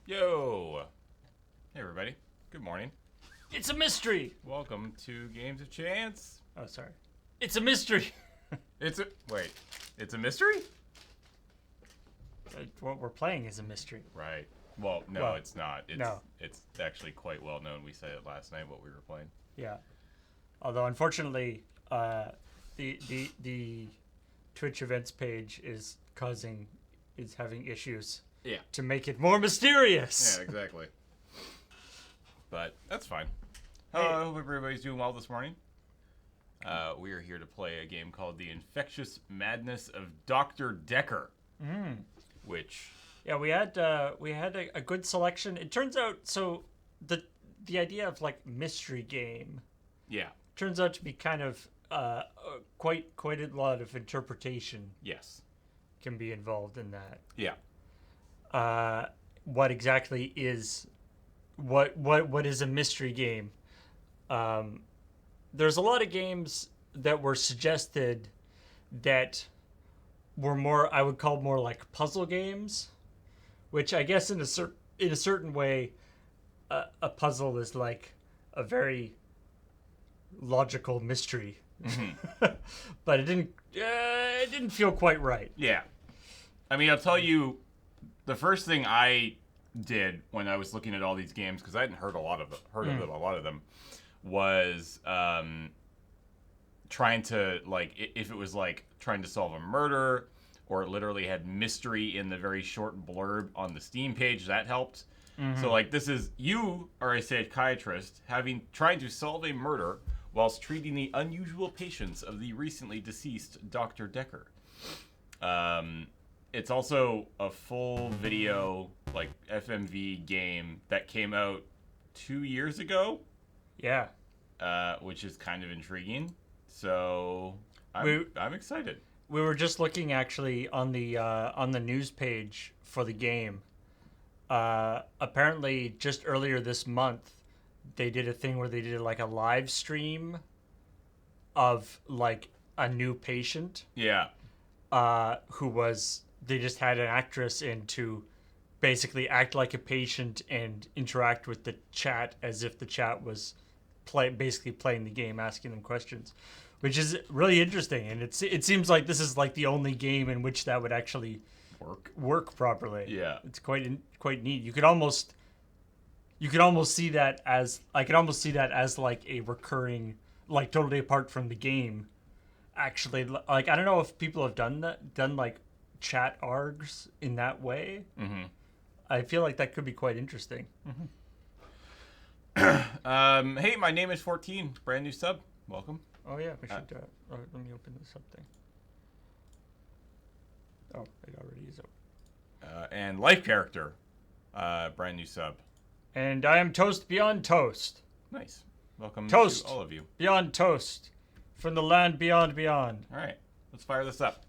Yo! Hey everybody, good morning. It's a mystery! Welcome to Games of Chance. Oh, sorry. It's a mystery! It's a mystery? What we're playing is a mystery. Right. Well, no, it's not. It's actually quite well known. We said it last night what we were playing. Yeah. Although, unfortunately, the Twitch events page is having issues. Yeah. To make it more mysterious. Yeah, exactly. But that's fine. Hello, I hope everybody's doing well this morning. We are here to play a game called The Infectious Madness of Dr. Dekker. Which... Yeah, we had a good selection. It turns out, so the idea of like mystery game... Yeah. Turns out to be kind of quite a lot of interpretation. Yes. Can be involved in that. Yeah. What exactly is what is a mystery game? There's a lot of games that were suggested that were more, I would call more like puzzle games, which I guess in a certain way, a puzzle is like a very logical mystery. Mm-hmm. But it didn't feel quite right. Yeah. I mean, I'll tell you, the first thing I did when I was looking at all these games, because I hadn't heard a lot of them, was trying to, like, if it was like trying to solve a murder, or it literally had mystery in the very short blurb on the Steam page, that helped. Mm-hmm. So, like, you are a psychiatrist trying to solve a murder whilst treating the unusual patients of the recently deceased Dr. Dekker. It's also a full video, like, FMV game that came out 2 years ago. Yeah. Which is kind of intriguing. So I'm excited. We were just looking actually on the news page for the game. Apparently, just earlier this month, they did a thing where they did like a live stream of like a new patient. Yeah. They just had an actress in to basically act like a patient and interact with the chat as if the chat was basically playing the game, asking them questions, which is really interesting. And it seems like this is like the only game in which that would actually work properly. Yeah, it's quite neat. You could almost see that as like a recurring, like totally apart from the game. Actually, like I don't know if people have done like chat args in that way. Mm-hmm. I feel like that could be quite interesting. Mm-hmm. Hey, my name is 14. Brand new sub. Welcome. Oh yeah, we should. Let me open this up thing. Oh, it already is open. And life character, brand new sub. And I am Toast Beyond Toast. Nice. Welcome Toast to all of you. Beyond Toast. From the land beyond beyond. All right, let's fire this up.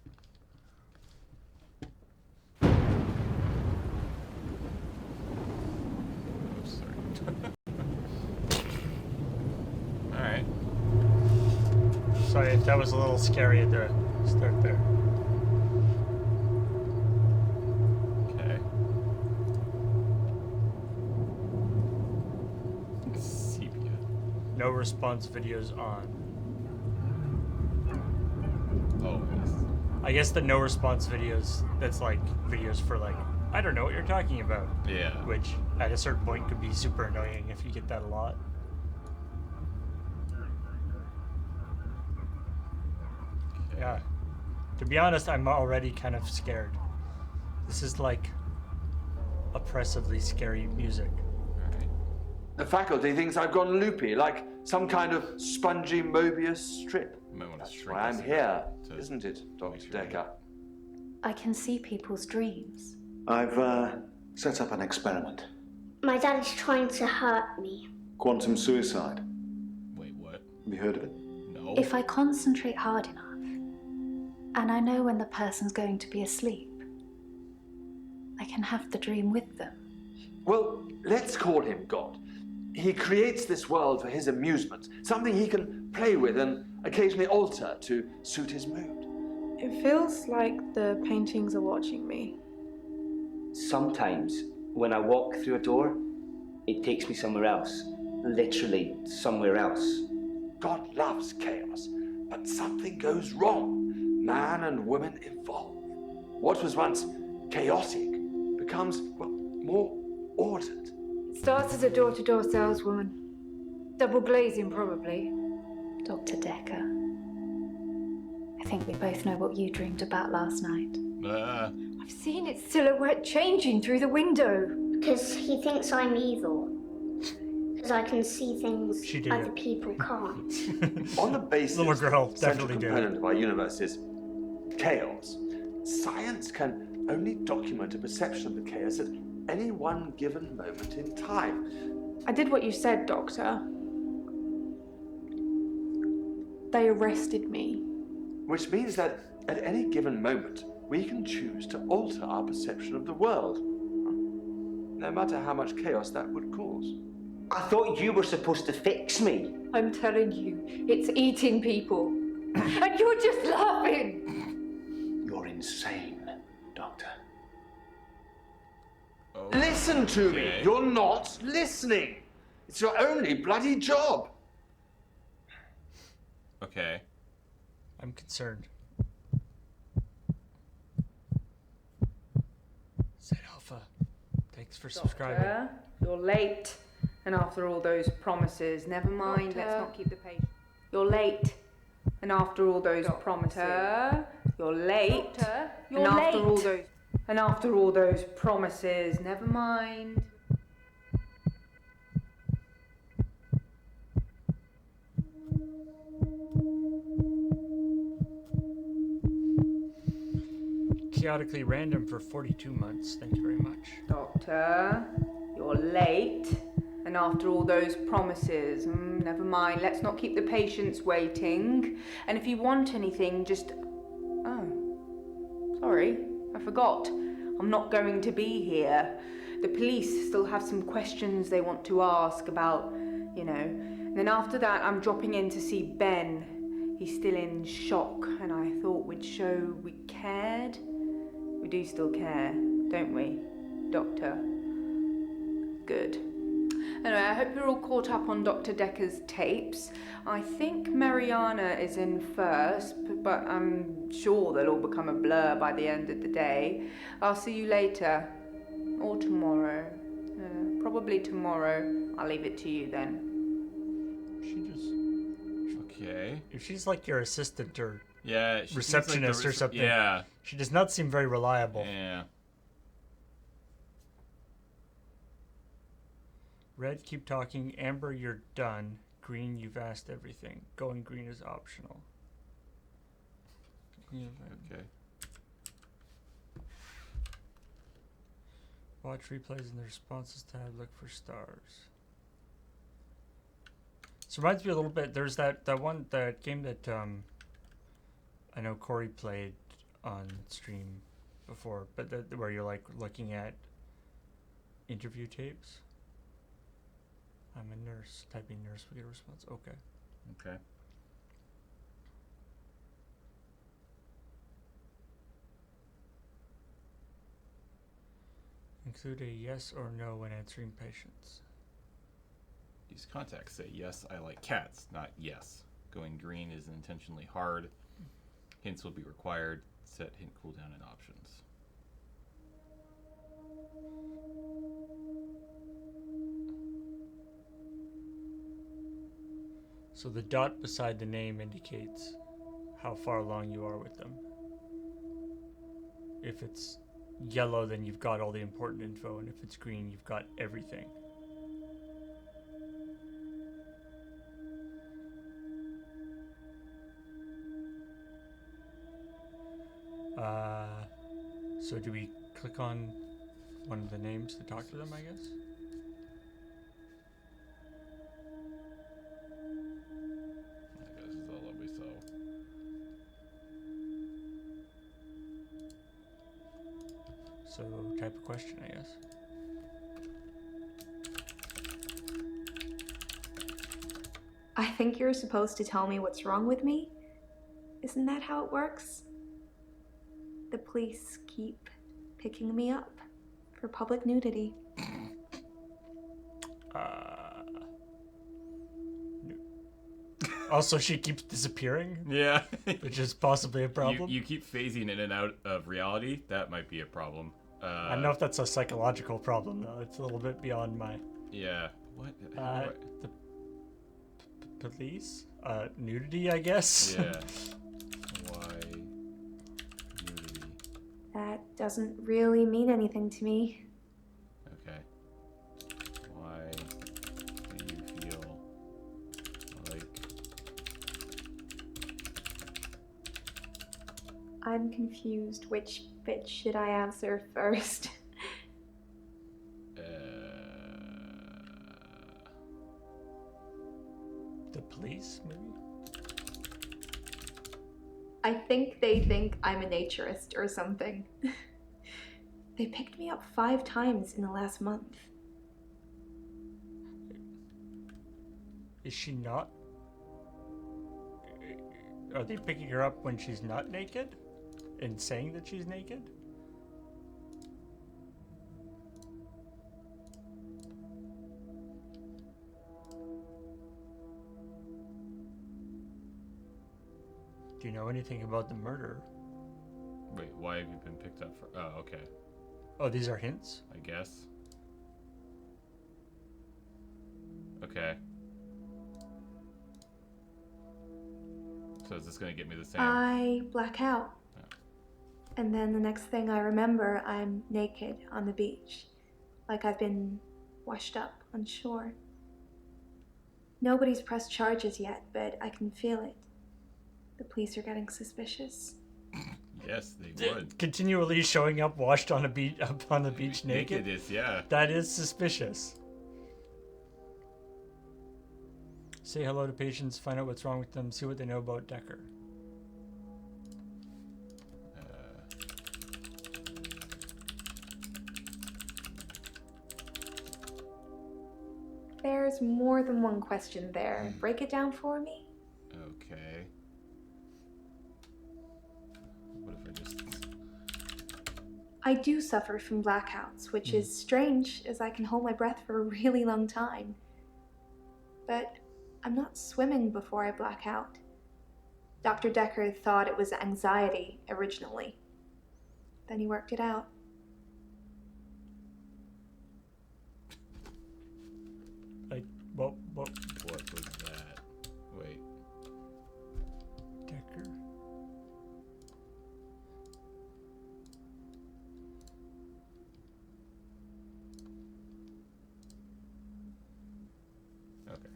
Oops, sorry. All right. Sorry if that was a little scary at the start there. Okay. Sepia. No response videos on. Oh, yes. I guess the no response videos, that's like videos for like, I don't know what you're talking about. Yeah. Which at a certain point could be super annoying if you get that a lot. Okay. Yeah. To be honest, I'm already kind of scared. This is like oppressively scary music. All right. The faculty thinks I've gone loopy, like some kind of spongy Mobius strip. That's why I'm here, isn't it, Dr. Dekker? I can see people's dreams. I've set up an experiment. My dad is trying to hurt me. Quantum suicide. Wait, what? Have you heard of it? No. If I concentrate hard enough, and I know when the person's going to be asleep, I can have the dream with them. Well, let's call him God. He creates this world for his amusement, something he can play with and occasionally alter to suit his mood. It feels like the paintings are watching me. Sometimes When I walk through a door, it takes me somewhere else. Literally somewhere else. God loves chaos, but something goes wrong. Man and woman evolve. What was once chaotic becomes, well, more ordered. Starts as a door-to-door saleswoman. Double glazing, probably. Dr. Dekker, I think we both know what you dreamed about last night. I've seen its silhouette changing through the window. Because he thinks I'm evil. Because I can see things She did. other people can't. On the basis Little girl the central definitely did. component of our universe is chaos, science can only document a perception of the chaos at any one given moment in time. I did what you said, Doctor. They arrested me. Which means that at any given moment, we can choose to alter our perception of the world, no matter how much chaos that would cause. I thought you were supposed to fix me. I'm telling you, it's eating people. And you're just laughing. You're insane, Doctor. Listen to me! Okay. You're not listening! It's your only bloody job! Okay. I'm concerned. Said Alpha. Thanks for subscribing. Doctor, you're late. And after all those promises, never mind, let's Doctor. not keep the patient. You're late. And after all those promises, you're late. Doctor, and you're after all late. those and after all those promises, never mind. Chaotically random for 42 months. Thank you very much. Doctor, you're late. And after all those promises, never mind, let's not keep the patients waiting. And if you want anything, just... Oh, sorry, I forgot. I'm not going to be here. The police still have some questions they want to ask about, you know. And then after that, I'm dropping in to see Ben. He's still in shock, and I thought we'd show we cared. We do still care, don't we, Doctor? Good. Anyway, I hope you're all caught up on Dr. Dekker's tapes. I think Mariana is in first, but I'm sure they'll all become a blur by the end of the day. I'll see you later. Or tomorrow. Probably tomorrow. I'll leave it to you then. She just... Okay. If she's like your assistant or Yeah. She seems like receptionist the or something, Yeah. she does not seem very reliable. Yeah. Red, keep talking. Amber, you're done. Green, you've asked everything. Going green is optional. Okay. Watch replays in the responses tab. Look for stars. This reminds me a little bit. There's that game that I know Corey played on stream before, but where you're like looking at interview tapes. I'm a nurse. Typing nurse will get a response. Okay. Okay. Include a yes or no when answering patients. Use context. Say yes, I like cats, not yes. Going green is intentionally hard. Hints will be required. Set hint cooldown and options. So the dot beside the name indicates how far along you are with them. If it's yellow, then you've got all the important info, and if it's green, you've got everything. So do we click on one of the names to talk to them, I guess? I guess it's all lovely so. So type a question, I guess. I think you're supposed to tell me what's wrong with me? Isn't that how it works? The police keep picking me up for public nudity. Also, she keeps disappearing, Yeah. which is possibly a problem. You keep phasing in and out of reality. That might be a problem. I don't know if that's a psychological problem, though. It's a little bit beyond my... Yeah. What? The police? Nudity, I guess? Yeah. Why nudity? That doesn't really mean anything to me. Okay. Why do you feel like... I'm confused. Which bit should I answer first? The police, maybe? I think they think I'm a naturist or something. They picked me up 5 times in the last month. Is she not? Are they picking her up when she's not naked? And saying that she's naked? Do you know anything about the murder? Wait, why have you been picked up for... Oh, okay. Oh, these are hints? I guess. Okay. So is this going to get me the same? I black out. And then the next thing I remember, I'm naked on the beach. Like I've been washed up on shore. Nobody's pressed charges yet, but I can feel it. The police are getting suspicious. Yes, they would. Continually showing up washed on a beach, up on the beach naked? Naked is, yeah. That is suspicious. Say hello to patients, find out what's wrong with them, see what they know about Dekker. There's more than one question there. Break it down for me. Okay. What if I just... I do suffer from blackouts, which is strange as I can hold my breath for a really long time. But I'm not swimming before I black out. Dr. Dekker thought it was anxiety originally. Then he worked it out. What was that? Wait. Dekker? Okay.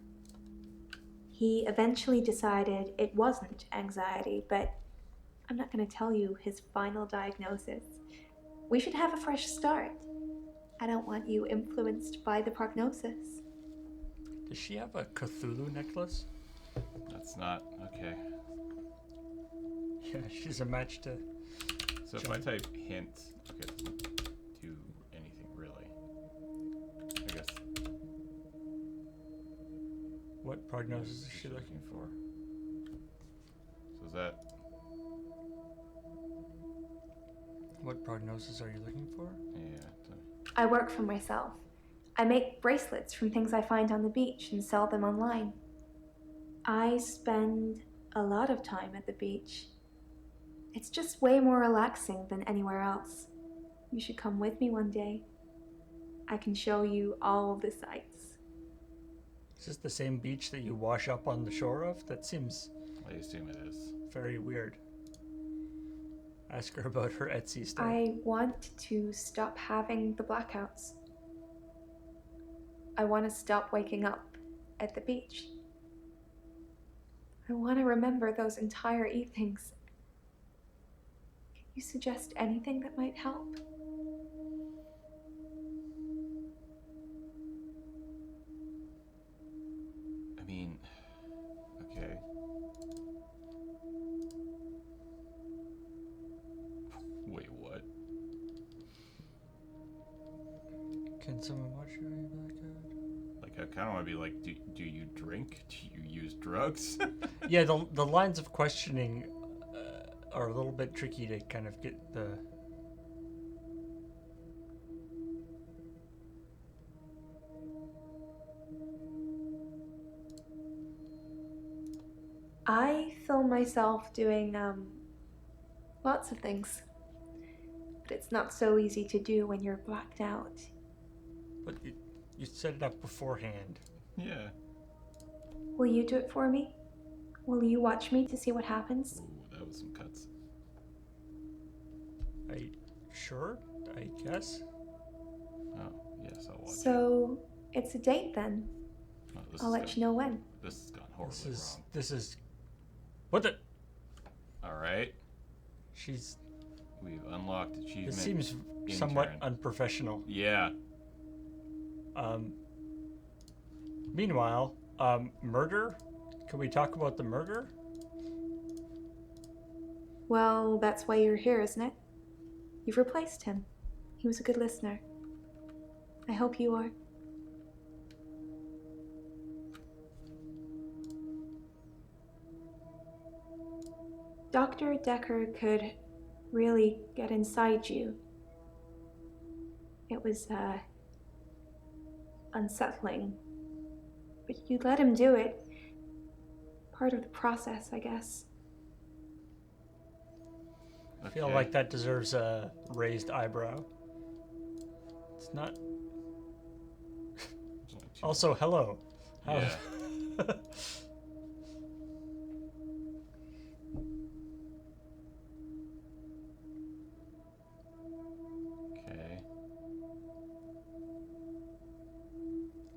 He eventually decided it wasn't anxiety, but I'm not going to tell you his final diagnosis. We should have a fresh start. I don't want you influenced by the prognosis. Does she have a Cthulhu necklace? That's not... Okay. Yeah, she's a match to... So if I type hint... Okay, it doesn't do anything, really. I guess... What prognosis is she looking for? So is that... What prognosis are you looking for? Yeah. I work for myself. I make bracelets from things I find on the beach and sell them online. I spend a lot of time at the beach. It's just way more relaxing than anywhere else. You should come with me one day. I can show you all the sights. Is this the same beach that you wash up on the shore of? That seems... I assume it is. Very weird. Ask her about her Etsy store. I want to stop having the blackouts. I want to stop waking up at the beach. I want to remember those entire evenings. Can you suggest anything that might help? I mean... Okay. Wait, what? Can someone watch your blackout? Like, I kind of want to be like, do you drink? Do you use drugs? Yeah, the lines of questioning are a little bit tricky to kind of get the... I film myself doing lots of things. But it's not so easy to do when you're blacked out. But you set it up beforehand. Yeah. Will you do it for me? Will you watch me to see what happens? Ooh, that was some cuts. Sure, I guess. Oh, yes, I'll watch. So, it's a date then. Oh, I'll let you know when. This has gone horribly wrong. This is... What the... Alright. We've unlocked achievement. This seems somewhat unprofessional. Yeah. Meanwhile, murder? Can we talk about the murder? Well, that's why you're here, isn't it? You've replaced him. He was a good listener. I hope you are. Dr. Dekker could really get inside you. It was, unsettling. But you let him do it. Part of the process, I guess. I feel like that deserves a raised eyebrow. It's not... Also, hello. Yeah. Okay.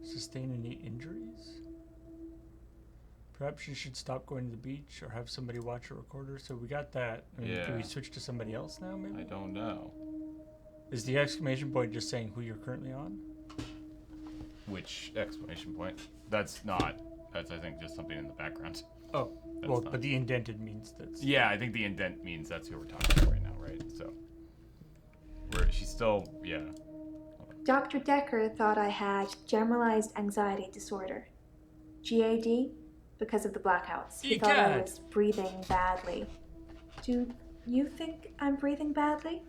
Sustain any injuries? Perhaps you should stop going to the beach or have somebody watch a recorder. So we got that. I mean, Can we switch to somebody else now, maybe? I don't know. Is the exclamation point just saying who you're currently on? Which exclamation point? That's not. That's, I think, just something in the background. Oh, well, but the indented means that's... Yeah, I think the indent means that's who we're talking about right now, right? So, she's still, yeah. Dr. Dekker thought I had generalized anxiety disorder. GAD, because of the blackouts. He thought I was breathing badly. Do you think I'm breathing badly?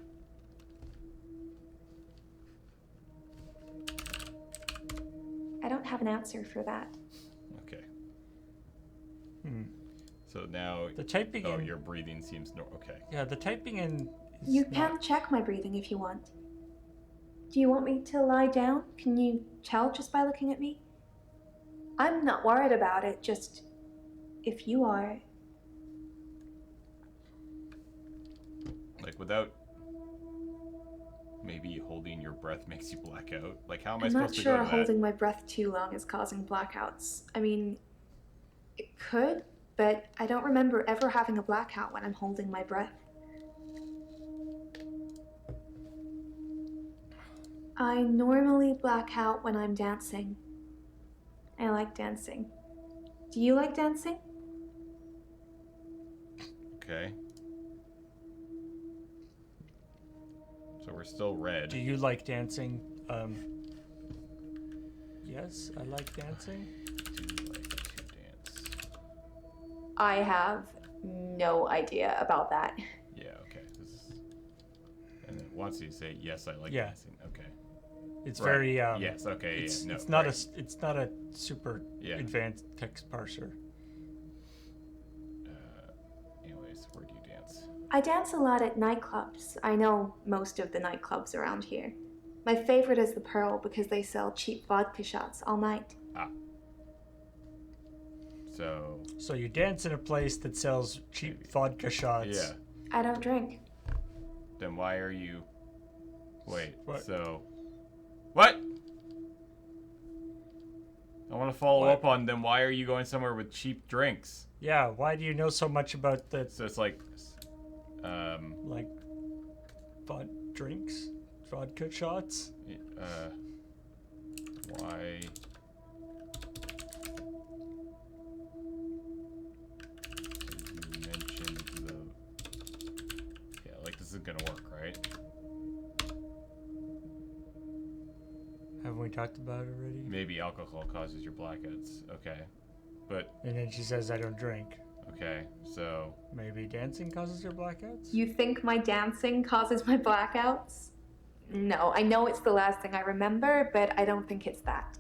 I don't have an answer for that. Okay. So now... The typing in... your breathing seems... okay. Yeah, the typing in... You can check my breathing if you want. Do you want me to lie down? Can you tell just by looking at me? I'm not worried about it, just if you are. Like, without maybe holding your breath makes you black out? Like, how am I supposed to go to that? I'm not sure holding my breath too long is causing blackouts. I mean, it could, but I don't remember ever having a blackout when I'm holding my breath. I normally black out when I'm dancing. I like dancing. Do you like dancing? Okay. So we're still red. Do you like dancing? Yes, I like dancing. Do you like to dance? I have no idea about that. Yeah, okay. And then once you say, yes, I like dancing. Okay. It's very yes, okay. It's no, not it's not a super advanced text parser. Anyways, where do you dance? I dance a lot at nightclubs. I know most of the nightclubs around here. My favorite is the Pearl because they sell cheap vodka shots all night. Ah. So you dance in a place that sells cheap vodka shots. Yeah. I don't drink. Then why are you... Wait, what? So... What? I want to follow up on then why are you going somewhere with cheap drinks? Yeah, why do you know so much about the... So it's like... like... drinks? Vodka shots? Why... did you mention the... Yeah, like this isn't gonna work, right? Haven't we talked about it already? Maybe alcohol causes your blackouts. Okay. But... And then she says, I don't drink. Okay, so... Maybe dancing causes your blackouts? You think my dancing causes my blackouts? No, I know it's the last thing I remember, but I don't think it's that.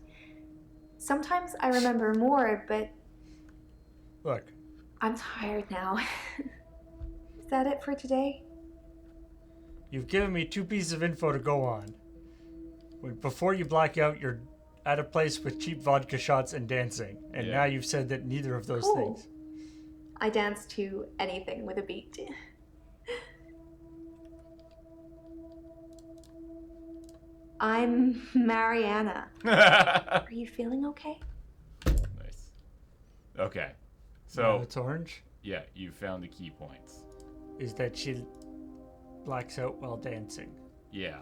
Sometimes I remember more, but... Look. I'm tired now. Is that it for today? You've given me 2 pieces of info to go on. Before you black out, you're at a place with cheap vodka shots and dancing. And now you've said that neither of those things. I dance to anything with a beat. I'm Mariana. Are you feeling okay? Nice. Okay. So it's orange? Yeah, you found the key points. Is that she blacks out while dancing. Yeah.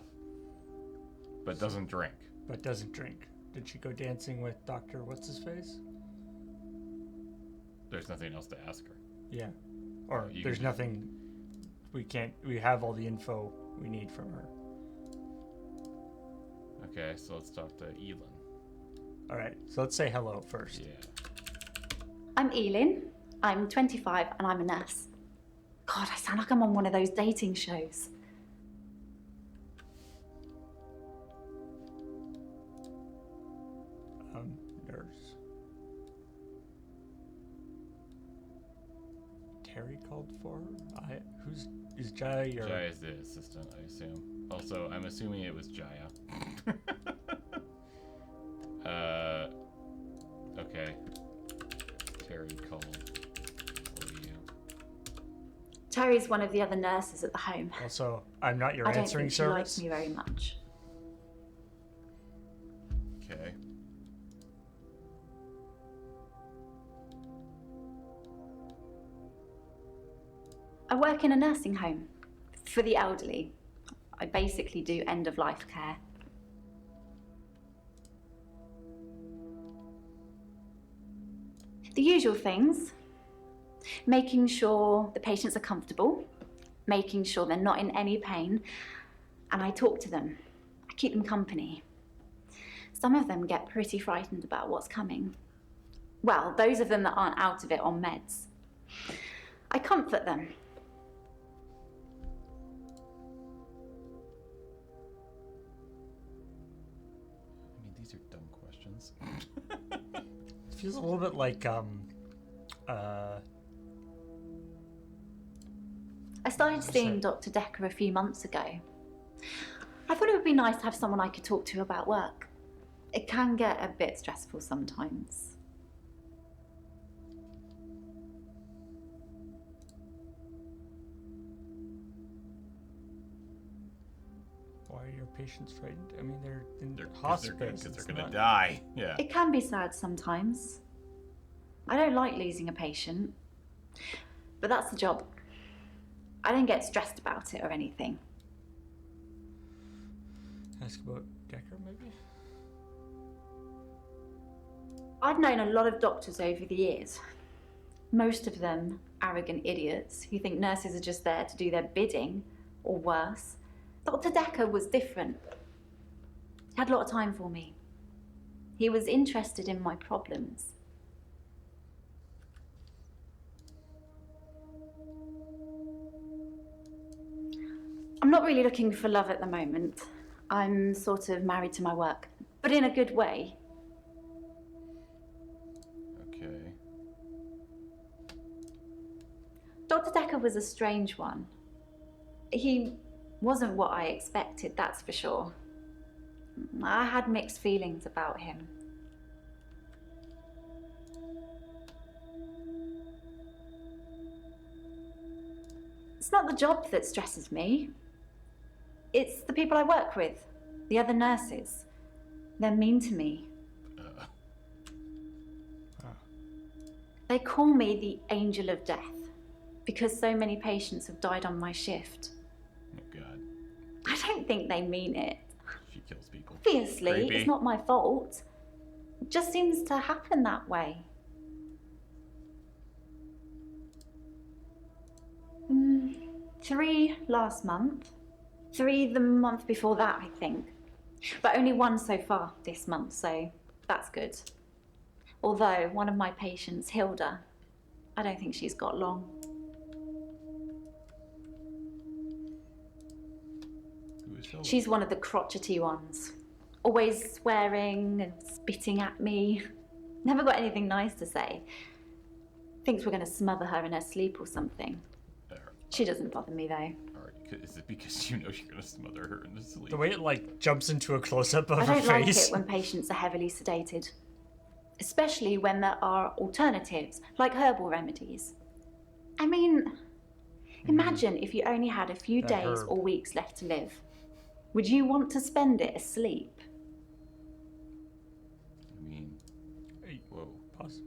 But doesn't drink. But doesn't drink. Did she go dancing with Dr. What's-His-Face? There's nothing else to ask her. Yeah. Or there's nothing... We have all the info we need from her. Okay, so let's talk to Elin. Alright, so let's say hello first. Yeah. I'm Elin. I'm 25 and I'm a nurse. God, I sound like I'm on one of those dating shows. Nurse. Terry called for her? Is Jaya your... Jaya's the assistant, I assume. Also, I'm assuming it was Jaya. Okay. Terry called for you. Terry's one of the other nurses at the home. Also, I'm not your I don't answering think she service. likes me very much. Okay. I work in a nursing home for the elderly. I basically do end-of-life care. The usual things. Making sure the patients are comfortable, making sure they're not in any pain, and I talk to them. I keep them company. Some of them get pretty frightened about what's coming. Well, those of them that aren't out of it on meds. I comfort them. I mean, these are dumb questions. It feels a little bit like, I started seeing Dr. Dekker a few months ago. I thought it would be nice to have someone I could talk to about work. It can get a bit stressful sometimes. Why are your patients frightened? I mean, they're in hospice. Because they're gonna die. Yeah. It can be sad sometimes. I don't like losing a patient, but that's the job. I don't get stressed about it or anything. Ask about Dekker, maybe? I've known a lot of doctors over the years. Most of them arrogant idiots who think nurses are just there to do their bidding, or worse. Dr. Dekker was different. He had a lot of time for me. He was interested in my problems. I'm not really looking for love at the moment. I'm sort of married to my work, but in a good way. Okay. Dr. Dekker was a strange one. He wasn't what I expected, that's for sure. I had mixed feelings about him. It's not the job that stresses me. It's the people I work with, the other nurses. They're mean to me. They call me the angel of death because so many patients have died on my shift. Oh, God. I don't think they mean it. She kills people. Obviously, Creepy. it's not my fault. It just seems to happen that way. 3 last month. 3 the month before that, I think. But only 1 so far this month, so that's good. Although one of my patients, Hilda, I don't think she's got long. Who is Hilda? She's one of the crotchety ones. Always swearing, swearing and spitting at me. Never got anything nice to say. But I don't think she's got long. Who is Hilda? Who is Hilda? She's one of the crotchety ones. Always swearing and spitting at me. Never got anything nice to say. 'Cause I don't think she's got long. Never got anything nice to say. Thinks we're going to smother her in her sleep or something. She doesn't bother me, though. Alright, is it because you know you're going to smother her in the sleep? The way it, like, jumps into a close-up of I her don't like face. it when patients are heavily sedated. Especially when there are alternatives, like herbal remedies. I mean, imagine if you only had a few days or weeks left to live. Would you want to spend it asleep? I mean, whoa. Pause.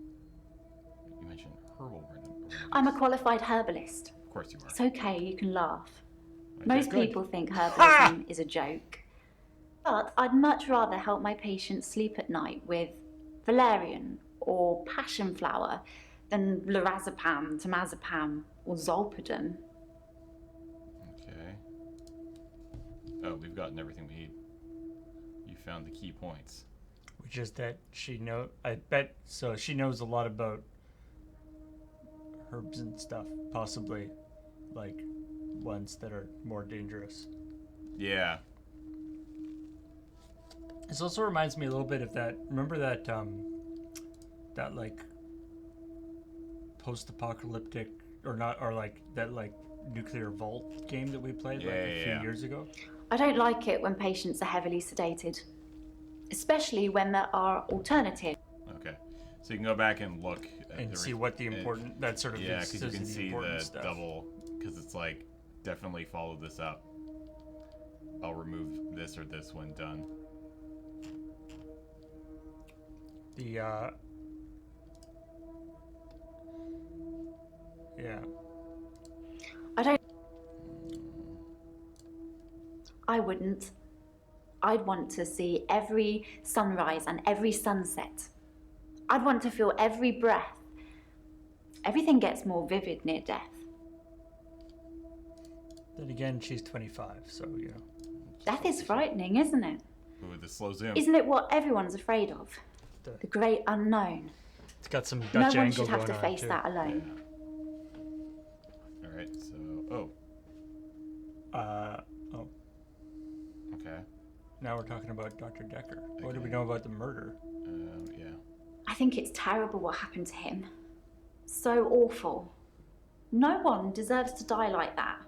You mentioned herbal remedies. I'm a qualified herbalist. Of course you are. It's okay, you can laugh. Okay, Most good. people think herbalism is a joke. But I'd much rather help my patients sleep at night with valerian or passion flower than lorazepam, temazepam, or zolpidem. Okay. Oh, we've gotten everything we need. You found the key points. Which is that she she knows a lot about herbs and stuff, possibly, like, ones that are more dangerous. Yeah. This also reminds me a little bit of that, remember that, that, like, post-apocalyptic, that, like, nuclear vault game that we played, a few years ago? I don't like it when patients are heavily sedated, especially when there are alternatives. Okay. So you can go back and look at And see what the important, that sort of yeah, because you can see the stuff. double, because it's like, definitely follow this up. I'll remove this or this when done. The, yeah. I wouldn't. I'd want to see every sunrise and every sunset. I'd want to feel every breath. Everything gets more vivid near death. Then again, she's 25, so, you know. Death is frightening, isn't it? Ooh, the slow zoom. Isn't it what everyone's afraid of? The great unknown. It's got some No Dutch one angle should have going to on, face too. that alone. Alright, so... Oh. Okay. Now we're talking about Dr. Dekker. What do we know about the murder? Yeah. I think it's terrible what happened to him. So awful. No one deserves to die like that.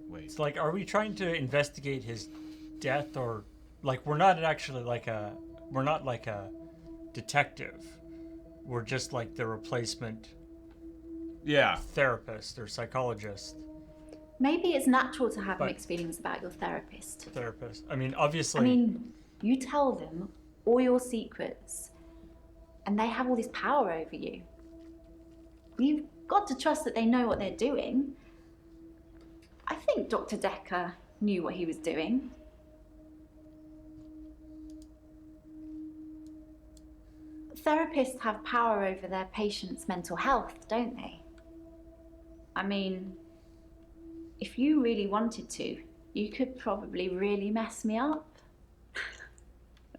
Wait. It's like, are we trying to investigate his death, or like we're not actually like a detective. We're just like the replacement therapist or psychologist. Maybe it's natural to have mixed feelings about your therapist. I mean, obviously. You tell them all your secrets, and they have all this power over you. You've got to trust that they know what they're doing. I think Dr. Dekker knew what he was doing. Therapists have power over their patients' mental health, don't they? I mean, if you really wanted to, you could probably really mess me up.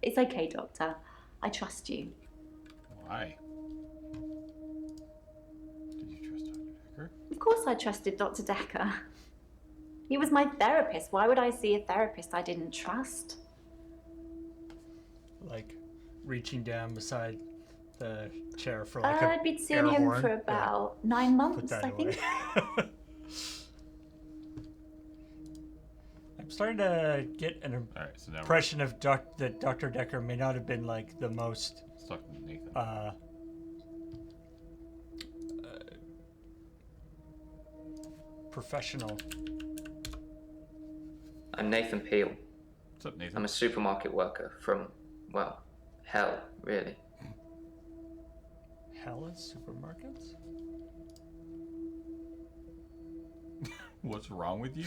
It's okay, Doctor. I trust you. Why? Did you trust Dr. Dekker? Of course I trusted Dr. Dekker. He was my therapist. Why would I see a therapist I didn't trust? Like, reaching down beside the chair for like a I'd been seeing him horn. for about 9 months, Put that I think. I'm starting to get an impression of that Dr. Dekker may not have been like the most Nathan. Professional. I'm Nathan Peel. What's up, Nathan? I'm a supermarket worker from, well, hell, really. Hell is supermarkets? What's wrong with you?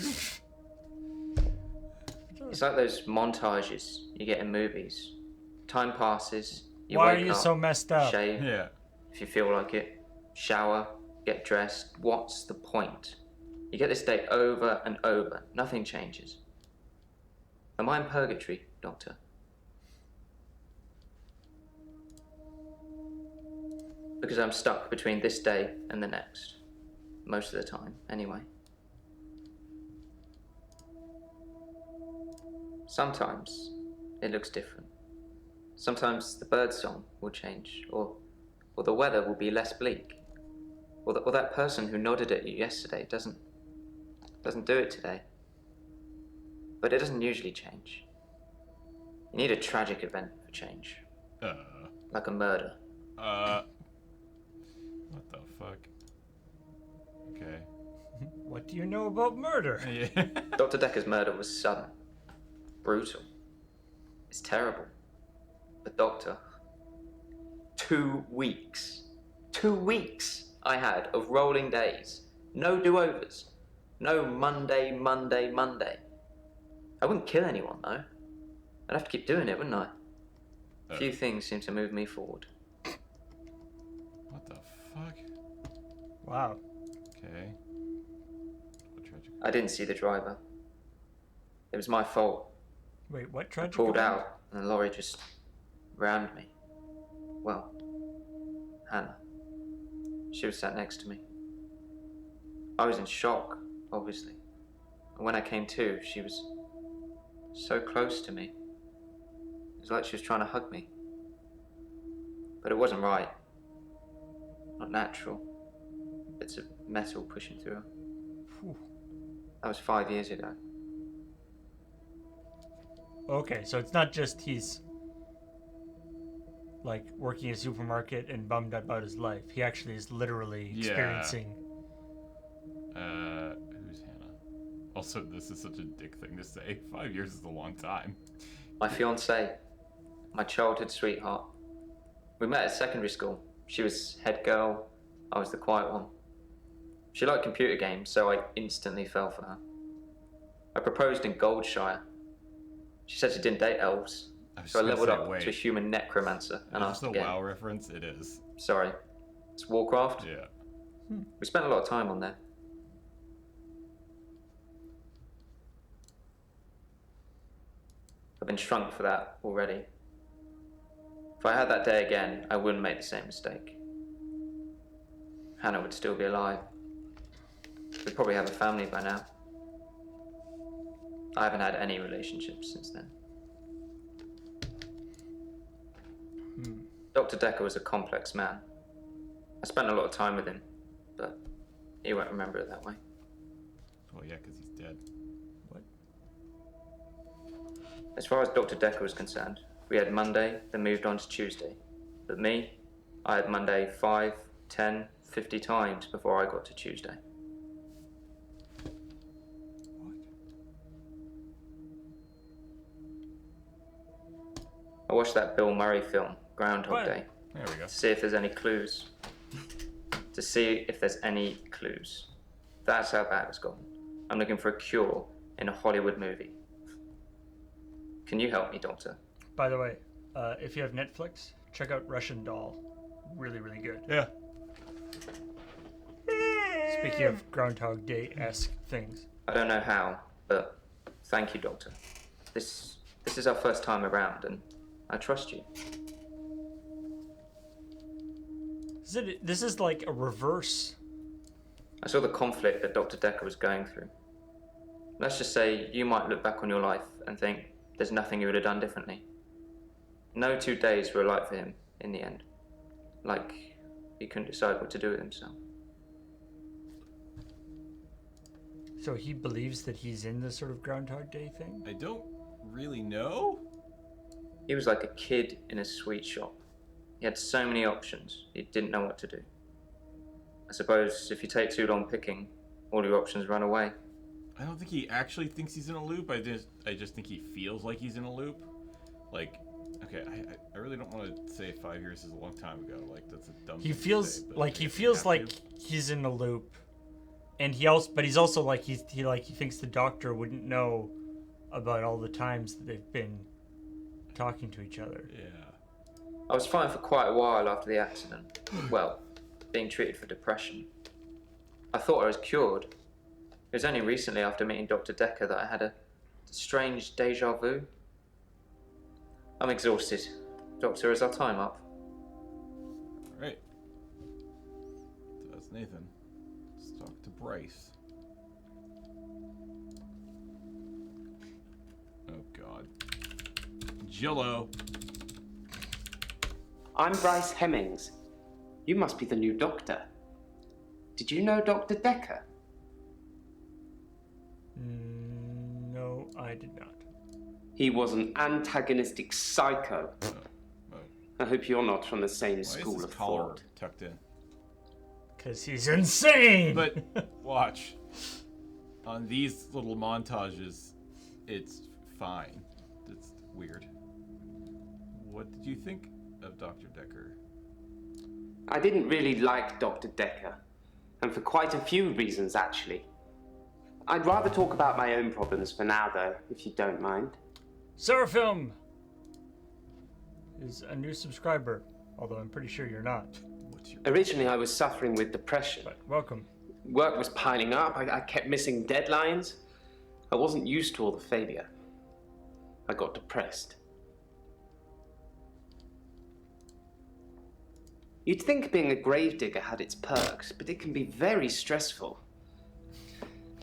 It's like those montages you get in movies. Time passes, you Why wake are you up, so messed up? shave, Yeah. if you feel like it, shower, get dressed. What's the point? You get this day over and over. Nothing changes. Am I in purgatory, Doctor? Because I'm stuck between this day and the next. Most of the time, anyway. Sometimes it looks different. Sometimes the bird song will change, or or the weather will be less bleak, or that person who nodded at you yesterday doesn't do it today. But it doesn't usually change. You need a tragic event for change. Like a murder. What the fuck? Okay. What do you know about murder? Yeah. Dr. Dekker's murder was sudden. Brutal. It's terrible. But Doctor, 2 weeks. 2 weeks I had of rolling days. No do-overs. No Monday. I wouldn't kill anyone, though. I'd have to keep doing it, wouldn't I? Few things seem to move me forward. What the fuck? Wow. Okay. What tragic? I didn't see the driver. It was my fault. Wait, what I tragic pulled event? out, and the lorry just rammed me. Well, Hannah. She was sat next to me. I was in shock, obviously. And when I came to, she was so close to me. It was like she was trying to hug me. But it wasn't right. Not natural. Bits of metal pushing through her. Whew. That was 5 years ago. Okay, so it's not just he's like working at a supermarket and bummed about his life. He actually is literally experiencing. Who's Hannah? Also, this is such a dick thing to say. 5 years is a long time. My fiancée. My childhood sweetheart. We met at secondary school. She was head girl. I was the quiet one. She liked computer games, so I instantly fell for her. I proposed in Goldshire. She said she didn't date elves, so I leveled up to a human necromancer and asked again. Is this a WoW reference? It is. Sorry. It's Warcraft? Yeah. We spent a lot of time on there. I've been shrunk for that already. If I had that day again, I wouldn't make the same mistake. Hannah would still be alive. We'd probably have a family by now. I haven't had any relationships since then. Dr. Dekker was a complex man. I spent a lot of time with him, but he won't remember it that way. Well, yeah, because he's dead. What? As far as Dr. Dekker was concerned, we had Monday, then moved on to Tuesday. But me, I had Monday 5, 10, 50 times before I got to Tuesday. I watched that Bill Murray film, Groundhog Day. There we go. To see if there's any clues. That's how bad it's gotten. I'm looking for a cure in a Hollywood movie. Can you help me, Doctor? By the way, if you have Netflix, check out Russian Doll. Really, really good. Yeah. Speaking of Groundhog Day-esque things. I don't know how, but thank you, Doctor. This is our first time around, and I trust you. This is like a reverse. I saw the conflict that Dr. Dekker was going through. Let's just say you might look back on your life and think there's nothing you would have done differently. No 2 days were alike for him in the end. Like he couldn't decide what to do with himself. So he believes that he's in this sort of Groundhog Day thing? I don't really know. He was like a kid in a sweet shop. He had so many options, he didn't know what to do. I suppose if you take too long picking, all your options run away. I don't think he actually thinks he's in a loop. I just think he feels like he's in a loop. Like, okay, I really don't want to say 5 years is a long time ago. Like, that's a dumb He thing feels to say, like he's in a loop, and he's also like he thinks the doctor wouldn't know about all the times that they've been talking to each other. Yeah. I was fine for quite a while after the accident. Well, being treated for depression. I thought I was cured. It was only recently after meeting Dr. Dekker that I had a strange deja vu. I'm exhausted. Doctor, is our time up? Alright. So that's Nathan. Let's talk to Bryce. Oh god. Jillo. I'm Bryce Hemmings. You must be the new doctor. Did you know Dr. Dekker? No, I did not. He was an antagonistic psycho. I hope you're not from the same school of thought. Tucked in. Because he's insane! But watch. On these little montages, it's fine. It's weird. What did you think of Dr. Dekker? I didn't really like Dr. Dekker, and for quite a few reasons, actually. I'd rather talk about my own problems for now, though, if you don't mind. Seraphim is a new subscriber, although I'm pretty sure you're not. Originally, I was suffering with depression. But welcome. Work was piling up. I kept missing deadlines. I wasn't used to all the failure. I got depressed. You'd think being a gravedigger had its perks, but it can be very stressful.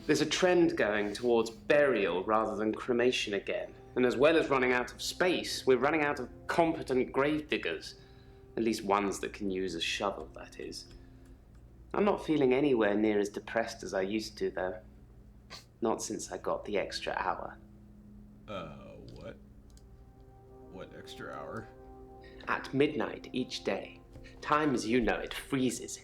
There's a trend going towards burial rather than cremation again. And as well as running out of space, we're running out of competent gravediggers. At least ones that can use a shovel, that is. I'm not feeling anywhere near as depressed as I used to, though. Not since I got the extra hour. What? What extra hour? At midnight each day. Time as you know it freezes.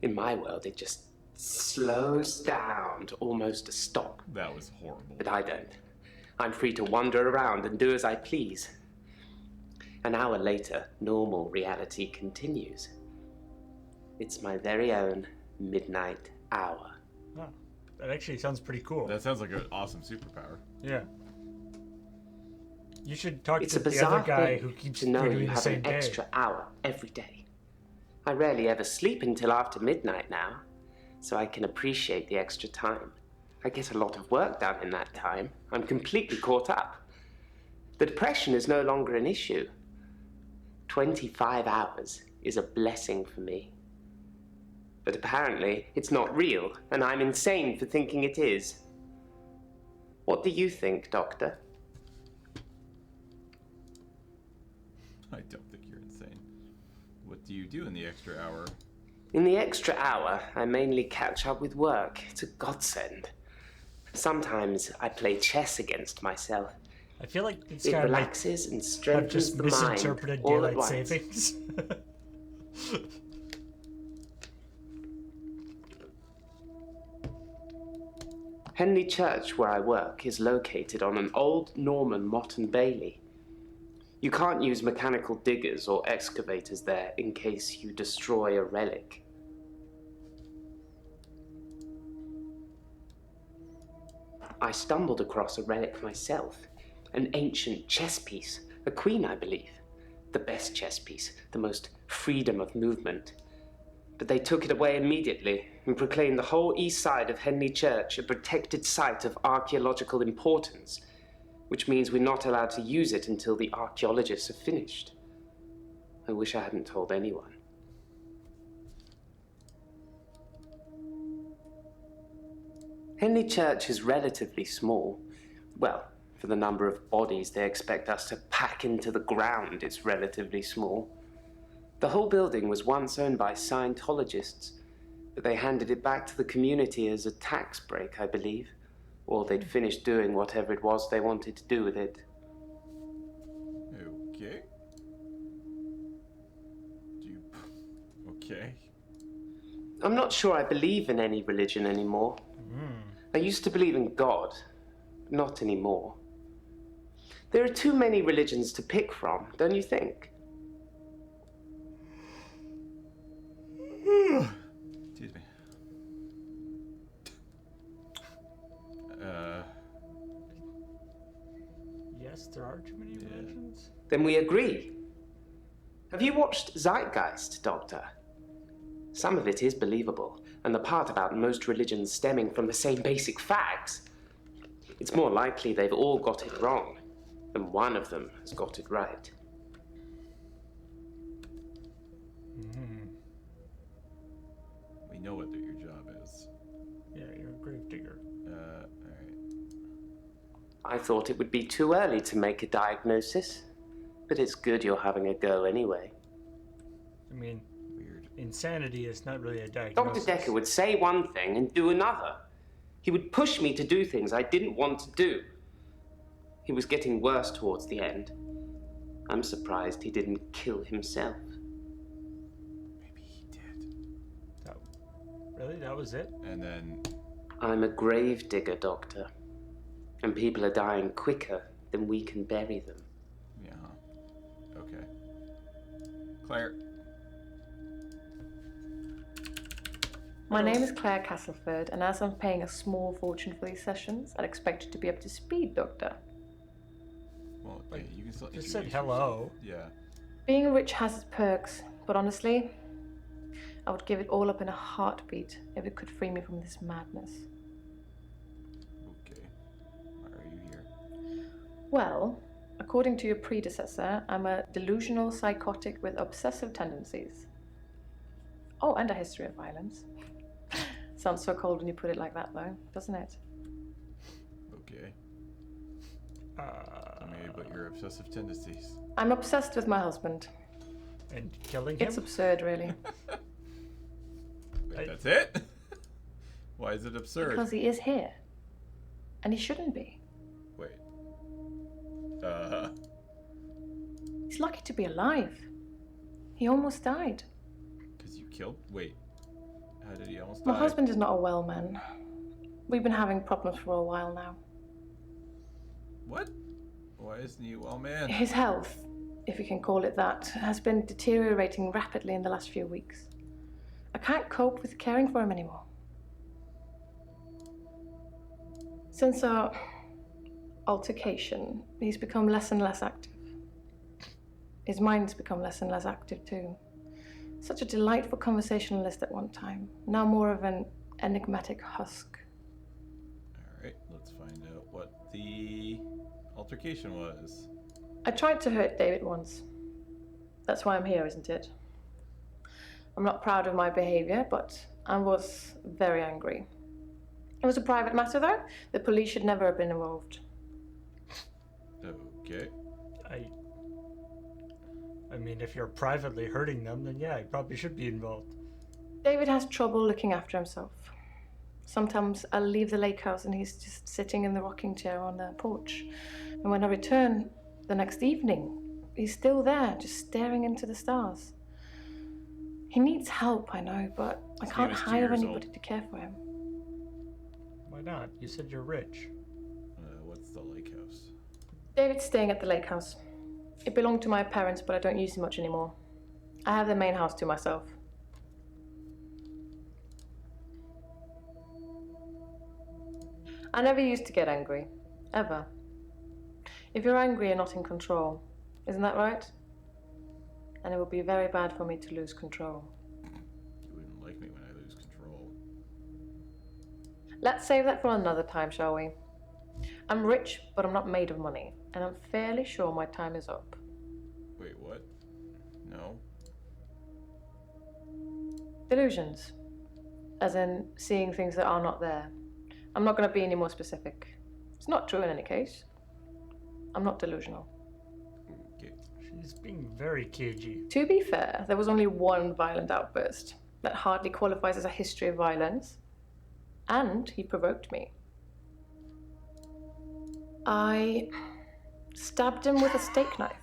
In my world, it just slows down to almost a stop. That was horrible. But I don't. I'm free to wander around and do as I please. An hour later, normal reality continues. It's my very own midnight hour. Oh, that actually sounds pretty cool. That sounds like an awesome superpower. Yeah. You should talk It's to a the bizarre other guy thing who keeps to know doing you the have same an day. extra hour every day. I rarely ever sleep until after midnight now, so I can appreciate the extra time. I get a lot of work done in that time. I'm completely caught up. The depression is no longer an issue. 25 hours is a blessing for me. But apparently, it's not real, and I'm insane for thinking it is. What do you think, Doctor? I don't think you're insane. What do you do in the extra hour? In the extra hour, I mainly catch up with work. It's a godsend. Sometimes I play chess against myself. I feel like this It guy relaxes and have strengthens just the mind misinterpreted all at daylight once. savings. Henley Church, where I work, is located on an old Norman motte and bailey. You can't use mechanical diggers or excavators there in case you destroy a relic. I stumbled across a relic myself, an ancient chess piece, a queen, I believe. The best chess piece, the most freedom of movement. But they took it away immediately and proclaimed the whole east side of Henley Church a protected site of archaeological importance, which means we're not allowed to use it until the archaeologists have finished. I wish I hadn't told anyone. Henley Church is relatively small. Well, for the number of bodies they expect us to pack into the ground, it's relatively small. The whole building was once owned by Scientologists, but they handed it back to the community as a tax break, I believe. Or they'd finished doing whatever it was they wanted to do with it. Okay. Okay. I'm not sure I believe in any religion anymore. I used to believe in God, but not anymore. There are too many religions to pick from, don't you think? Excuse me. Yes, there are too many religions. Then we agree. Have you watched Zeitgeist, Doctor? Some of it is believable, and the part about most religions stemming from the same basic facts. It's more likely they've all got it wrong than one of them has got it right. We know what your job is. Yeah, you're a gravedigger. Alright. I thought it would be too early to make a diagnosis, but it's good you're having a go anyway. I mean, Weird. insanity is not really a Dr. diagnosis. Dekker would say one thing and do another. He would push me to do things I didn't want to do. He was getting worse towards the end. I'm surprised he didn't kill himself. Maybe he did. Really? That was it? And then... I'm a grave digger, Doctor. And people are dying quicker than we can bury them. Yeah. Okay. Claire. My name is Claire Castleford, and as I'm paying a small fortune for these sessions, I'd expect you to be up to speed, Doctor. Well, yeah, you can still Just said introduce hello. yourself. Yeah. Being rich has its perks, but honestly, I would give it all up in a heartbeat if it could free me from this madness. Okay. Why are you here? Well, according to your predecessor, I'm a delusional psychotic with obsessive tendencies. Oh, and a history of violence. Sounds so cold when you put it like that, though, doesn't it? Okay. Tell me about your obsessive tendencies. I'm obsessed with my husband. And killing him? It's absurd, really. Wait, that's it? Why is it absurd? Because he is here. And he shouldn't be. Wait. He's lucky to be alive. He almost died. Because you killed... Wait. How did he almost My die? husband is not a well man. We've been having problems for a while now. What? Why isn't he a well man? His health, if you can call it that, has been deteriorating rapidly in the last few weeks. I can't cope with caring for him anymore. Since our altercation, he's become less and less active. His mind's become less and less active too. Such a delightful conversationalist at one time, now more of an enigmatic husk. Alright, let's find out what the altercation was. I tried to hurt David once. That's why I'm here, isn't it? I'm not proud of my behavior, but I was very angry. It was a private matter, though. The police should never have been involved. Okay. I mean, if you're privately hurting them, then yeah, you probably should be involved. David has trouble looking after himself. Sometimes I'll leave the lake house and he's just sitting in the rocking chair on the porch. And when I return the next evening, he's still there, just staring into the stars. He needs help, I know, but I can't hire anybody to care for him. Why not? You said you're rich. What's the lake house? David's staying at the lake house. It belonged to my parents, but I don't use it much anymore. I have the main house to myself. I never used to get angry. Ever. If you're angry, you're not in control. Isn't that right? And it would be very bad for me to lose control. You wouldn't like me when I lose control. Let's save that for another time, shall we? I'm rich, but I'm not made of money. And I'm fairly sure my time is up. Wait, what? No. Delusions. As in, seeing things that are not there. I'm not going to be any more specific. It's not true in any case. I'm not delusional. Okay. She's being very cagey. To be fair, there was only one violent outburst. That hardly qualifies as a history of violence. And he provoked me. I stabbed him with a steak knife.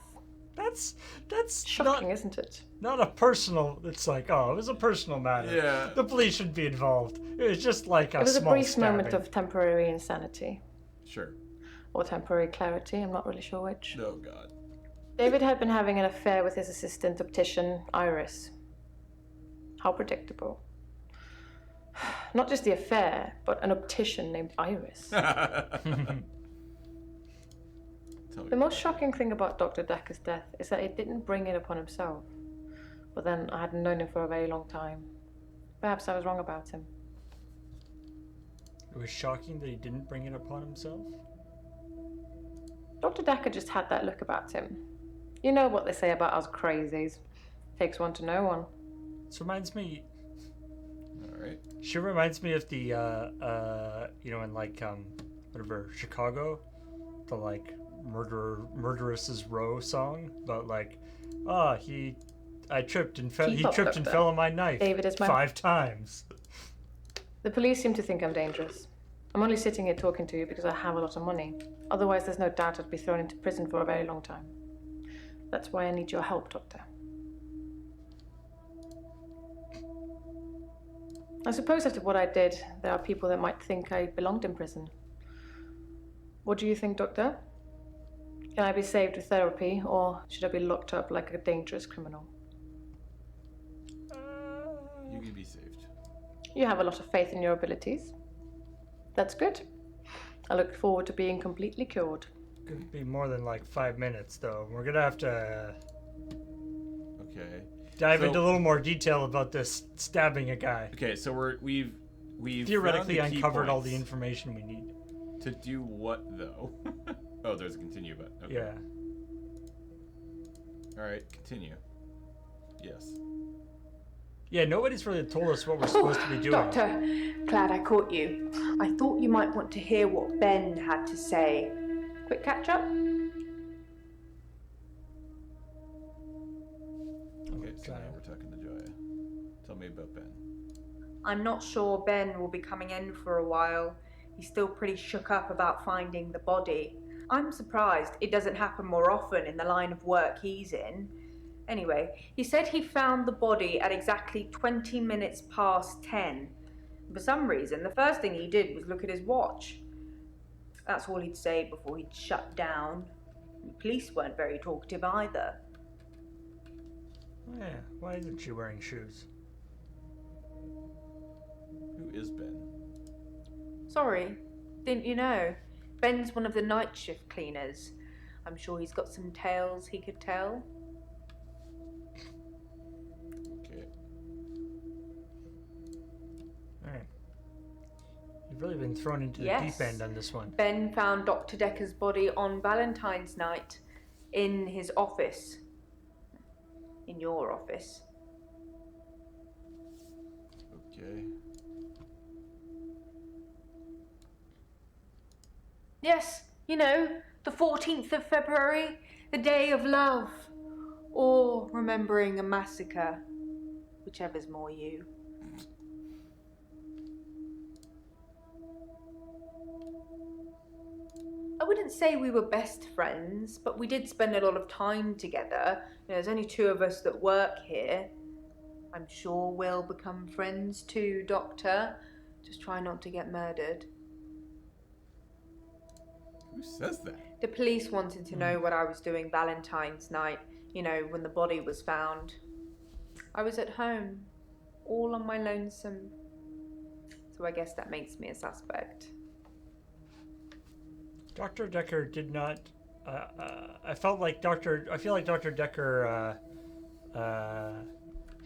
That's shocking, isn't it? Not a personal. It's like, oh, it was a personal matter. Yeah. The police should be involved. It was just like a It was a small brief stabbing. moment of temporary insanity. Sure. Or temporary clarity, I'm not really sure which. Oh, God. David had been having an affair with his assistant optician, Iris. How predictable. Not just the affair, but an optician named Iris. The most shocking thing about Dr. Dekker's death is that he didn't bring it upon himself. But then I hadn't known him for a very long time. Perhaps I was wrong about him. It was shocking that he didn't bring it upon himself. Dr. Dekker just had that look about him. You know what they say about us crazies. Takes one to know one. This reminds me. Alright. She reminds me of the, in like, whatever, Chicago, the like murderess's row song about like, he I tripped and fell. Keep He up, tripped and Doctor. fell on my knife. David is my... 5 times. The police seem to think I'm dangerous. I'm only sitting here talking to you because I have a lot of money. Otherwise, there's no doubt I'd be thrown into prison for a very long time. That's why I need your help, Doctor. I suppose after what I did, there are people that might think I belonged in prison. What do you think, Doctor? Can I be saved with therapy, or should I be locked up like a dangerous criminal? You can be saved. You have a lot of faith in your abilities. That's good. I look forward to being completely cured. Could be more than like 5 minutes, though. We're gonna have to Okay. dive into a little more detail about this stabbing a guy. Okay, so we've Theoretically found the key uncovered all the points. information we need. To do what though? Oh, there's a continue button. Okay. Yeah. All right, continue. Yes. Yeah, nobody's really told us what we're supposed to be doing. Doctor, glad I caught you. I thought you might want to hear what Ben had to say. Quick catch up? Okay, so now we're talking to Joya. Tell me about Ben. I'm not sure Ben will be coming in for a while. He's still pretty shook up about finding the body. I'm surprised it doesn't happen more often in the line of work he's in. Anyway, he said he found the body at exactly 20 minutes past 10. For some reason, the first thing he did was look at his watch. That's all he'd say before he'd shut down. The police weren't very talkative either. Yeah, why isn't she wearing shoes? Who is Ben? Sorry, didn't you know? Ben's one of the night shift cleaners. I'm sure he's got some tales he could tell. Okay. Alright. You've really been thrown into the Yes. deep end on this one. Ben found Dr. Dekker's body on Valentine's night in his office. In your office. Okay. Yes, you know, the 14th of February, the day of love. Or remembering a massacre. Whichever's more you. I wouldn't say we were best friends, but we did spend a lot of time together. You know, there's only 2 of us that work here. I'm sure we'll become friends too, Doctor. Just try not to get murdered. Who says that? The police wanted to know what I was doing Valentine's night, you know, when the body was found. I was at home, all on my lonesome. So I guess that makes me a suspect. Dr. Dekker did not. I feel like Dr. Dekker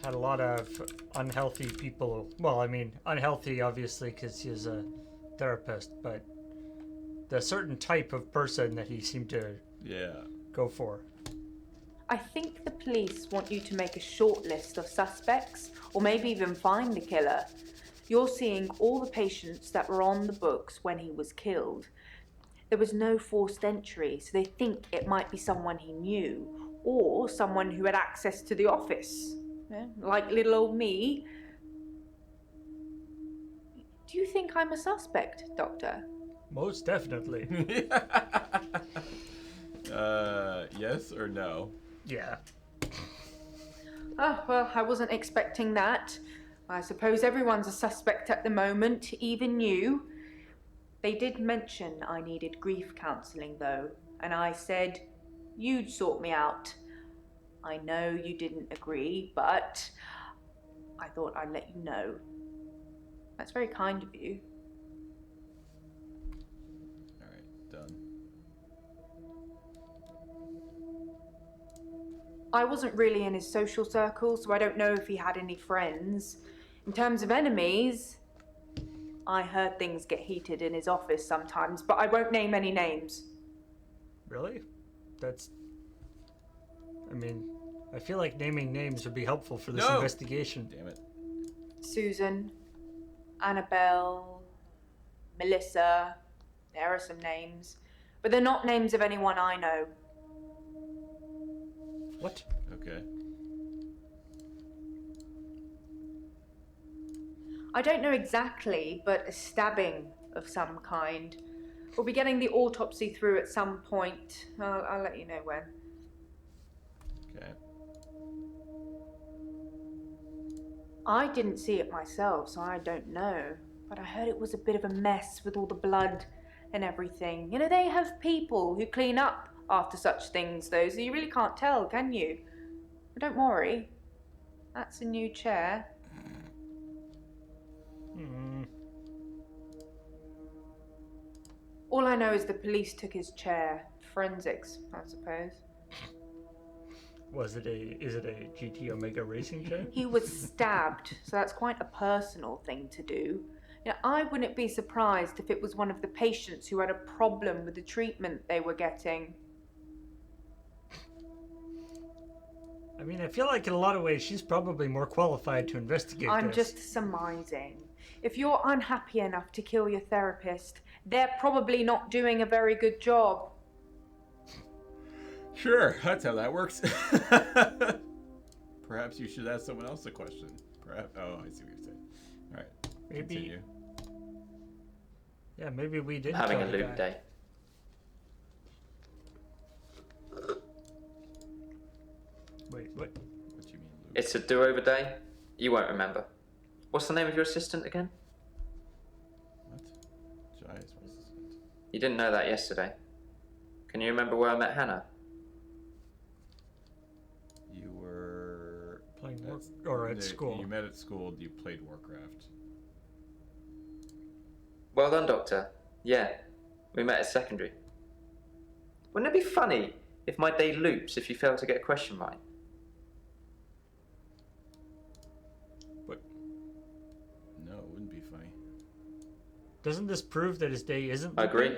had a lot of unhealthy people. Well, I mean, unhealthy obviously because he's a therapist, but the certain type of person that he seemed to go for. I think the police want you to make a short list of suspects, or maybe even find the killer. You're seeing all the patients that were on the books when he was killed. There was no forced entry, so they think it might be someone he knew, or someone who had access to the office. Yeah, like little old me. Do you think I'm a suspect, Doctor? Most definitely. Yes or no? Yeah. Oh, well, I wasn't expecting that. I suppose everyone's a suspect at the moment, even you. They did mention I needed grief counselling, though, and I said you'd sort me out. I know you didn't agree, but I thought I'd let you know. That's very kind of you. Alright, done. I wasn't really in his social circle, so I don't know if he had any friends. In terms of enemies, I heard things get heated in his office sometimes, but I won't name any names. Really? I mean, I feel like naming names would be helpful for this investigation. Damn it. Susan, Annabelle, Melissa, there are some names, but they're not names of anyone I know. What? Okay. I don't know exactly, but a stabbing of some kind. We'll be getting the autopsy through at some point. I'll let you know when. Okay. I didn't see it myself, so I don't know. But I heard it was a bit of a mess with all the blood and everything. You know, they have people who clean up after such things, though, so you really can't tell, can you? But don't worry. That's a new chair. All I know is the police took his chair. Forensics, I suppose. Is it a GT Omega racing chair? He was stabbed, so that's quite a personal thing to do. You know, I wouldn't be surprised if it was one of the patients who had a problem with the treatment they were getting. I mean, I feel like in a lot of ways she's probably more qualified to investigate I'm this. just surmising. If you're unhappy enough to kill your therapist, they're probably not doing a very good job. Sure, that's how that works. Perhaps you should ask someone else a question. Perhaps. Oh, I see what you're saying. All right. Maybe. Continue. Yeah, maybe we did. Having a kill the loop guy. day. Wait, what? What do you mean, Luke? It's a do-over day. You won't remember. What's the name of your assistant again? What? Jai's assistant. You didn't know that yesterday. Can you remember where I met Hannah? You were Playing work or at school. You met at school. You played Warcraft. Well done, Doctor. Yeah, we met at secondary. Wouldn't it be funny if my day loops if you fail to get a question right? What? No, it wouldn't be funny. Doesn't this prove that his day isn't? I agree.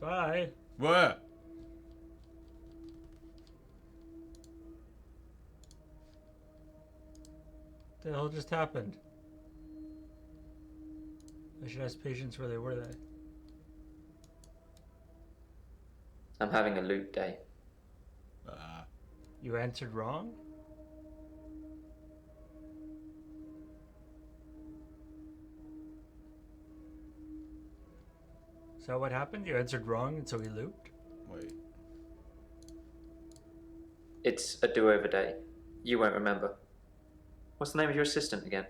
Bye. What? The hell just happened? I should ask patients where they were. I'm having a loop day. You answered wrong? Is that what happened? You answered wrong and so he looped? Wait. It's a do-over day. You won't remember. What's the name of your assistant again?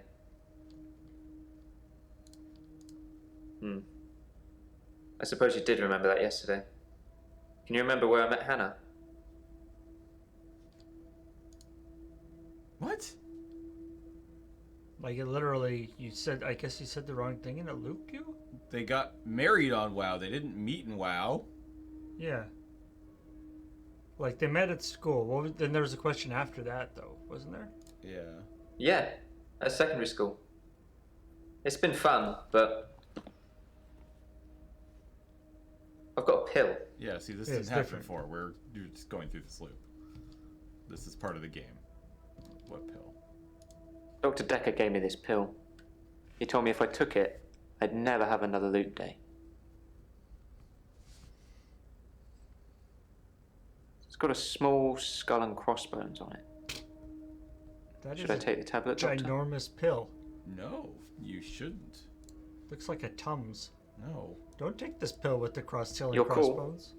I suppose you did remember that yesterday. Can you remember where I met Hannah? What? Like, it literally, I guess you said the wrong thing and it looped you? They got married on WoW. They didn't meet in WoW. Yeah. Like, they met at school. Well, then there was a question after that, though, wasn't there? Yeah. Yeah, at secondary school. It's been fun, but I've got a pill. Yeah, see, this Yeah, didn't it's happen different. before. You're just going through this loop. This is part of the game. What pill? Dr. Dekker gave me this pill. He told me if I took it, I'd never have another loop day. It's got a small skull and crossbones on it. That Should is I take the tablet, a Doctor? ginormous pill. No, you shouldn't. Looks like a Tums. No. Don't take this pill with the tail and You're cool. crossbones.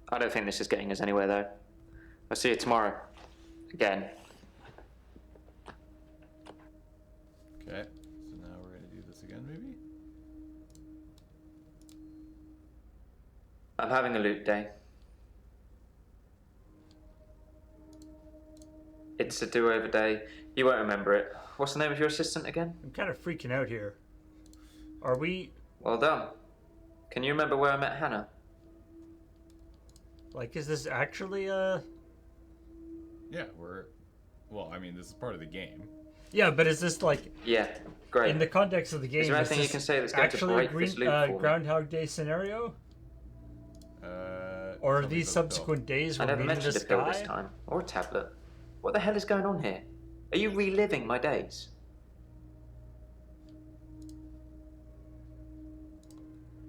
I don't think this is getting us anywhere, though. I'll see you tomorrow. Again. Okay, so now we're going to do this again, maybe? I'm having a loop day. It's a do-over day. You won't remember it. What's the name of your assistant again? I'm kind of freaking out here. Are we... Well done. Can you remember where I met Hannah? Like, is this actually a... Yeah, well, I mean, this is part of the game. Yeah, but is this like... Yeah, great. In the context of the game, Is there anything you this can say that's going to actually break a this loop for me? Groundhog Day scenario? Or are tell me these about the subsequent days I where never maybe mentioned this a pill guy... this time. Or a tablet. What the hell is going on here? Are you reliving my days?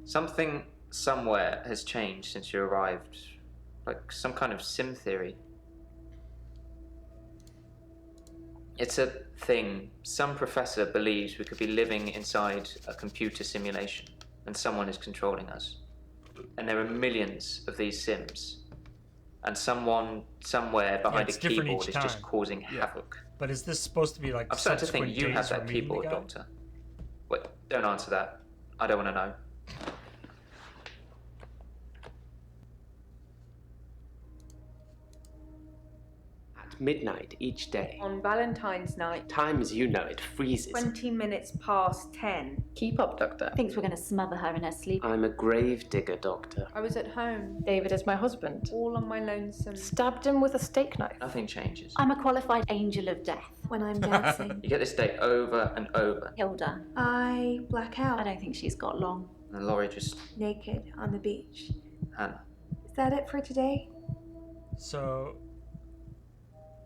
Something somewhere has changed since you arrived. Like some kind of sim theory. It's a thing. Some professor believes we could be living inside a computer simulation, and someone is controlling us. And there are millions of these sims. And someone, somewhere behind a it's different keyboard each is just time. causing havoc. But is this supposed to be like I'm starting to subsequent think you have days that from meeting the keyboard, guy? Doctor. Wait, don't answer that. I don't want to know. Midnight each day. On Valentine's night, Time as you know it freezes. 20 minutes past 10. Keep up, Doctor. Thinks we're going to smother her in her sleep. I'm a grave digger, Doctor. I was at home, David is my husband. all on my lonesome. Stabbed him with a steak knife. Nothing changes. I'm a qualified angel of death. When I'm dancing, You get this day over and over. Hilda, I black out, I don't think she's got long. And Laurie just... naked on the beach. Hannah. Is that it for today? So,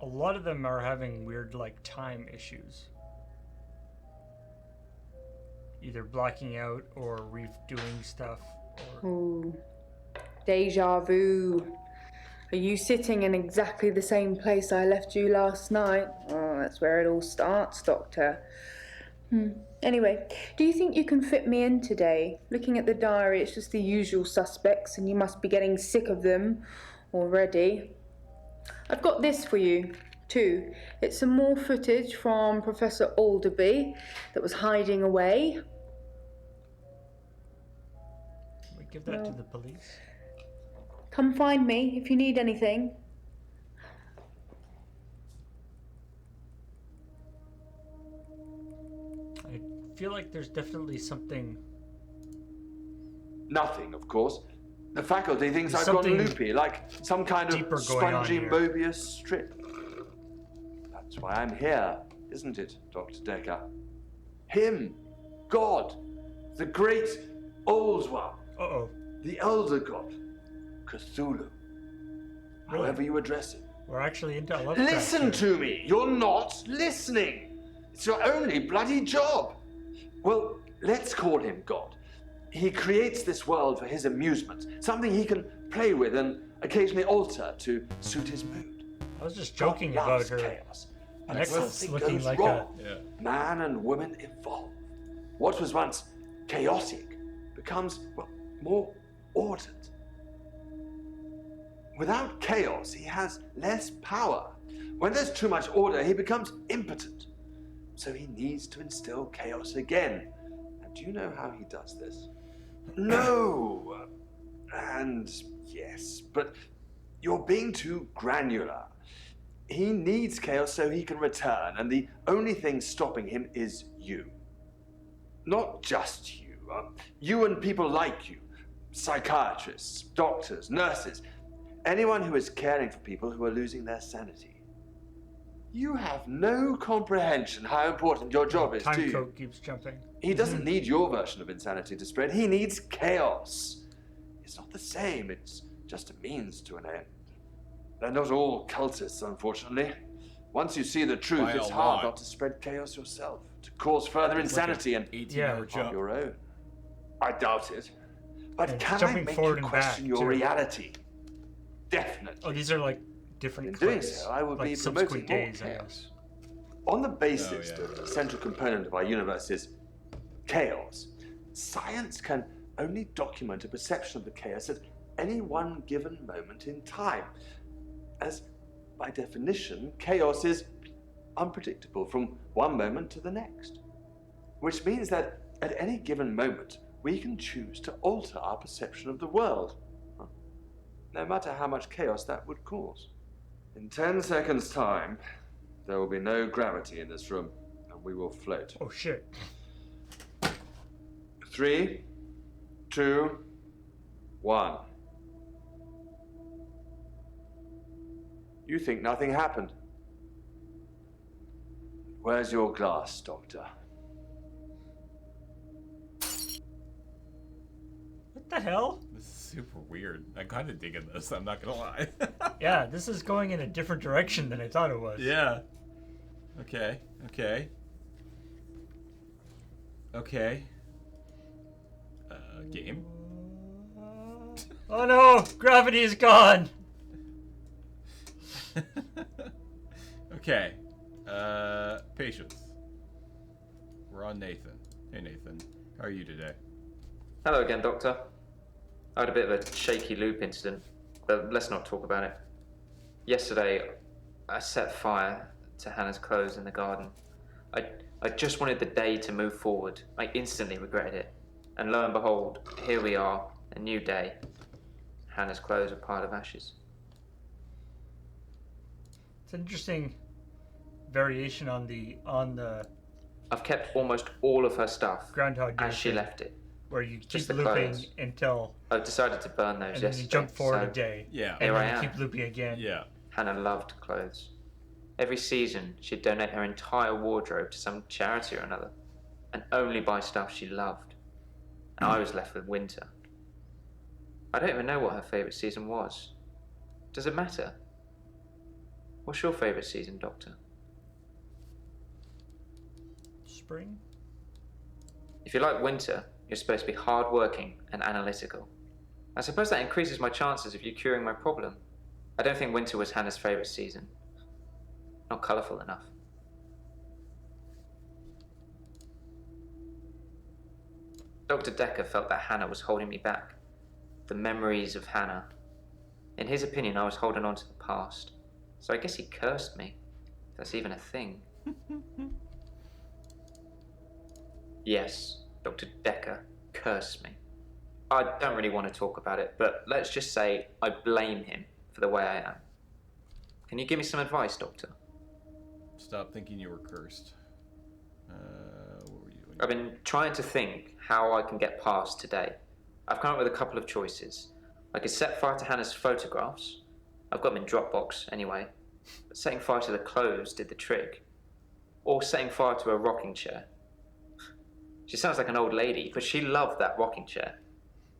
a lot of them are having weird, like, time issues. Either blacking out or redoing stuff. Or... Ooh. Deja vu. Are you sitting in exactly the same place I left you last night? Oh, that's where it all starts, Doctor. Anyway, do you think you can fit me in today? Looking at the diary, it's just the usual suspects, and you must be getting sick of them already. I've got this for you, too. It's some more footage from Professor Alderby that was hiding away. Can we give that to the police? Come find me if you need anything. I feel like there's definitely something... Nothing, of course. The faculty thinks There's I've gone something loopy, like some kind deeper of going on spongy here. Mobius strip. That's why I'm here, isn't it, Dr. Dekker? Him, God, the great old one, Uh-oh. the elder god, Cthulhu, however you address him. We're actually into a love Listen to me! You're not listening! It's your only bloody job! Well, let's call him God. He creates this world for his amusement, something he can play with and occasionally alter to suit his mood. I was just joking God about loves her chaos, but necklace something looking goes like wrong. a... Man and woman evolve. What was once chaotic becomes, well, more ordered. Without chaos, he has less power. When there's too much order, he becomes impotent. So he needs to instill chaos again. And do you know how he does this? No! And yes, but you're being too granular. He needs chaos so he can return, and the only thing stopping him is you. Not just you. You and people like you. Psychiatrists, doctors, nurses. Anyone who is caring for people who are losing their sanity. You have no comprehension how important your job is, do Time you? code keeps jumping. He doesn't need your version of insanity to spread. He needs chaos. It's not the same. It's just a means to an end. They're not all cultists, unfortunately. Once you see the truth, By it's a hard lot. not to spread chaos yourself, to cause further It's like insanity an and 18-hour of jump. your own. I doubt it. But And can I jumping make forward you and question back, your too. reality? Definitely. Oh, these are like different In doing clips. so, I will like be subsequent promoting more days, I guess. On the basis Oh, yeah. that the central component of our universe is chaos, science can only document a perception of the chaos at any one given moment in time. As, by definition, chaos is unpredictable from one moment to the next. Which means that at any given moment, we can choose to alter our perception of the world, no matter how much chaos that would cause. In 10 seconds' time, there will be no gravity in this room, and we will float. Oh, shit. 3, 2, 1. You think nothing happened. Where's your glass, Doctor? What the hell? This is super weird. I'm kind of digging this, I'm not gonna lie. Yeah, this is going in a different direction than I thought it was. Yeah. Okay, okay. Okay. Game? Oh no! Gravity is gone! Okay. Patience. We're on Nathan. Hey, Nathan. How are you today? Hello again, Doctor. I had a bit of a shaky loop incident, but let's not talk about it. Yesterday, I set fire to Hannah's clothes in the garden. I just wanted the day to move forward. I instantly regretted it. And lo and behold, here we are, a new day. Hannah's clothes are a pile of ashes. It's an interesting variation on the I've kept almost all of her stuff Groundhog Day as she thing, left it. where you keep Just the looping clothes. until I've decided to burn those and then yesterday. you jump forward so a day. Yeah. And Here I then you am. keep looping again. Yeah. Hannah loved clothes. Every season, she'd donate her entire wardrobe to some charity or another, and only buy stuff she loved. And I was left with winter. I don't even know what her favourite season was. Does it matter? What's your favourite season, Doctor? Spring? If you like winter, you're supposed to be hard-working and analytical. I suppose that increases my chances of you curing my problem. I don't think winter was Hannah's favourite season. Not colourful enough. Dr. Dekker felt that Hannah was holding me back. The memories of Hannah. In his opinion, I was holding on to the past. So I guess he cursed me. If that's even a thing. Yes, Dr. Dekker cursed me. I don't really want to talk about it, but let's just say I blame him for the way I am. Can you give me some advice, Doctor? Stop thinking you were cursed. What were you doing? I've been trying to think how I can get past today. I've come up with a couple of choices. I could set fire to Hannah's photographs. I've got them in Dropbox anyway. But setting fire to the clothes did the trick. Or setting fire to a rocking chair. She sounds like an old lady, but she loved that rocking chair,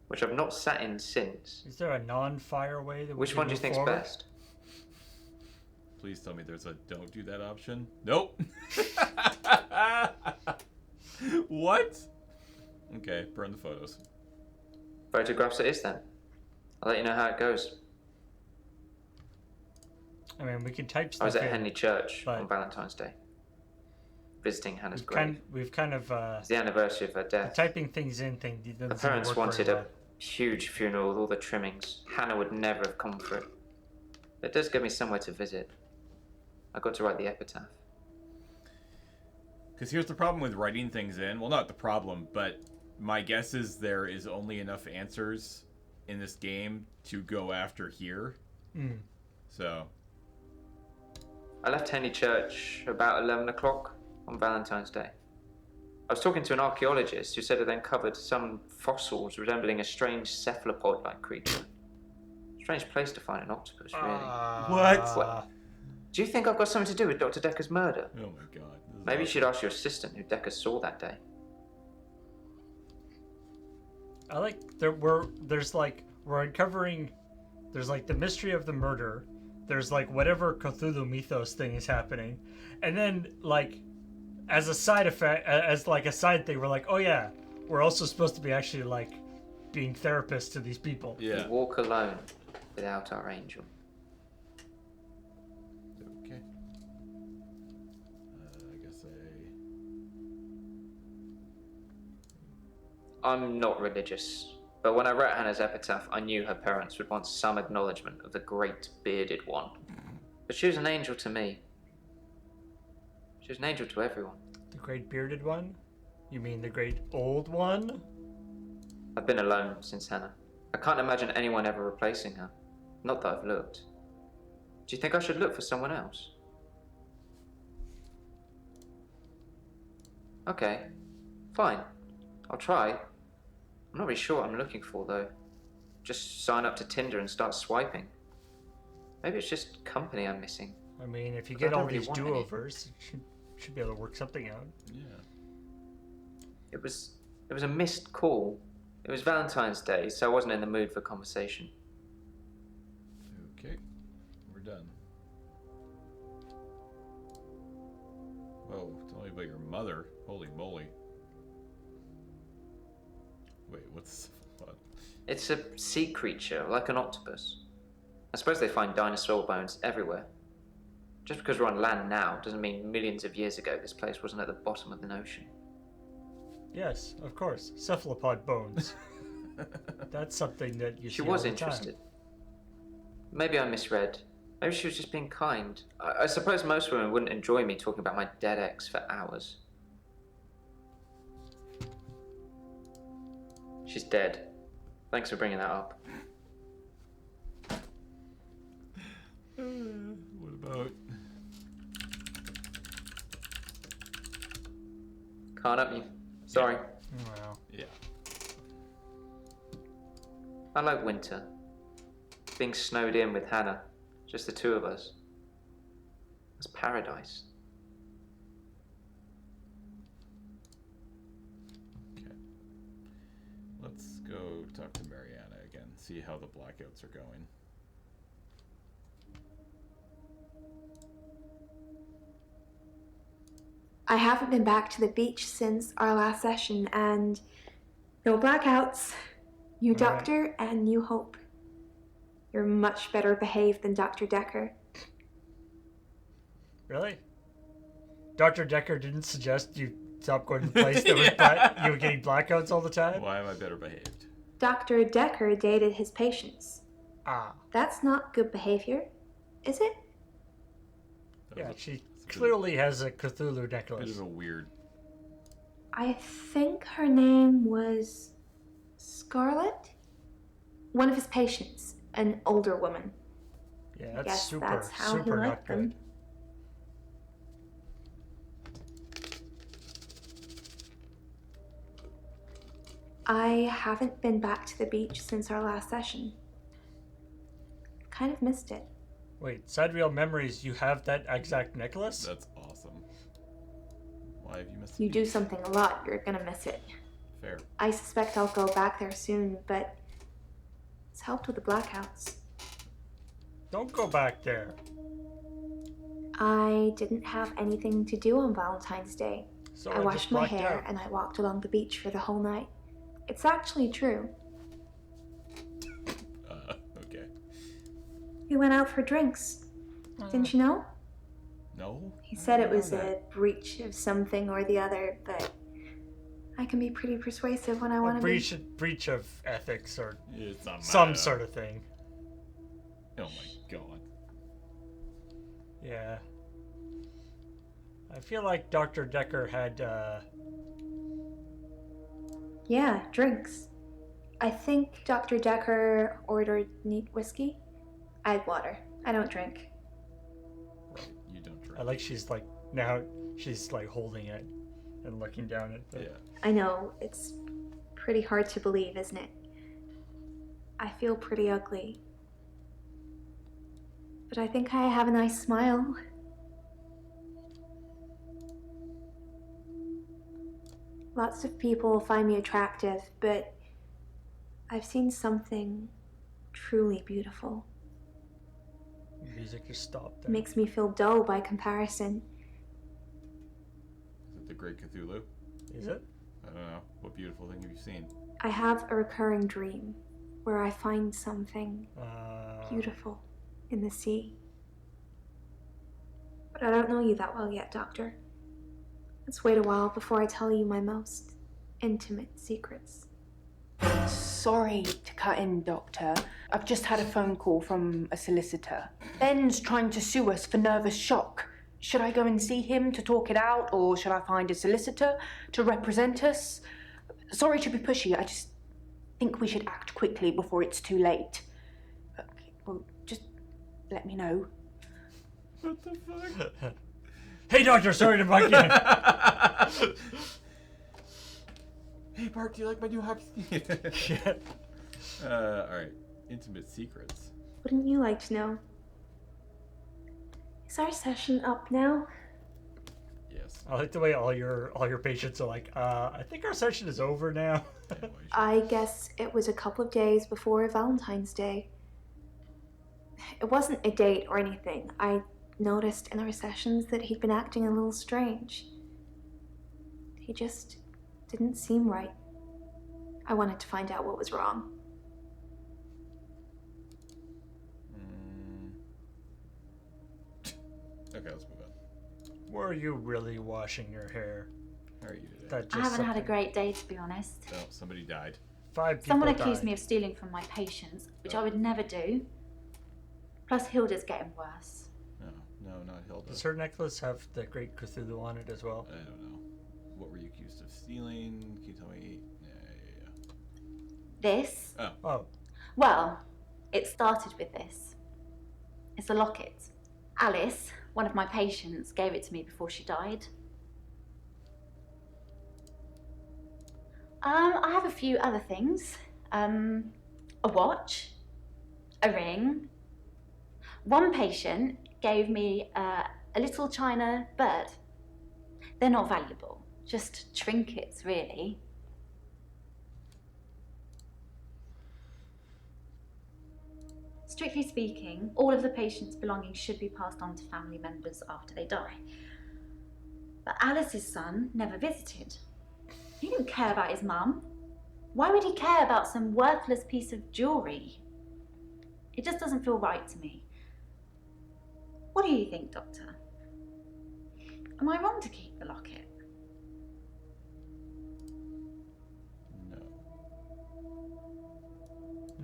which I've not sat in since. Is there a non-fire way that we Which can one do you move think's forward? best? Please tell me there's a don't do that option. Nope. What? Okay, burn the photos. Photographs it is then. I'll let you know how it goes. I mean, we can type I stuff was at in, Henley Church but on Valentine's Day, visiting Hannah's we've grave. we've kind of It's the anniversary of her the death. typing things in thing doesn't Her seem to parents work wanted very a huge funeral with all the trimmings. Hannah would never have come for it. It does give me somewhere to visit. I got to write the epitaph. Because here's the problem with writing things in. Well, not the problem, but my guess is there is only enough answers in this game to go after here. Mm. So. I left Henley Church about 11 o'clock on Valentine's Day. I was talking to an archaeologist who said it uncovered some fossils resembling a strange cephalopod-like creature. Strange place to find an octopus, really. What? Do you think I've got something to do with Dr. Dekker's murder? Oh my god. Maybe you should ask your assistant who Dekker saw that day. I like we're uncovering there's like the mystery of the murder, there's like whatever Cthulhu mythos thing is happening, and then like as a side effect, as like a side thing, we're like, oh yeah, we're also supposed to be actually like being therapists to these people. We walk alone without our angel. Okay. I guess I'm not religious, but when I wrote Hannah's epitaph, I knew her parents would want some acknowledgement of the great bearded one. But she was an angel to me. She was an angel to everyone. The great bearded one? You mean the great old one? I've been alone since Hannah. I can't imagine anyone ever replacing her. Not that I've looked. Do you think I should look for someone else? Okay, fine. I'll try. I'm not really sure what I'm looking for, though. Just sign up to Tinder and start swiping. Maybe it's just company I'm missing. I mean, if you But get I don't all really these want any. do-overs, you should be able to work something out. Yeah. It was a missed call. It was Valentine's Day, so I wasn't in the mood for conversation. Okay. We're done. Whoa, tell me about your mother. Holy moly. Wait, what's what? It's a sea creature, like an octopus. I suppose they find dinosaur bones everywhere. Just because we're on land now doesn't mean millions of years ago this place wasn't at the bottom of the ocean. Yes, of course. Cephalopod bones. That's something that you see She all was the interested. time. Maybe I misread. Maybe she was just being kind. I suppose most women wouldn't enjoy me talking about my dead ex for hours. She's dead. Thanks for bringing that up. What about... Can't help you. Sorry. Well, Yeah. I like winter. Being snowed in with Hannah. Just the two of us. It's paradise. Okay. Let's go talk to Mariana again. See how the blackouts are going. I haven't been back to the beach since our last session, and no blackouts. New Right. doctor and new hope. You're much better behaved than Dr. Dekker. really? Dr. Dekker didn't suggest you stop going to the place that was you were getting blackouts all the time? Why am I better behaved? Dr. Dekker dated his patients. Ah. That's not good behavior, is it? Yeah, she clearly has a Cthulhu Bit necklace. of a weird... I think her name was Scarlet? One of his patients, an older woman. Yeah, I that's guess super, that's how he super not liked them. good. I haven't been back to the beach since our last session. Kind of missed it. Wait, Sidereal Memories, you have that exact necklace? That's awesome. Why have you missed You the do beach? something a lot, you're gonna miss it. Fair. I suspect I'll go back there soon, but it's helped with the blackouts. Don't go back there. I didn't have anything to do on Valentine's Day. So I just washed my blacked hair out. and I walked along the beach for the whole night. It's actually true. Okay. We went out for drinks. Didn't you know? No? He said it was a breach of something or the other, but I can be pretty persuasive when I want to be. Breach of ethics or It's not some matter. sort of thing. Oh my god. Yeah. I feel like Dr. Dekker had, Yeah, drinks. I think Dr. Dekker ordered neat whiskey. I had water. I don't drink. Right, you don't drink. I like she's like, now she's like holding it and looking down at the... Yeah. I know, it's pretty hard to believe, isn't it? I feel pretty ugly. But I think I have a nice smile. Lots of people find me attractive, but I've seen something truly beautiful. The music just stopped It makes me feel dull by comparison. Is it the Great Cthulhu? Is it? I don't know. What beautiful thing have you seen? I have a recurring dream where I find something beautiful in the sea. But I don't know you that well yet, Doctor. Let's wait a while before I tell you my most intimate secrets. Sorry to cut in, Doctor. I've just had a phone call from a solicitor. Ben's trying to sue us for nervous shock. Should I go and see him to talk it out, or should I find a solicitor to represent us? Sorry to be pushy, I just think we should act quickly before it's too late. Okay, well, just let me know. What the fuck? Hey, Doctor, sorry to bug you. Hey, Bart, do you like my new hockey? Shit. Alright. Intimate secrets. Wouldn't you like to know? Is our session up now? Yes. I like the way all your patients are like, I think our session is over now. I guess it was a couple of days before Valentine's Day. It wasn't a date or anything. I noticed in our sessions that he'd been acting a little strange. He just didn't seem right. I wanted to find out what was wrong. Okay, let's move on. Were you really washing your hair? How are you today? That just I haven't had a something- great day, to be honest. Oh, somebody died. 5 people Someone accused died. me of stealing from my patients, which I would never do. Plus, Hilda's getting worse. No, not Hilda. Does her necklace have the Great Cthulhu on it as well? I don't know. What were you accused of stealing? Can you tell me? Yeah. This? Oh. Well, it started with this. It's a locket. Alice, one of my patients, gave it to me before she died. I have a few other things. A watch, a ring. One patient gave me a little china bird. They're not valuable, just trinkets, really. Strictly speaking, all of the patient's belongings should be passed on to family members after they die. But Alice's son never visited. He didn't care about his mum. Why would he care about some worthless piece of jewellery? It just doesn't feel right to me. What do you think, Doctor? Am I wrong to keep the locket?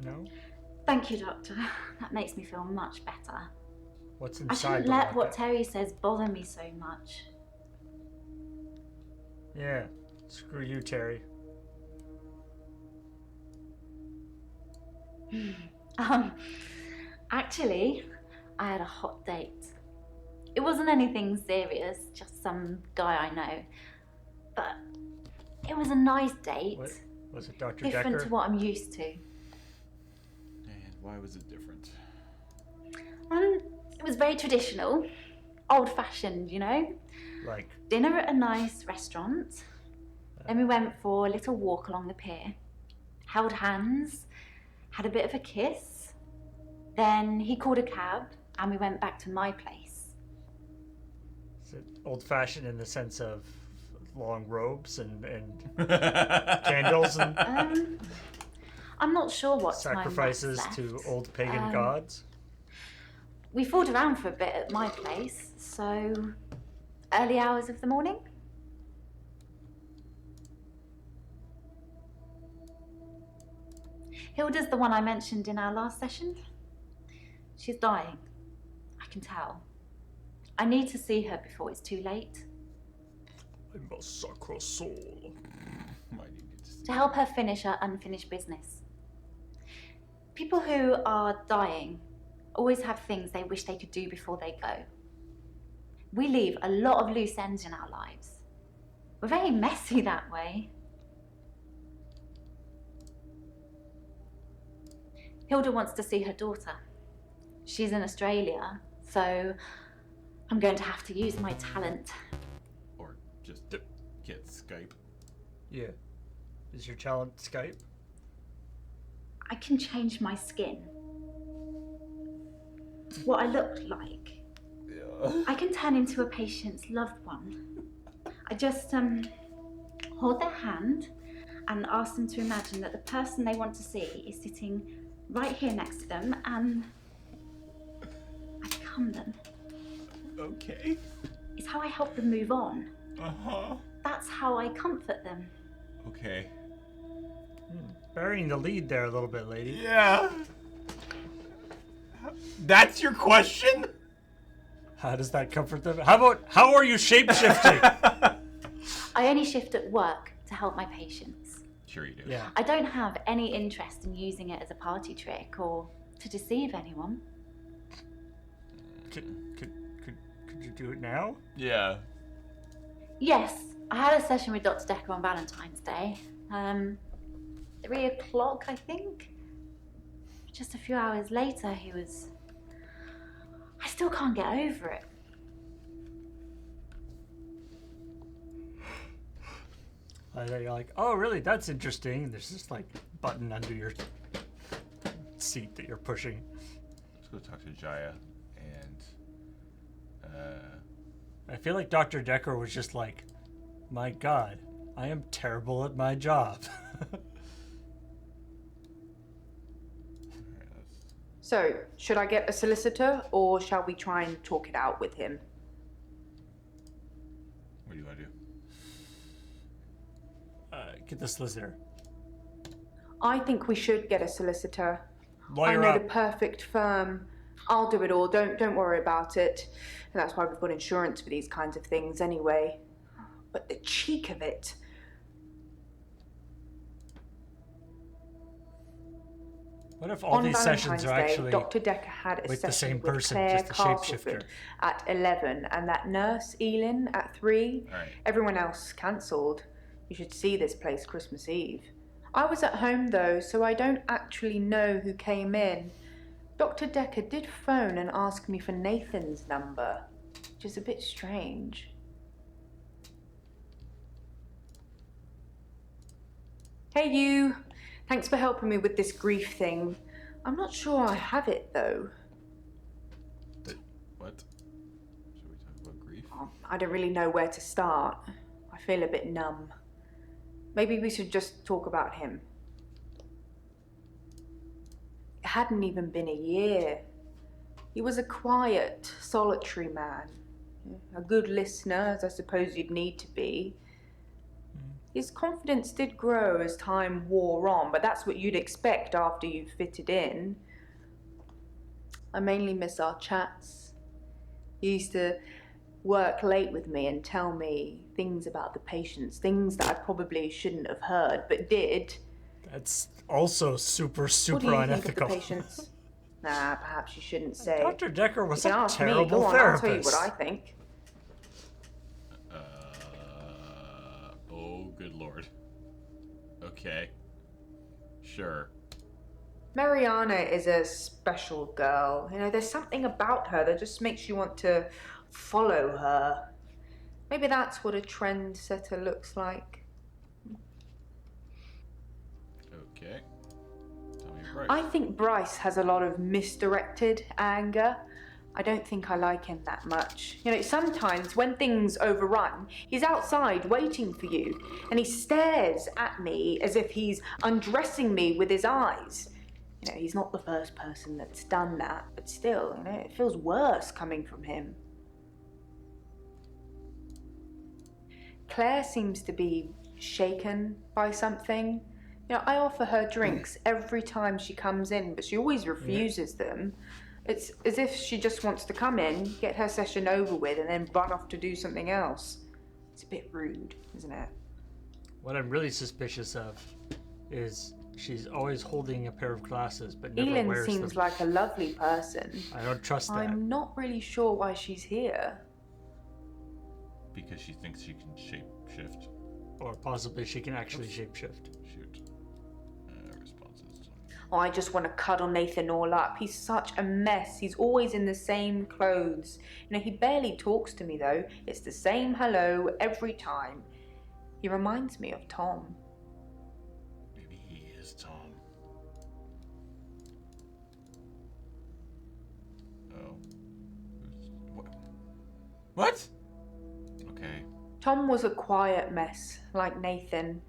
No? Thank you, Doctor. That makes me feel much better. What's I inside shouldn't the let locket? what Terry says bother me so much. Yeah. Screw you, Terry. Actually, I had a hot date. It wasn't anything serious, just some guy I know. But it was a nice date. What? Was it Dr. Different Dekker? to what I'm used to. And why was it different? It was very traditional, old-fashioned, you know? Like? Dinner at a nice restaurant. Then we went for a little walk along the pier. Held hands, had a bit of a kiss. Then he called a cab and we went back to my place. Is it old-fashioned in the sense of long robes and candles and I'm not sure what sacrifices time to left. old pagan gods? We fooled around for a bit at my place, so early hours of the morning. Hilda's the one I mentioned in our last session. She's dying. I can tell. I need to see her before it's too late. I must suck her soul. To help her finish her unfinished business. People who are dying always have things they wish they could do before they go. We leave a lot of loose ends in our lives. We're very messy that way. Hilda wants to see her daughter. She's in Australia, so I'm going to have to use my talent. Or just get Skype. Yeah. Is your talent Skype? I can change my skin. What I look like. Yeah. I can turn into a patient's loved one. I just hold their hand and ask them to imagine that the person they want to see is sitting right here next to them, and I become them. Okay. It's how I help them move on. Uh-huh. That's how I comfort them. Okay. Burying the lead there a little bit, lady. Yeah. That's your question? How does that comfort them? How are you shape-shifting? I only shift at work to help my patients. Sure you do. Yeah. I don't have any interest in using it as a party trick or to deceive anyone. Could you do it now? Yeah. Yes, I had a session with Dr. Dekker on Valentine's Day. 3 o'clock, I think. Just a few hours later, I still can't get over it. You're like, oh, really? That's interesting. And there's this like button under your seat that you're pushing. Let's go talk to Jaya and I feel like Dr. Dekker was just like, my God, I am terrible at my job. So, should I get a solicitor or shall we try and talk it out with him? Get the solicitor. I think we should get a solicitor. Lawyer I know up. the perfect firm. I'll do it all. Don't worry about it. And that's why we've got insurance for these kinds of things anyway. But the cheek of it. What if all On these Valentine's sessions are Day, actually Dr. Dekker had a with the session same with person, Claire just a Castleford shapeshifter? at 11, and that nurse, Elin, at 3. All right. Everyone else cancelled. You should see this place Christmas Eve. I was at home though, so I don't actually know who came in. Dr. Dekker did phone and ask me for Nathan's number, which is a bit strange. Hey you! Thanks for helping me with this grief thing. I'm not sure I have it though. What? Should we talk about grief? I don't really know where to start. I feel a bit numb. Maybe we should just talk about him. It hadn't even been a year. He was a quiet, solitary man. A good listener, as I suppose you'd need to be. His confidence did grow as time wore on, but that's what you'd expect after you've fitted in. I mainly miss our chats. He used to work late with me and tell me things about the patients, things that I probably shouldn't have heard, but did. That's also super What do you unethical. think of the patients? Nah, perhaps you shouldn't say. Dr. Dekker was You can a ask me. terrible Go on, therapist. I'll tell you what I think. Oh, good lord. Okay. Sure. Mariana is a special girl. You know, there's something about her that just makes you want to follow her. Maybe that's what a trendsetter looks like. Okay. Tell me, Bryce. I think Bryce has a lot of misdirected anger. I don't think I like him that much. You know, sometimes when things overrun, he's outside waiting for you, and he stares at me as if he's undressing me with his eyes. You know, he's not the first person that's done that, but still, you know, it feels worse coming from him. Claire seems to be shaken by something. You know, I offer her drinks every time she comes in, but she always refuses them. It's as if she just wants to come in, get her session over with, and then run off to do something else. It's a bit rude, isn't it? What I'm really suspicious of is she's always holding a pair of glasses, but never Elin wears seems them. like a lovely person. I don't trust that. I'm not really sure why she's here. Because she thinks she can shape-shift. Or possibly she can actually shapeshift. Shoot. Responses. Oh, I just want to cuddle Nathan all up. He's such a mess. He's always in the same clothes. You know, he barely talks to me though. It's the same hello every time. He reminds me of Tom. Maybe he is Tom. Oh. What? Okay. Tom was a quiet mess, like Nathan.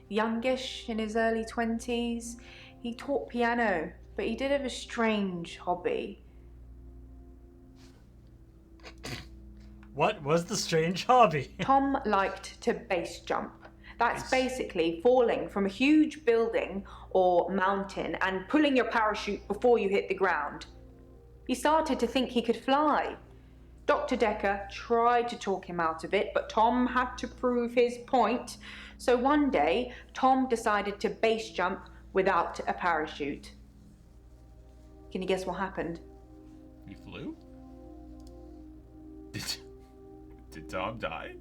Youngish, in his early 20s. He taught piano, but he did have a strange hobby. What was the strange hobby? Tom liked to base jump. That's basically falling from a huge building or mountain and pulling your parachute before you hit the ground. He started to think he could fly. Dr. Dekker tried to talk him out of it, but Tom had to prove his point. So one day, Tom decided to base jump without a parachute. Can you guess what happened? He flew? Did Tom die?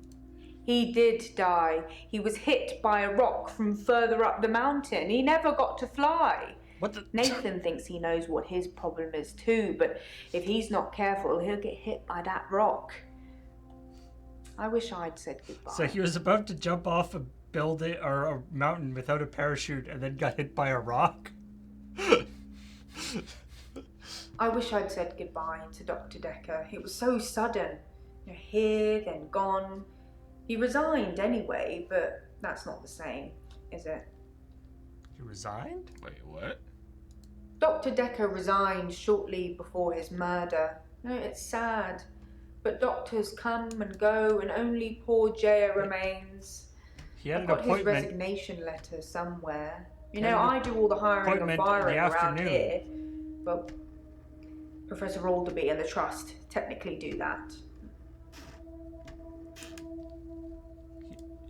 He did die. He was hit by a rock from further up the mountain. He never got to fly. What the? Nathan thinks he knows what his problem is too, but if he's not careful, he'll get hit by that rock. I wish I'd said goodbye. So he was about to jump off a building or a mountain without a parachute and then got hit by a rock? I wish I'd said goodbye to Dr. Dekker. It was so sudden. You know, here, then gone. He resigned anyway, but that's not the same, is it? He resigned? Wait, what? Dr. Dekker resigned shortly before his murder. You know, it's sad, but doctors come and go and only poor Jaya remains. He had I've an got his appointment. resignation letter somewhere. You He had know, an I do all the hiring and appointment in the firing around afternoon. here. Well, Professor Alderby and the Trust technically do that.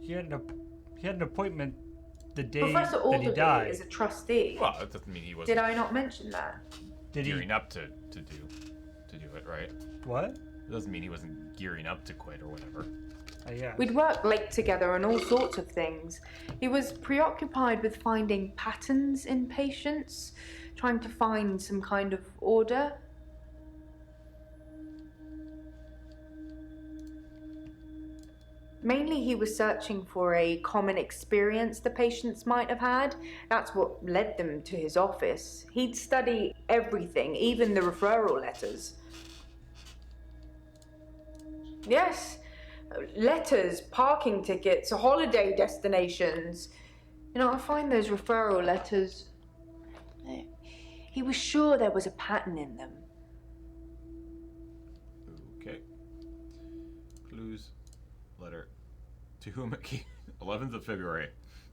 He had an appointment the day Professor that he Alderby died. is a trustee. Well, that doesn't mean he Did wasn't I not mention that? gearing up to do it, right? What? It doesn't mean he wasn't gearing up to quit or whatever. Yeah. We'd worked late together on all sorts of things. He was preoccupied with finding patterns in patients, trying to find some kind of order. Mainly he was searching for a common experience the patients might have had. That's what led them to his office. He'd study everything, even the referral letters. Yes, letters, parking tickets, holiday destinations. You know, I find those referral letters. He was sure there was a pattern in them. Okay. Clues. Letter. To whom it came. 11th of February.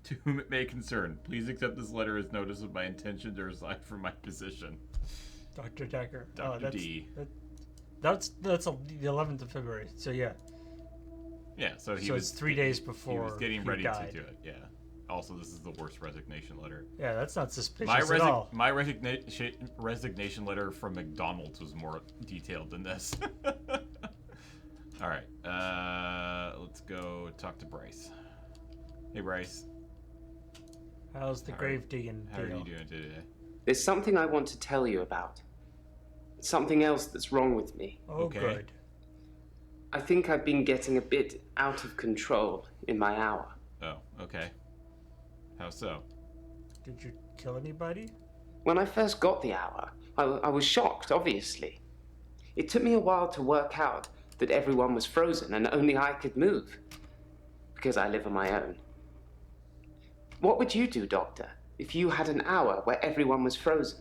To whom it may concern, please accept this letter as notice of my intention to resign from my position. Dr. Dekker. Dr. D. That's the 11th of February. So yeah. Yeah, so it's 3 days before he was getting ready died. to do it. Yeah. Also, this is the worst resignation letter. Yeah, that's not suspicious at all. My resignation letter from McDonald's was more detailed than this. All right, let's go talk to Bryce. Hey, Bryce. How's the grave digging How are deal? you doing today? There's something I want to tell you about. Something else that's wrong with me. Oh, good. I think I've been getting a bit out of control in my hour. Oh, okay. How so? Did you kill anybody? When I first got the hour, I was shocked, obviously. It took me a while to work out that everyone was frozen and only I could move, because I live on my own. What would you do, Doctor, if you had an hour where everyone was frozen?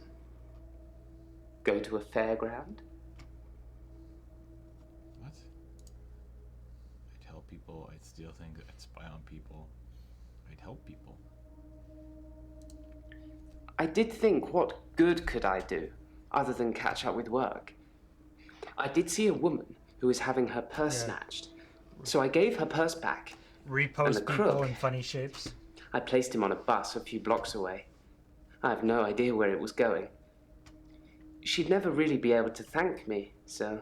Go to a fairground? What? I'd help people, I'd steal things, I'd spy on people. I'd help people. I did think, what good could I do, other than catch up with work? I did see a woman who was having her purse snatched, so I gave her purse back. Repost and the people crook, in funny shapes. I placed him on a bus a few blocks away. I have no idea where it was going. She'd never really be able to thank me, so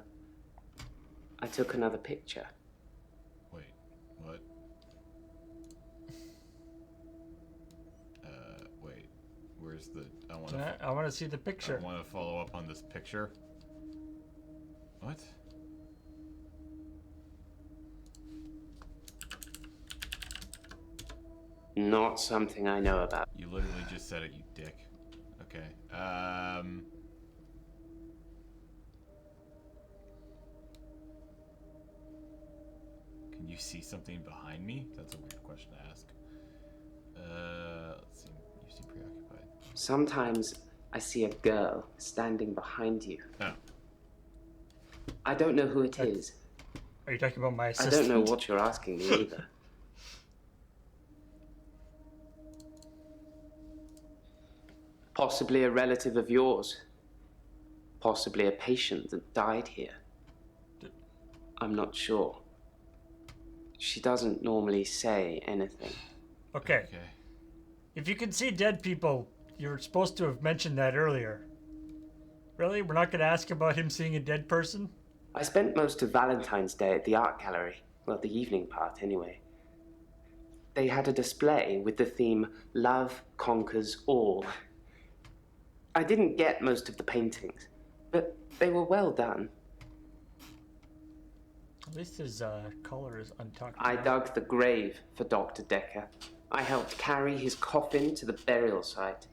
I took another picture. Wait, what? Wait, where's the... I want to see the picture. I want to follow up on this picture. What? Not something I know about. You literally just said it, you dick. Okay. Can you see something behind me? That's a weird question to ask. Let's see. You seem preoccupied. Sometimes I see a girl standing behind you. Oh. I don't know who it is. Are you talking about my assistant? I don't know what you're asking me either. Possibly a relative of yours. Possibly a patient that died here. I'm not sure. She doesn't normally say anything. Okay. If you can see dead people, you're supposed to have mentioned that earlier. Really? We're not going to ask about him seeing a dead person? I spent most of Valentine's Day at the art gallery. Well, the evening part, anyway. They had a display with the theme, Love Conquers All. I didn't get most of the paintings, but they were well done. At least his color is untucked. I dug the grave for Dr. Dekker. I helped carry his coffin to the burial site.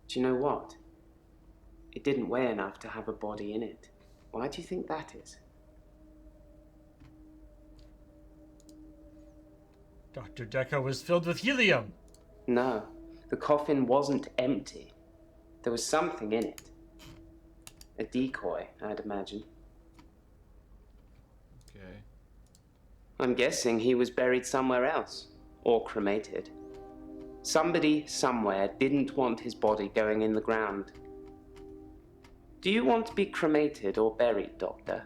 Do you know what? It didn't weigh enough to have a body in it. Why do you think that is? Dr. Dekker was filled with helium. No, the coffin wasn't empty. There was something in it. A decoy, I'd imagine. Okay. I'm guessing he was buried somewhere else. or cremated. Somebody somewhere didn't want his body going in the ground. Do you want to be cremated or buried, Doctor?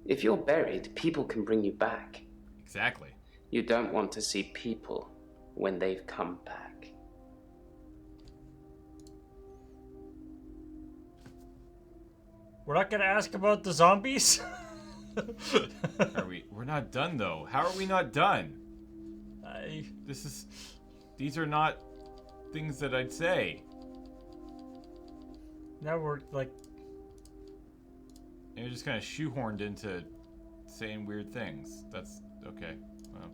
If you're buried, people can bring you back. Exactly. You don't want to see people when they've come back. We're not gonna ask about the zombies? We're not done though. How are we not done? These are not things that I'd say. Now we're like... You're just kind of shoehorned into saying weird things. That's okay. Well,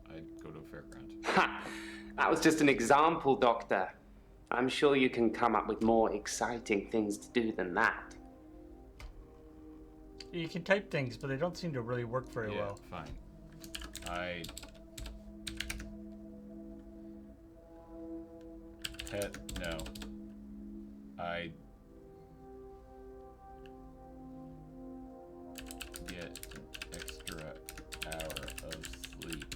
I'd go to a fairground. Ha! That was just an example, Doctor. I'm sure you can come up with more exciting things to do than that. You can type things, but they don't seem to really work very well. Fine. No. I get an extra hour of sleep.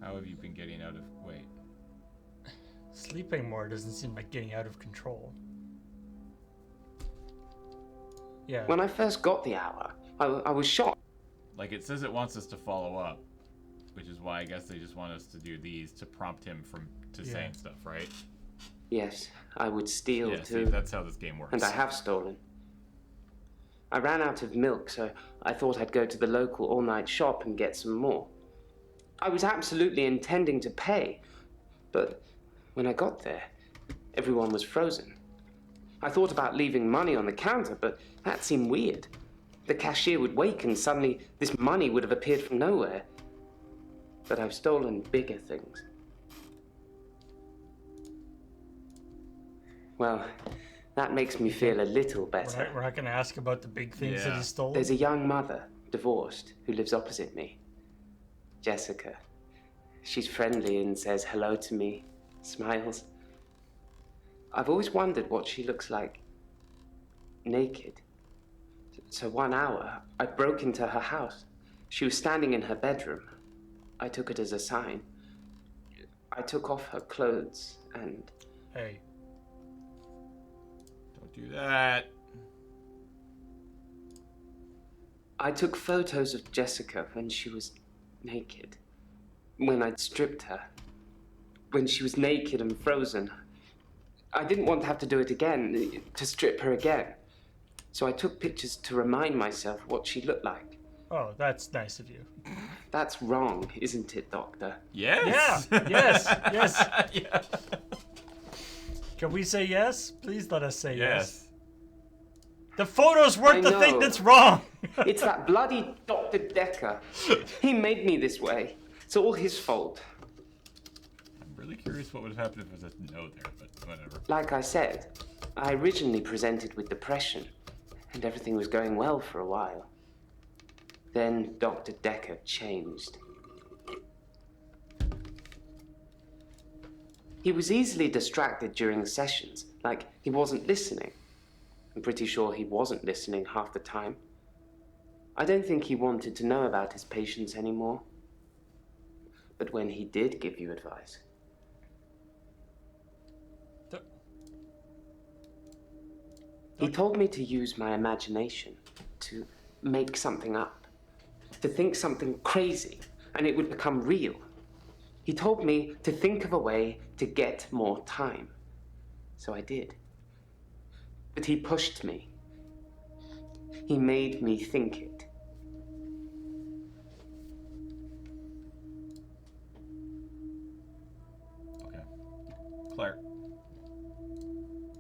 How have you been getting out of... Wait. Sleeping more doesn't seem like getting out of control. Yeah. When I first got the hour, I was shocked. Like, it says it wants us to follow up, which is why I guess they just want us to do these to prompt him to saying stuff, right? Yes, I would steal yeah, too. See, that's how this game works. And I have stolen. I ran out of milk, so I thought I'd go to the local all-night shop and get some more. I was absolutely intending to pay, but when I got there, everyone was frozen. I thought about leaving money on the counter, but that seemed weird. The cashier would wake and suddenly this money would have appeared from nowhere. But I've stolen bigger things. Well, that makes me feel a little better. We're not going to ask about the big things that he stole. There's a young mother, divorced, who lives opposite me. Jessica. She's friendly and says hello to me, smiles. I've always wondered what she looks like naked. So 1 hour, I broke into her house. She was standing in her bedroom. I took it as a sign. I took off her clothes and... Hey. Don't do that. I took photos of Jessica when she was naked. When I'd stripped her. When she was naked and frozen. I didn't want to have to do it again, to strip her again. So I took pictures to remind myself what she looked like. Oh, that's nice of you. That's wrong, isn't it, Doctor? Yes. Yeah. Yes. Yes. Yeah. Can we say yes? Please let us say yes. The photos weren't the thing that's wrong. It's that bloody Dr. Dekker. He made me this way. It's all his fault. I'm really curious what would have happened if it was a no there, but whatever. Like I said, I originally presented with depression, and everything was going well for a while. Then Dr. Dekker changed. He was easily distracted during sessions, like he wasn't listening. I'm pretty sure he wasn't listening half the time. I don't think he wanted to know about his patients anymore. But when he did give you advice... He told me to use my imagination, to make something up, to think something crazy, and it would become real. He told me to think of a way to get more time. So I did. But he pushed me. He made me think it. Okay. Claire.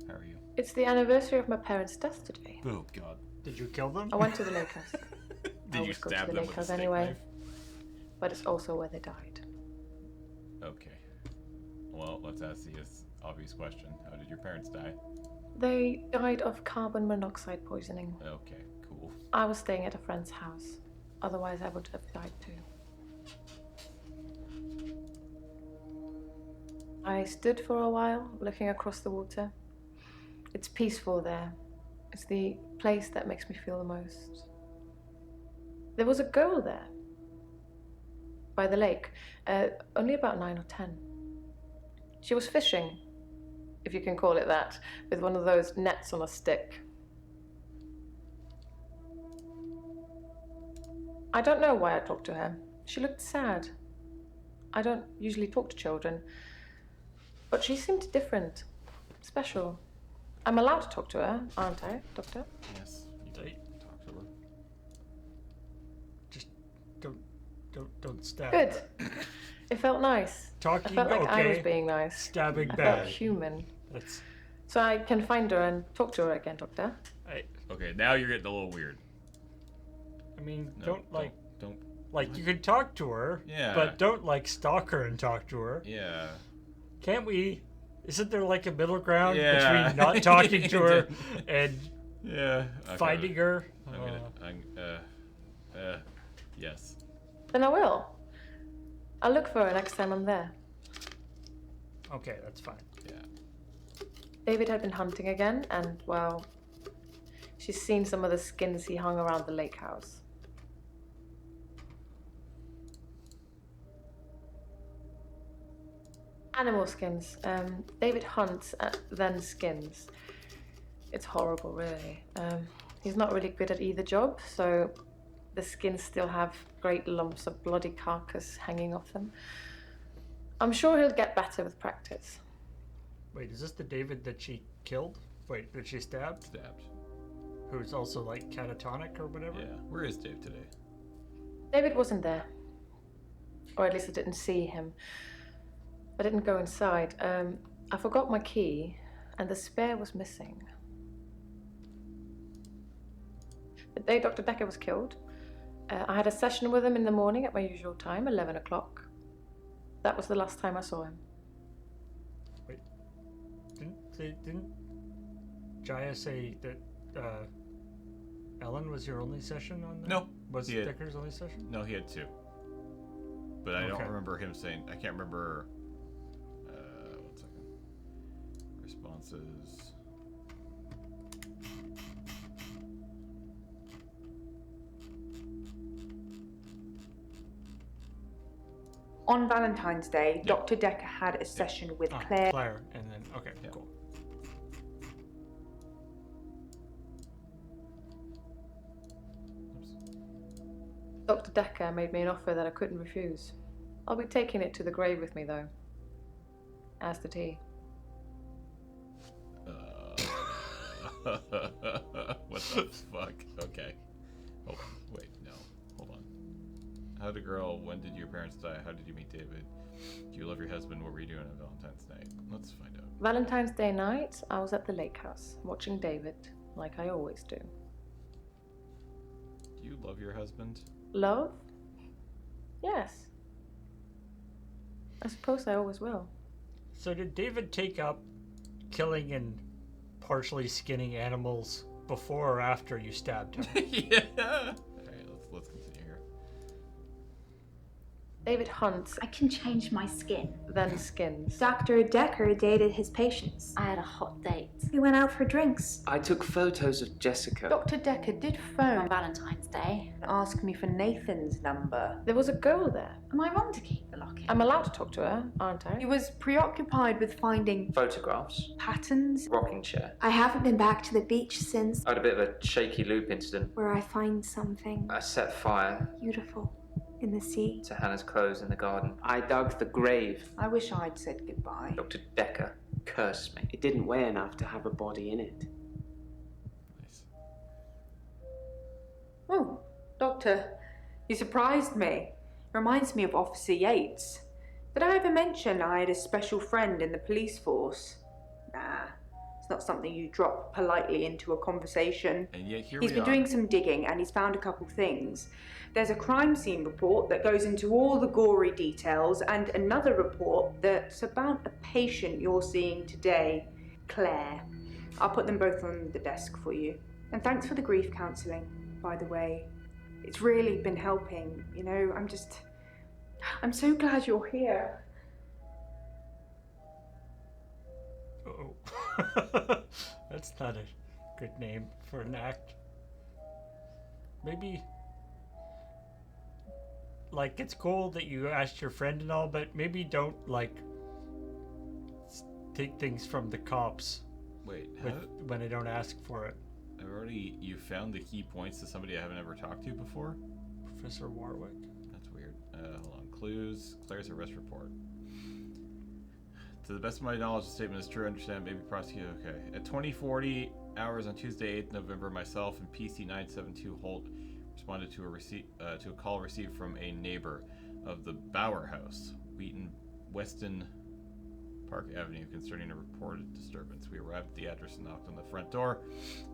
How are you? It's the anniversary of my parents' death today. Oh, God. Did you kill them? I went to the lake house. Did you stab them with a steak anyway? knife? But it's also where they died. Okay. Well, let's ask the obvious question. How did your parents die? They died of carbon monoxide poisoning. Okay, cool. I was staying at a friend's house. Otherwise, I would have died too. I stood for a while, looking across the water. It's peaceful there. It's the place that makes me feel the most There was a girl there. By the lake. Only about 9 or 10. She was fishing, if you can call it that, with one of those nets on a stick. I don't know why I talked to her. She looked sad. I don't usually talk to children, but she seemed different, special. I'm allowed to talk to her, aren't I, Doctor? Yes, you do. Talk to her. Just don't stab. Good. It felt nice. Talking, I felt like I was okay. being nice. Stabbing I bad. felt human. That's. So I can find her and talk to her again, Doctor. Okay, now you're getting a little weird. I mean, No, don't. What? You can talk to her, Yeah. but don't stalk her and talk to her. Yeah. Can't we? Isn't there a middle ground Yeah. between not talking to her and yeah, okay. finding her? Yes. Then I will. I'll look for her next time I'm there. Okay, that's fine. Yeah. David had been hunting again, and, well, she's seen some of the skins he hung around the lake house. Animal skins. David hunts, then skins. It's horrible, really. He's not really good at either job, so the skins still have great lumps of bloody carcass hanging off them. I'm sure he'll get better with practice. Wait, is this the David that she killed? Wait, that she stabbed? Stabbed. Who's also catatonic or whatever? Yeah. Where is Dave today? David wasn't there. Or at least I didn't see him. I didn't go inside. I forgot my key, and the spare was missing. The day Dr. Dekker was killed, I had a session with him in the morning at my usual time, 11 o'clock. That was the last time I saw him. Wait, didn't Jaya say that Ellen was your only session on that? No. Was he had- Dekker's only session? No, he had 2. But I don't Okay. remember him saying. I can't remember. 1 second. Responses. On Valentine's Day, Dr. Dekker had a session with Claire. Claire, and then okay, cool. Dr. Dekker made me an offer that I couldn't refuse. I'll be taking it to the grave with me, though. As the tea. What the fuck? Okay. Oh, wait, no. Hold on. How'd a girl? When did your parents die? How did you meet David? Do you love your husband? What were you doing on Valentine's night? Let's find out. Valentine's Day night, I was at the lake house, watching David, like I always do. Do you love your husband? Love? Yes. I suppose I always will. So did David take up killing and partially skinning animals before or after you stabbed him? Yeah. All right, let's continue here. David hunts. I can change my skin. Then skins. Dr. Dekker dated his patients. I had a hot date. We went out for drinks. I took photos of Jessica. Dr. Dekker did On phone Valentine's Day. and ask me for Nathan's number. There was a girl there. Am I wrong to keep the locket? I'm allowed to talk to her, aren't I? He was preoccupied with finding Photographs. patterns. Rocking chair. I haven't been back to the beach since I had a bit of a shaky loop incident. where I find something I set fire beautiful in the sea. to Hannah's clothes in the garden. I dug the grave. I wish I'd said goodbye. Dr. Dekker cursed me. It didn't weigh enough to have a body in it. Nice. Oh, Doctor, you surprised me. Reminds me of Officer Yates. Did I ever mention I had a special friend in the police force? Nah, it's not something you drop politely into a conversation. And yet here He's we been are. doing some digging and he's found a couple things. There's a crime scene report that goes into all the gory details and another report that's about a patient you're seeing today, Claire. I'll put them both on the desk for you. And thanks for the grief counselling, by the way. It's really been helping, you know, I'm so glad you're here. Uh-oh. That's not a good name for an act. Maybe like, it's cool that you asked your friend and all, but maybe don't, like, take things from the cops. Wait, when I don't ask for it. You found the key points to somebody I haven't ever talked to before? Professor Warwick. That's weird. Hold on. Clues. Claire's arrest report. To the best of my knowledge, the statement is true. Understand, maybe prosecute. Okay. At 20:40 hours on Tuesday, 8th November, myself and PC 972 Holt responded to a call received from a neighbor of the Bauer House, Weston Park Avenue, concerning a reported disturbance. We arrived at the address and knocked on the front door,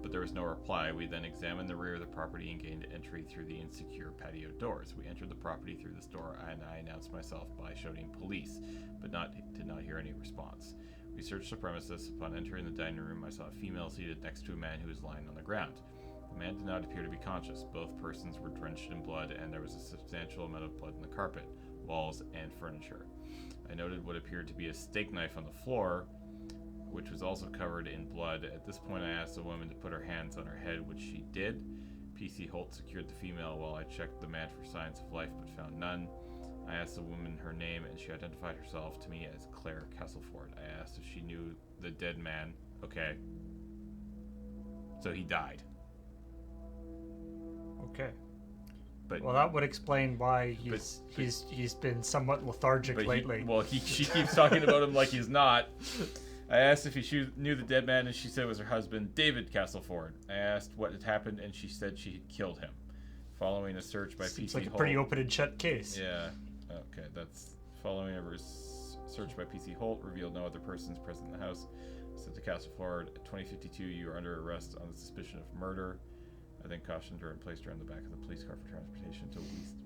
but there was no reply. We then examined the rear of the property and gained entry through the insecure patio doors. We entered the property through this door, and I announced myself by shouting police, but did not hear any response. We searched the premises. Upon entering the dining room, I saw a female seated next to a man who was lying on the ground. The man did not appear to be conscious. Both persons were drenched in blood, and there was a substantial amount of blood in the carpet, walls, and furniture. I noted what appeared to be a steak knife on the floor, which was also covered in blood. At this point, I asked the woman to put her hands on her head, which she did. PC Holt secured the female while I checked the man for signs of life, but found none. I asked the woman her name, and she identified herself to me as Claire Castleford. I asked if she knew the dead man. Okay. So he died. Okay. But, well, that would explain why he's been somewhat lethargic lately. She keeps talking about him like he's not. I asked if she knew the dead man, and she said it was her husband, David Castleford. I asked what had happened, and she said she had killed him. Following a search by PC Holt. It's like a pretty open and shut case. Yeah. Okay, that's following a search by PC Holt revealed no other persons present in the house. Said to Castleford, at 2052, you are under arrest on the suspicion of murder. I then cautioned her and placed her in the back of the police car for transportation to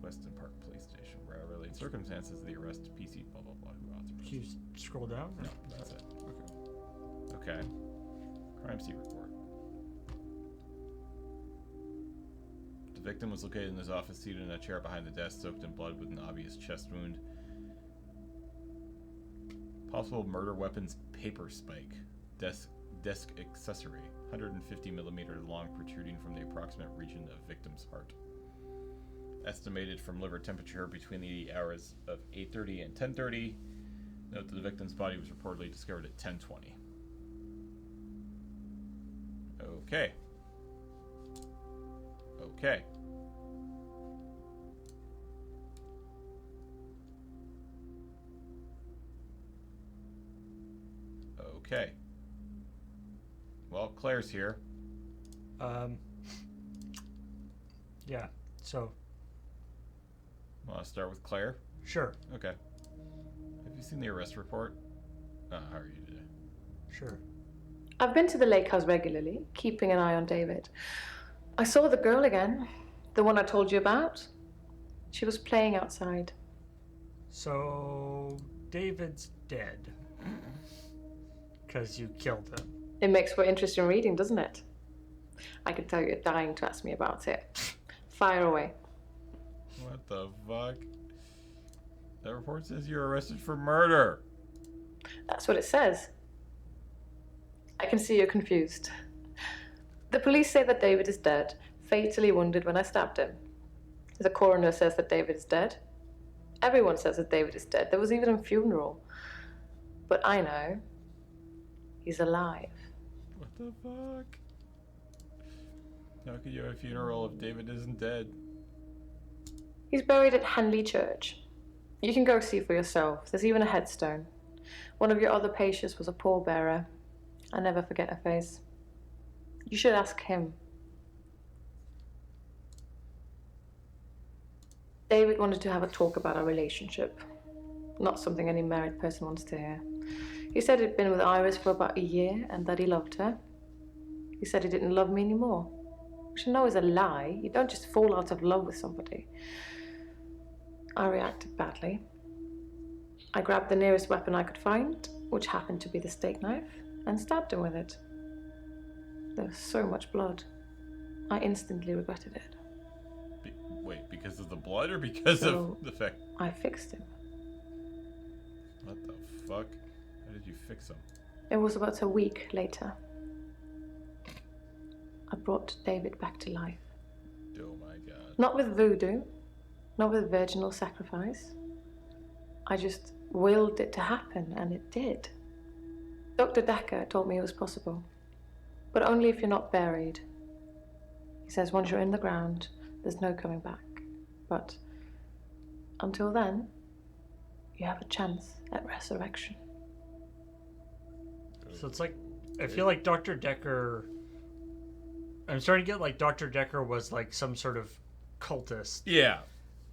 Weston Park Police Station, where I relayed circumstances of the arrest to PC, blah, blah, blah, who authorized. Can you scroll down? No, that's it. Okay. Crime scene report. The victim was located in his office, seated in a chair behind the desk, soaked in blood with an obvious chest wound. Possible murder weapons: paper spike, desk accessory, 150mm long, protruding from the approximate region of victim's heart. Estimated from liver temperature between the hours of 8:30 and 10:30. Note that the victim's body was reportedly discovered at 10:20. Okay. Okay. Okay. Well, Claire's here. Yeah, so. Want to start with Claire? Sure. Okay. Have you seen the arrest report? How are you today? Sure. I've been to the lake house regularly, keeping an eye on David. I saw the girl again, the one I told you about. She was playing outside. So, David's dead. Because you killed him. It makes for interesting reading, doesn't it? I can tell you're dying to ask me about it. Fire away. What the fuck? That report says you're arrested for murder. That's what it says. I can see you're confused. The police say that David is dead, fatally wounded when I stabbed him. The coroner says that David is dead. Everyone says that David is dead. There was even a funeral. But I know he's alive. What the fuck? How could you have a funeral if David isn't dead? He's buried at Henley Church. You can go see for yourself. There's even a headstone. One of your other patients was a pallbearer. I never forget her face. You should ask him. David wanted to have a talk about our relationship. Not something any married person wants to hear. He said he'd been with Iris for about a year and that he loved her. He said he didn't love me anymore. Which I know is a lie. You don't just fall out of love with somebody. I reacted badly. I grabbed the nearest weapon I could find, which happened to be the steak knife, and stabbed him with it. There was so much blood. I instantly regretted it. Wait, because of the blood or because of the fact? I fixed him. What the fuck? How did you fix him? It was about a week later. I brought David back to life. Oh my god. Not with voodoo, not with virginal sacrifice. I just willed it to happen, and it did. Dr. Dekker told me it was possible, but only if you're not buried. He says once you're in the ground, there's no coming back. But until then, you have a chance at resurrection. So it's like, I feel like Dr. Dekker, I'm starting to get like Dr. Dekker was like some sort of cultist. Yeah.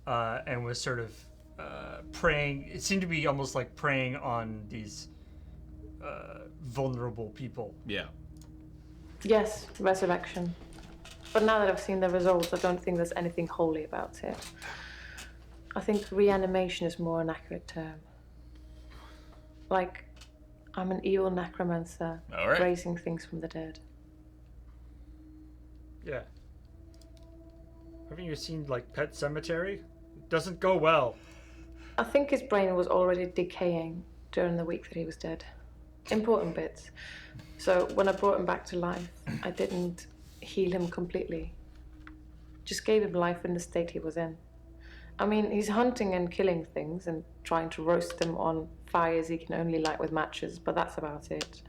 And was sort of preying, it seemed to be almost like preying on these vulnerable people. Yeah. Yes, resurrection. But now that I've seen the results, I don't think there's anything holy about it. I think reanimation is more an accurate term. Like, I'm an evil necromancer raising things from the dead. Yeah. Haven't you seen, like, Pet Cemetery? It doesn't go well. I think his brain was already decaying during the week that he was dead. Important bits. So when I brought him back to life, I didn't heal him completely. Just gave him life in the state he was in. I mean, he's hunting and killing things and trying to roast them on fires he can only light with matches, but that's about it.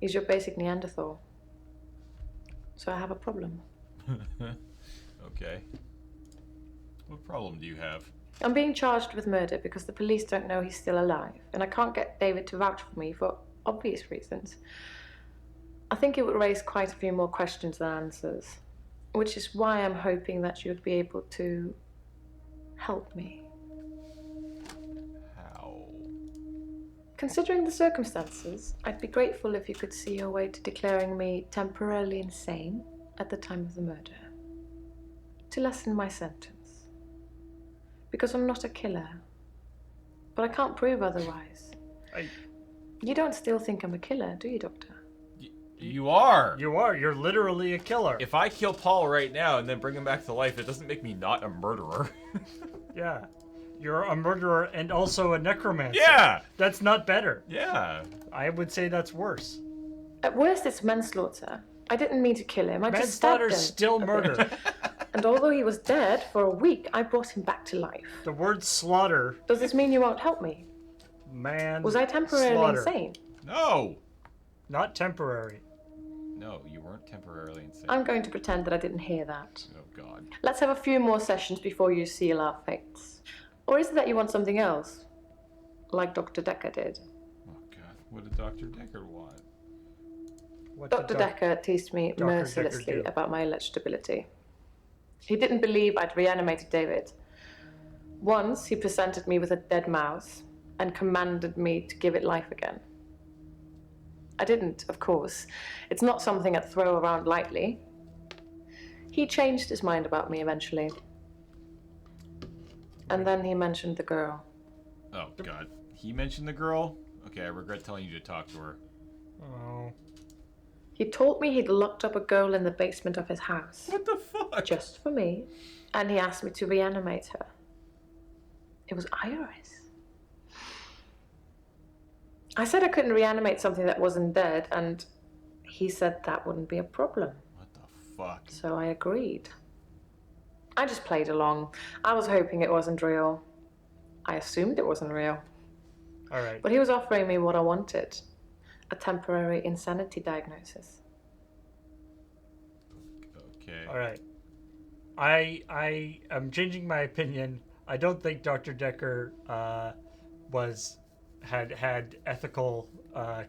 He's your basic Neanderthal. So I have a problem. Okay. What problem do you have? I'm being charged with murder because the police don't know he's still alive, and I can't get David to vouch for me for obvious reasons. I think it would raise quite a few more questions than answers, which is why I'm hoping that you'd be able to help me. How? Considering the circumstances, I'd be grateful if you could see your way to declaring me temporarily insane at the time of the murder, to lessen my sentence. Because I'm not a killer, but I can't prove otherwise. You don't still think I'm a killer, do you, Doctor? You are. You are. You're literally a killer. If I kill Paul right now and then bring him back to life, it doesn't make me not a murderer. Yeah. You're a murderer and also a necromancer. Yeah. That's not better. Yeah. I would say that's worse. At worst, it's manslaughter. I didn't mean to kill him. I just stabbed him. Manslaughter's still murder. And although he was dead for a week, I brought him back to life. The word slaughter. Does this mean you won't help me? Was I temporarily insane? No. Not temporary. No, you weren't temporarily insane. I'm going to pretend that I didn't hear that. Oh, God. Let's have a few more sessions before you seal our fates. Or is it that you want something else? Like Dr. Dekker did. Oh, God. What did Dr. Dekker want? Dr. Dekker teased me mercilessly about my alleged ability. He didn't believe I'd reanimated David. Once, he presented me with a dead mouse and commanded me to give it life again. I didn't, of course. It's not something I'd throw around lightly. He changed his mind about me eventually. And then he mentioned the girl. Oh, God. He mentioned the girl? Okay, I regret telling you to talk to her. Oh. He told me he'd locked up a girl in the basement of his house. What the fuck? Just for me. And he asked me to reanimate her. It was Iris. I said I couldn't reanimate something that wasn't dead, and he said that wouldn't be a problem. What the fuck? So I agreed. I just played along. I was hoping it wasn't real. I assumed it wasn't real. All right. But he was offering me what I wanted. A temporary insanity diagnosis. Okay. All right. I am changing my opinion. I don't think Dr. Dekker had ethical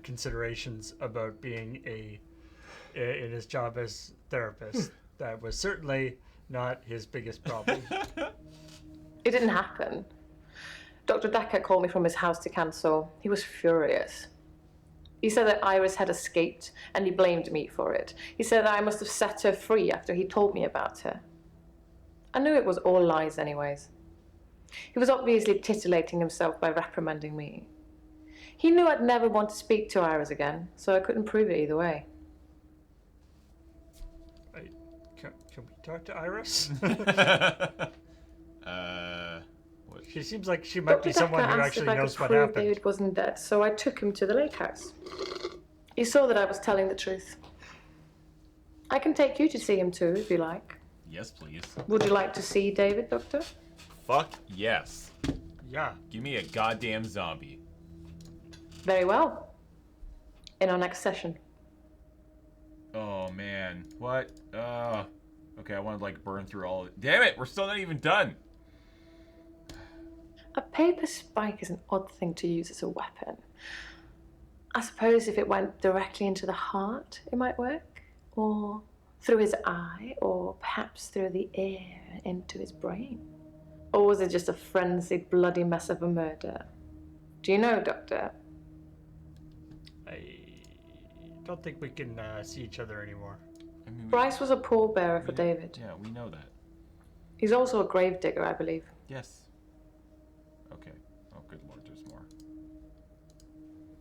considerations about being in his job as therapist. That was certainly not his biggest problem. It didn't happen. Dr. Dekker called me from his house to cancel. He was furious. He said that Iris had escaped, and he blamed me for it. He said that I must have set her free after he told me about her. I knew it was all lies anyways. He was obviously titillating himself by reprimanding me. He knew I'd never want to speak to Iris again, so I couldn't prove it either way. Can we talk to Iris? What? She seems like she might be someone who actually knows what happened. David wasn't dead, so I took him to the lake house. He saw that I was telling the truth. I can take you to see him too, if you like. Yes, please. Would you like to see David, Doctor? Fuck yes. Yeah. Give me a goddamn zombie. Very well. In our next session. Oh man, what? Okay, I want to like burn through all. Damn it, we're still not even done. A paper spike is an odd thing to use as a weapon. I suppose if it went directly into the heart, it might work. Or through his eye, or perhaps through the ear into his brain. Or was it just a frenzied, bloody mess of a murder? Do you know, Doctor? I don't think we can see each other anymore. I mean, Bryce was a pallbearer for David. Yeah, we know that. He's also a gravedigger, I believe. Yes. Okay. Oh, good lord, there's more.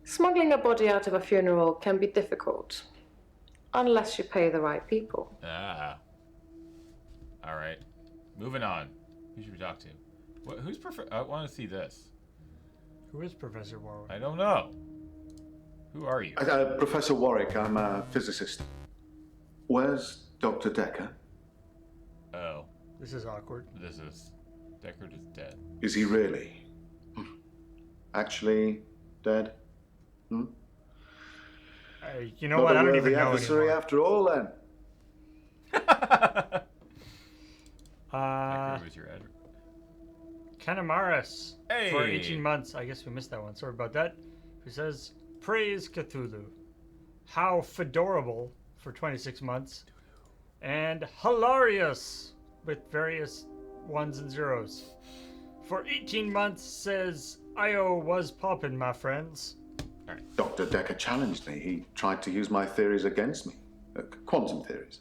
Smuggling a body out of a funeral can be difficult. Unless you pay the right people. Ah. All right. Moving on. Who should we talk to? Who's I want to see this. Who is Professor Warwick? I don't know. Who are you? Professor Warwick, I'm a physicist. Where's Dr. Dekker? Oh. This is awkward. Dekker is dead. Is he really? Actually dead? Hmm? You know what? I don't even know adversary anymore. after all, then. Dekker was your ad. Kanamaris. Hey. For 18 months. I guess we missed that one. Sorry about that. Who says, praise Cthulhu. How fedorable for 26 months. And hilarious with various ones and zeros. For 18 months says, Io was poppin', my friends. All right. Dr. Dekker challenged me. He tried to use my theories against me. Quantum theories.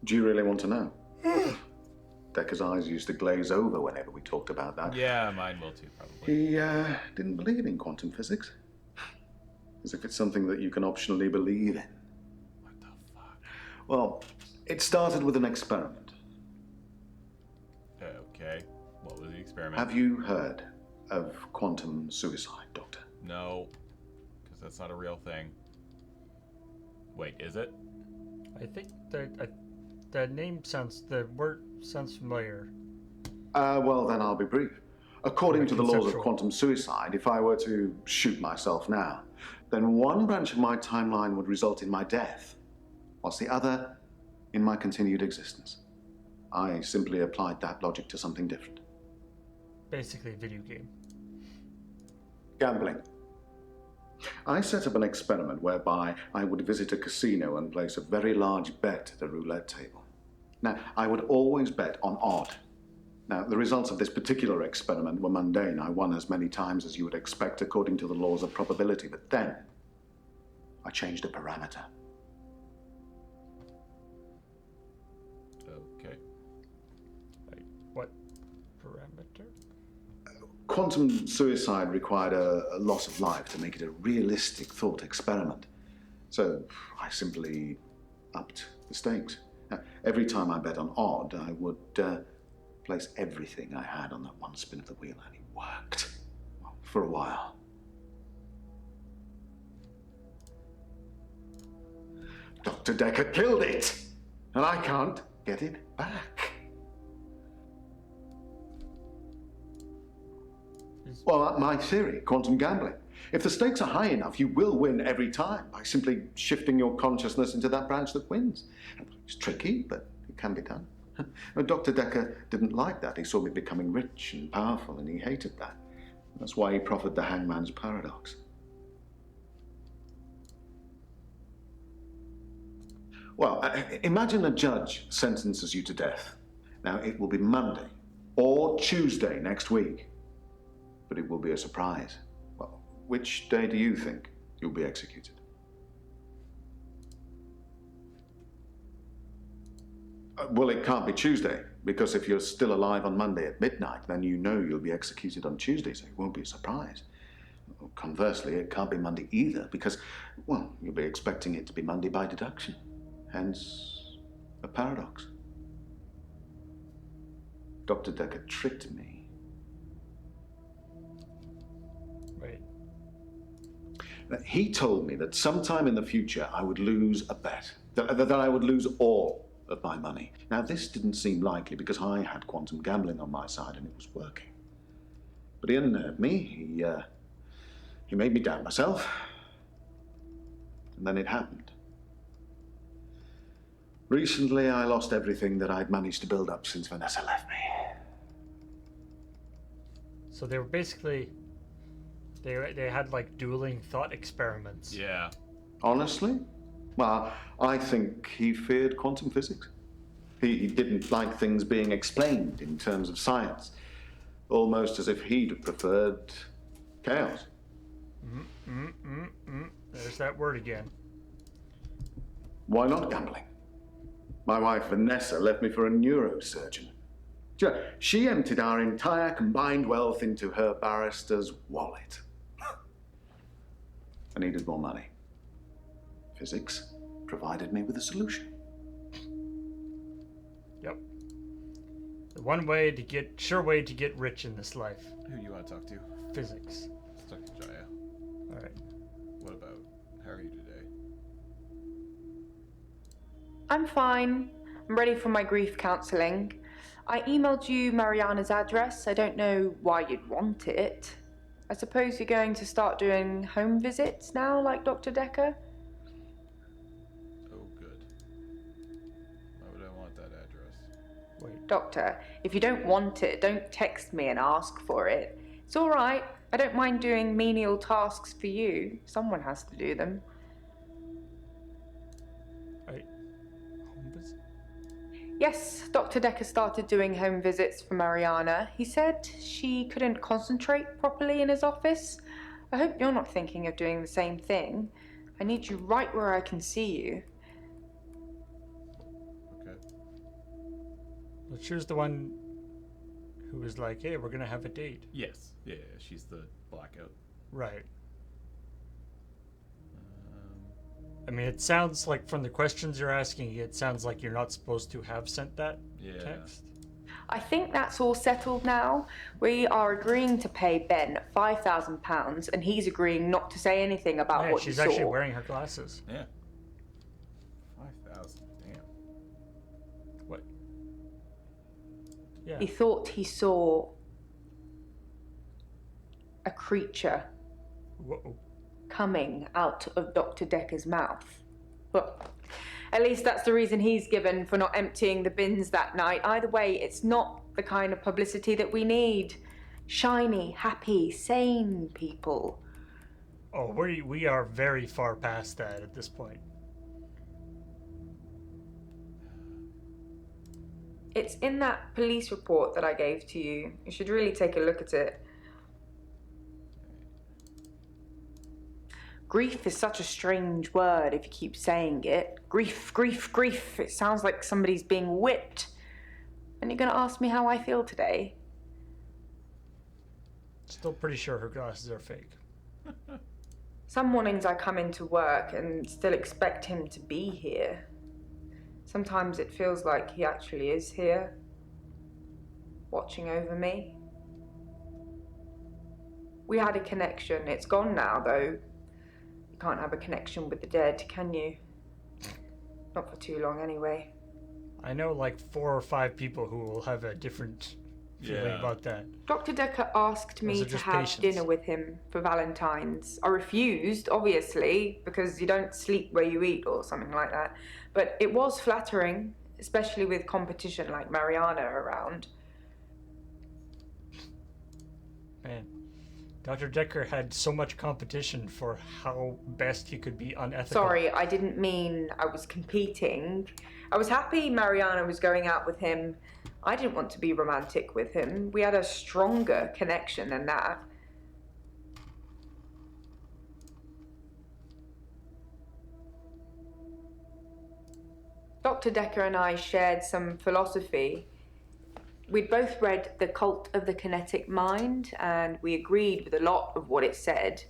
Do you really want to know? Dekker's eyes used to glaze over whenever we talked about that. Yeah, mine will too, probably. He didn't believe in quantum physics. As if it's something that you can optionally believe in. What the fuck? Well, it started with an experiment. Okay. What was the experiment? Have you heard of quantum suicide, Doctor? No, because that's not a real thing. Wait, is it? I think the name the word sounds familiar. Well, then I'll be brief. According to the laws of Conceptual. quantum suicide, if I were to shoot myself now, then one branch of my timeline would result in my death, whilst the other in my continued existence. I simply applied that logic to something different. Basically a video game. Gambling. I set up an experiment whereby I would visit a casino and place a very large bet at a roulette table. Now, I would always bet on odd. Now, the results of this particular experiment were mundane. I won as many times as you would expect according to the laws of probability. But then, I changed a parameter. Okay. What parameter? Quantum suicide required a loss of life to make it a realistic thought experiment. So I simply upped the stakes. Now, every time I bet on odd, I would place everything I had on that one spin of the wheel, and it worked. Well, for a while. Dr. Dekker killed it, and I can't get it back. Well, my theory, quantum gambling. If the stakes are high enough, you will win every time by simply shifting your consciousness into that branch that wins. It's tricky, but it can be done. Dr. Dekker didn't like that. He saw me becoming rich and powerful, and he hated that. That's why he proffered the hangman's paradox. Well, imagine a judge sentences you to death. Now, it will be Monday or Tuesday next week. But it will be a surprise. Well, which day do you think you'll be executed? Well, it can't be Tuesday, because if you're still alive on Monday at midnight, then you know you'll be executed on Tuesday, so it won't be a surprise. Conversely, it can't be Monday either, because, well, you'll be expecting it to be Monday by deduction. Hence, a paradox. Dr. Dekker tricked me. He told me that sometime in the future I would lose a bet, that I would lose all. of my money. Now, this didn't seem likely because I had quantum gambling on my side and it was working. But he unnerved me. He made me doubt myself. And then it happened. Recently, I lost everything that I'd managed to build up since Vanessa left me. So they were basically... They had like dueling thought experiments. Yeah. Honestly? Well, I think he feared quantum physics. He didn't like things being explained in terms of science. Almost as if he'd have preferred chaos. There's that word again. Why not gambling? My wife Vanessa left me for a neurosurgeon. She emptied our entire combined wealth into her barrister's wallet. I needed more money. Physics provided me with a solution. Yep. The one way to get, sure way to get rich in this life. Who do you want to talk to? Physics. Let's talk to Jaya. All right. What about, how are you today? I'm fine. I'm ready for my grief counselling. I emailed you Mariana's address. I don't know why you'd want it. I suppose you're going to start doing home visits now, like Dr. Dekker? Oh, good. Why would I want that address? Wait. Doctor, if you don't want it, don't text me and ask for it. It's all right. I don't mind doing menial tasks for you. Someone has to do them. Yes, Dr. Dekker started doing home visits for Mariana. He said she couldn't concentrate properly in his office. I hope you're not thinking of doing the same thing. I need you right where I can see you. Okay. Well, she was the one who was like, hey, we're going to have a date. Yes. Yeah, she's the blackout. Right. I mean, it sounds like from the questions you're asking, it sounds like you're not supposed to have sent that text. I think that's all settled now. We are agreeing to pay Ben £5,000 and he's agreeing not to say anything about what she's he saw. actually wearing her glasses. Yeah. 5,000, damn. What? Yeah. He thought he saw a creature. Whoa. Coming out of Dr. Dekker's mouth. Well, at least that's the reason he's given for not emptying the bins that night. Either way, it's not the kind of publicity that we need. Shiny, happy, sane people. Oh, we are very far past that at this point. It's in that police report that I gave to you. You should really take a look at it. Grief is such a strange word if you keep saying it. Grief, grief, grief. It sounds like somebody's being whipped. And you're going to ask me how I feel today? Still pretty sure her glasses are fake. Some mornings I come into work and still expect him to be here. Sometimes it feels like he actually is here, watching over me. We had a connection. It's gone now, though. You can't have a connection with the dead, can you? Not for too long, anyway. I know like 4 or 5 people who will have a different feeling about that. Dr. Dekker asked me to have dinner with him for Valentine's. I refused, obviously, because you don't sleep where you eat or something like that. But it was flattering, especially with competition like Mariana around. Man. Dr. Dekker had so much competition for how best he could be unethical. Sorry, I didn't mean I was competing. I was happy Mariana was going out with him. I didn't want to be romantic with him. We had a stronger connection than that. Dr. Dekker and I shared some philosophy. We'd both read The Cult of the Kinetic Mind, and we agreed with a lot of what it said.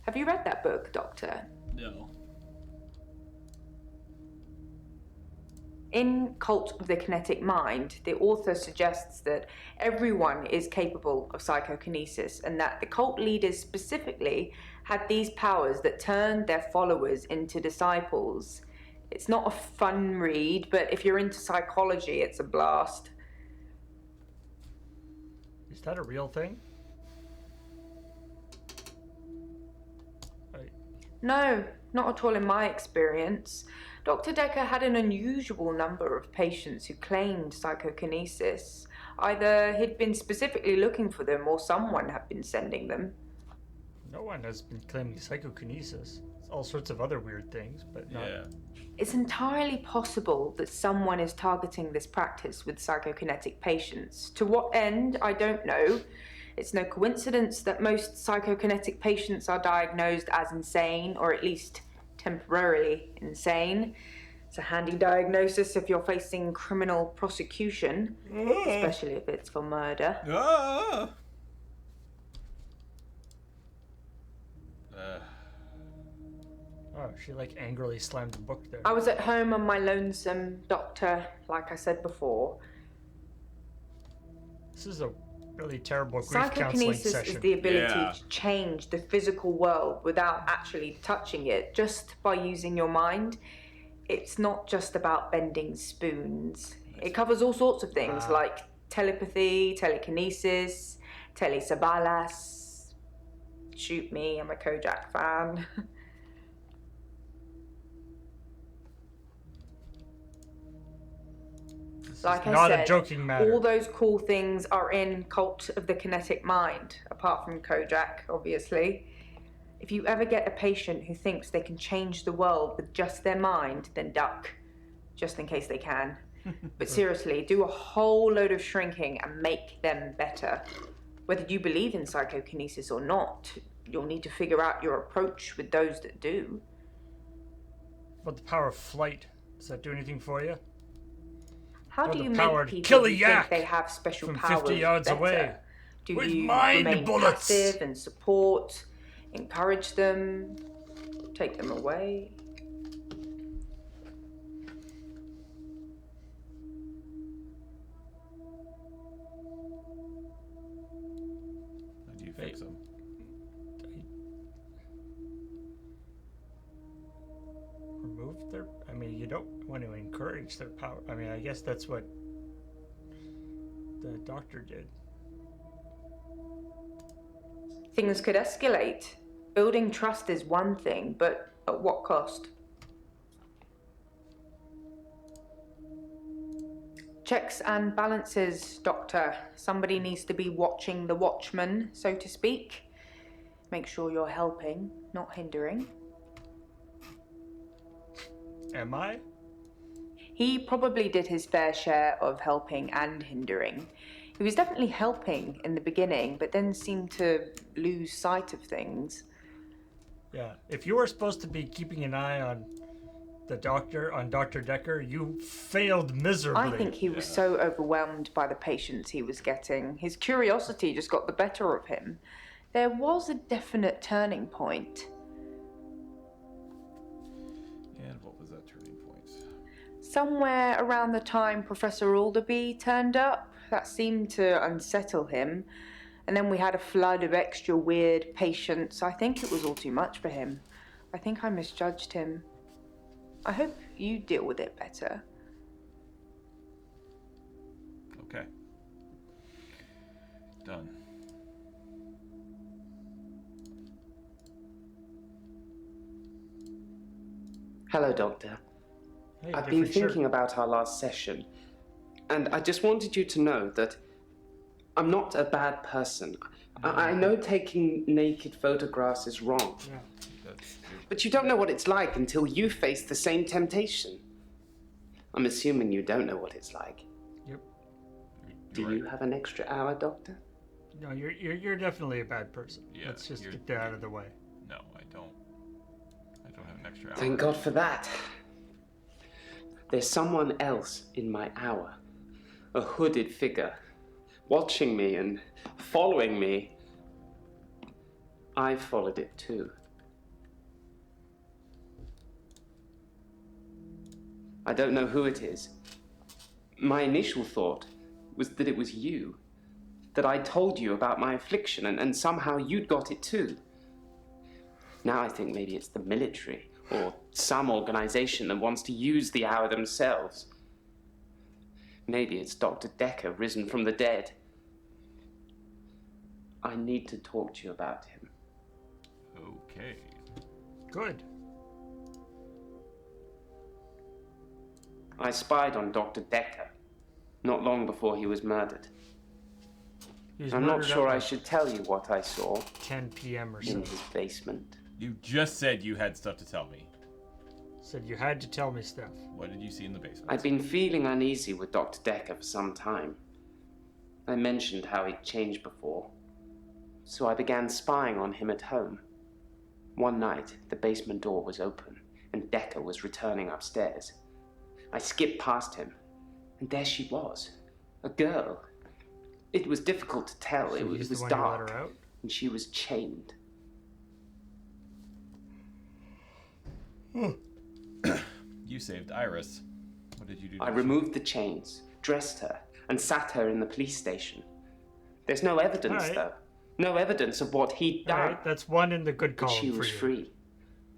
Have you read that book, Doctor? No. In Cult of the Kinetic Mind, the author suggests that everyone is capable of psychokinesis, and that the cult leaders specifically had these powers that turned their followers into disciples. It's not a fun read, but if you're into psychology, it's a blast. Is that a real thing? No, not at all in my experience. Dr. Dekker had an unusual number of patients who claimed psychokinesis. Either he'd been specifically looking for them or someone had been sending them. No one has been claiming psychokinesis. It's all sorts of other weird things, but not... Yeah. It's entirely possible that someone is targeting this practice with psychokinetic patients. To what end, I don't know. It's no coincidence that most psychokinetic patients are diagnosed as insane, or at least temporarily insane. It's a handy diagnosis if you're facing criminal prosecution, especially if it's for murder. Oh, she like angrily slammed the book there. I was at home on my lonesome, Doctor, like I said before. This is a really terrible grief counseling Psychokinesis session. is the ability to change the physical world without actually touching it, just by using your mind. It's not just about bending spoons. It covers all sorts of things like telepathy, telekinesis, telesabalas. Shoot me, I'm a Kojak fan. Like I said, a joking matter. all those cool things are in Cult of the Kinetic Mind, apart from Kojak, obviously. If you ever get a patient who thinks they can change the world with just their mind, then duck, just in case they can. But seriously, do a whole load of shrinking and make them better. Whether you believe in psychokinesis or not, you'll need to figure out your approach with those that do. What the power of flight? Does that do anything for you? How do you power make to people kill a who yak think they have special from powers 50 yards better? away? Do With you mind remain bullets. passive and support, encourage them, take them away? How do you fix them? Remove their... I mean, you don't want to encourage their power. I mean, I guess that's what the doctor did. Things could escalate. Building trust is one thing, but at what cost? Checks and balances, Doctor. Somebody needs to be watching the watchman, so to speak. Make sure you're helping, not hindering. Am I? He probably did his fair share of helping and hindering. He was definitely helping in the beginning, but then seemed to lose sight of things. Yeah. If you were supposed to be keeping an eye on the doctor, on Dr. Dekker, you failed miserably. I think he was so overwhelmed by the patients he was getting. His curiosity just got the better of him. There was a definite turning point. And what was that turning point? Somewhere around the time Professor Alderby turned up, that seemed to unsettle him. And then we had a flood of extra weird patients. I think it was all too much for him. I think I misjudged him. I hope you deal with it better. Okay. Done. Hello, Doctor. Hey, I've been different shirt. thinking about our last session, and I just wanted you to know that I'm not a bad person. I know taking naked photographs is wrong. But you don't know what it's like until you face the same temptation. I'm assuming you don't know what it's like. Yep. Do you have an extra hour, Doctor? No, you're definitely a bad person. Yeah, Let's just get that out of the way. No, I don't. I don't have an extra hour. Thank God for that. There's someone else in my hour. A hooded figure. Watching me and following me. I followed it too. I don't know who it is. My initial thought was that it was you. That I told you about my affliction and somehow you'd got it too. Now I think maybe it's the military Or some organization that wants to use the hour themselves. Maybe it's Dr. Dekker risen from the dead. I need to talk to you about him. Okay. Good. I spied on Dr. Dekker not long before he was murdered. I'm not sure I should tell you what I saw 10 p.m. or so. in his basement. You just said you had stuff to tell me. Said you had to tell me stuff. What did you see in the basement? I'd been feeling uneasy with Dr. Dekker for some time. I mentioned how he'd changed before, so I began spying on him at home. One night, the basement door was open, and Dekker was returning upstairs. I skipped past him, and there she was, a girl. It was difficult to tell. So It was the one who let dark, her out? and she was chained. You saved Iris. What did you do? I removed the chains, dressed her, and sat her in the police station. There's no evidence, All right. though. No evidence of what he'd done. Alright, that's one in the good But column she for was you. free.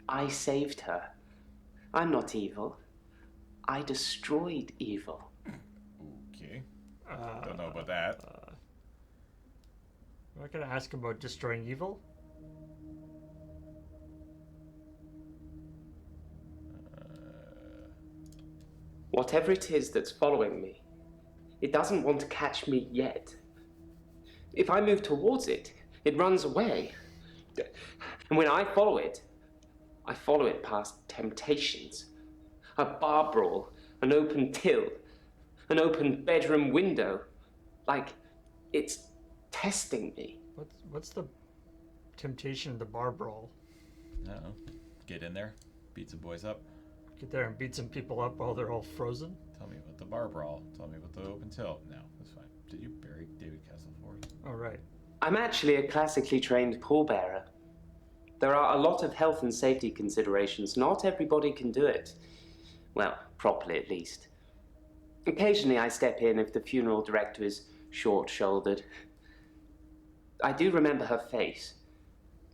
I saved her. I'm not evil. I destroyed evil. Okay. Don't know about that. I'm not gonna ask about destroying evil. Whatever it is that's following me, it doesn't want to catch me yet. If I move towards it, it runs away. And when I follow it past temptations. A bar brawl, an open till, an open bedroom window. Like it's testing me. What's the temptation of the bar brawl? No. Get in there, beat some boys up. Get there and beat some people up while they're all frozen? Tell me about the bar brawl. Tell me about the open till. No, that's fine. Did you bury David Castleford? Alright. I'm actually a classically trained pallbearer. There are a lot of health and safety considerations. Not everybody can do it. Well, properly at least. Occasionally I step in if the funeral director is short-shouldered. I do remember her face.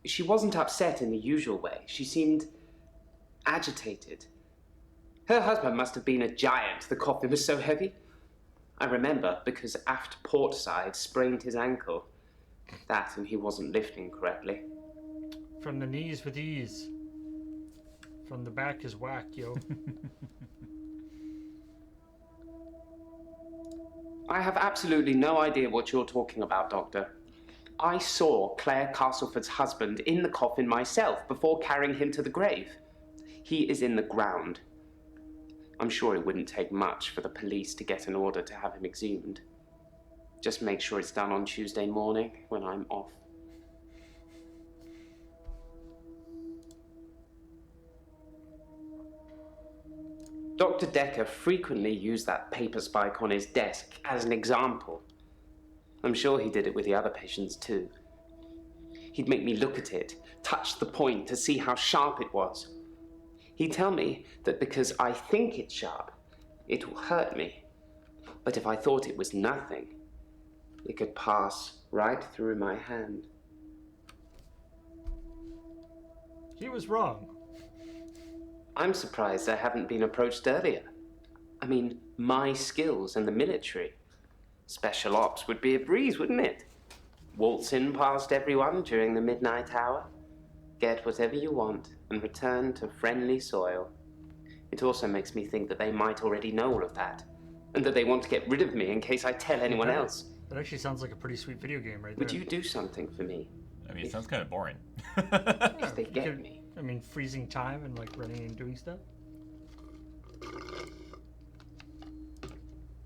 She wasn't upset in the usual way. She seemed agitated. Her husband must have been a giant. The coffin was so heavy. I remember because aft port side sprained his ankle. That and he wasn't lifting correctly. From the knees with ease. From the back is whack, yo. I have absolutely no idea what you're talking about, Doctor. I saw Claire Castleford's husband in the coffin myself before carrying him to the grave. He is in the ground. I'm sure it wouldn't take much for the police to get an order to have him exhumed. Just make sure it's done on Tuesday morning when I'm off. Dr. Dekker frequently used that paper spike on his desk as an example. I'm sure he did it with the other patients too. He'd make me look at it, touch the point to see how sharp it was. He'd tell me that because I think it's sharp, it will hurt me. But if I thought it was nothing, it could pass right through my hand. He was wrong. I'm surprised I haven't been approached earlier. I mean, my skills in the military. Special ops would be a breeze, wouldn't it? Waltz in past everyone during the midnight hour, get whatever you want, and return to friendly soil. It also makes me think that they might already know all of that, and that they want to get rid of me in case I tell anyone else. That actually sounds like a pretty sweet video game right there. Would you do something for me? I mean, it sounds kind of boring. If they get me. I mean, freezing time and like running and doing stuff.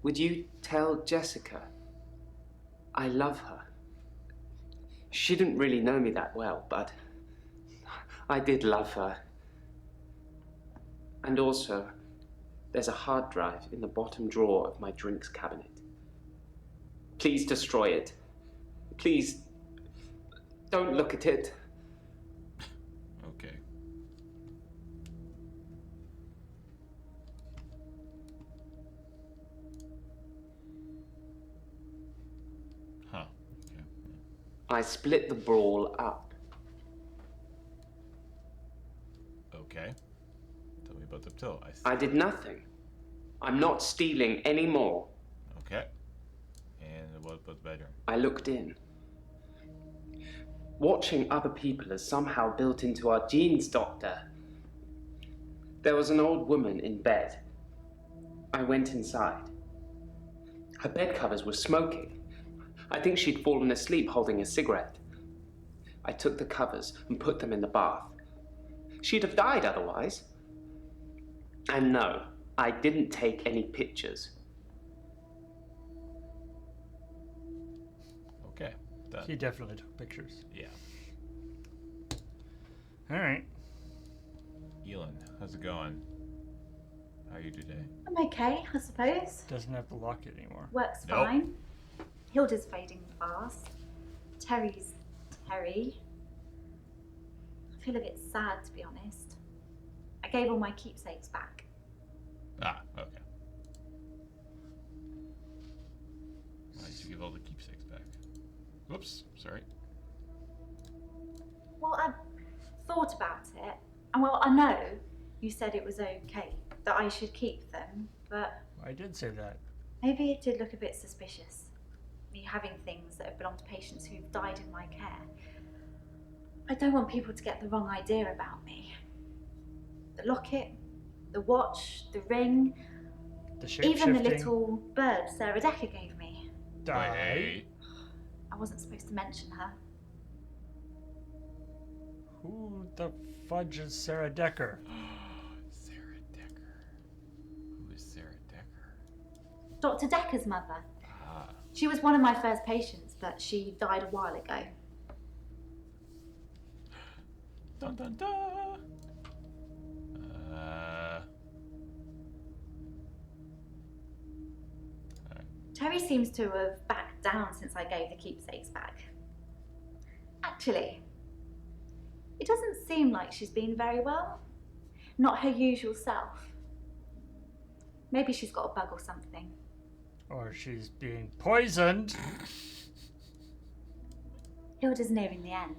Would you tell Jessica I love her? She didn't really know me that well, but I did love her. And also, there's a hard drive in the bottom drawer of my drinks cabinet. Please destroy it. Please, don't look at it. Okay. Huh. Okay. I split the brawl up. Okay. the till. I did nothing. I'm not stealing anymore. Okay. And what about the bedroom? I looked in. Watching other people is somehow built into our genes, Doctor. There was an old woman in bed. I went inside. Her bed covers were smoking. I think she'd fallen asleep holding a cigarette. I took the covers and put them in the bath. She'd have died otherwise. And no, I didn't take any pictures. Okay. Done. He definitely took pictures. Yeah. All right. Elin, how's it going? How are you today? I'm okay, I suppose. Doesn't have to lock it anymore. Works Nope. fine. Hilda's fading fast. Terry's Terry. I feel a bit sad, to be honest. I gave all my keepsakes back. Ah, okay. Why did you give all the keepsakes back? Whoops, sorry. Well, I thought about it, and well, I know you said it was okay that I should keep them, but I did say that. maybe it did look a bit suspicious. Me having things that have belonged to patients who've died in my care. I don't want people to get the wrong idea about me. The locket, the watch, the ring, even the little bird Sarah Dekker gave me. Die. I wasn't supposed to mention her. Who the fudge is Sarah Dekker? Sarah Dekker. Who is Sarah Dekker? Dr. Dekker's mother. Ah. She was one of my first patients, but she died a while ago. Dun dun dun. Terry seems to have backed down since I gave the keepsakes back. Actually, it doesn't seem like she's been very well. Not her usual self. Maybe she's got a bug or something. Or she's being poisoned. Hilda's nearing the end.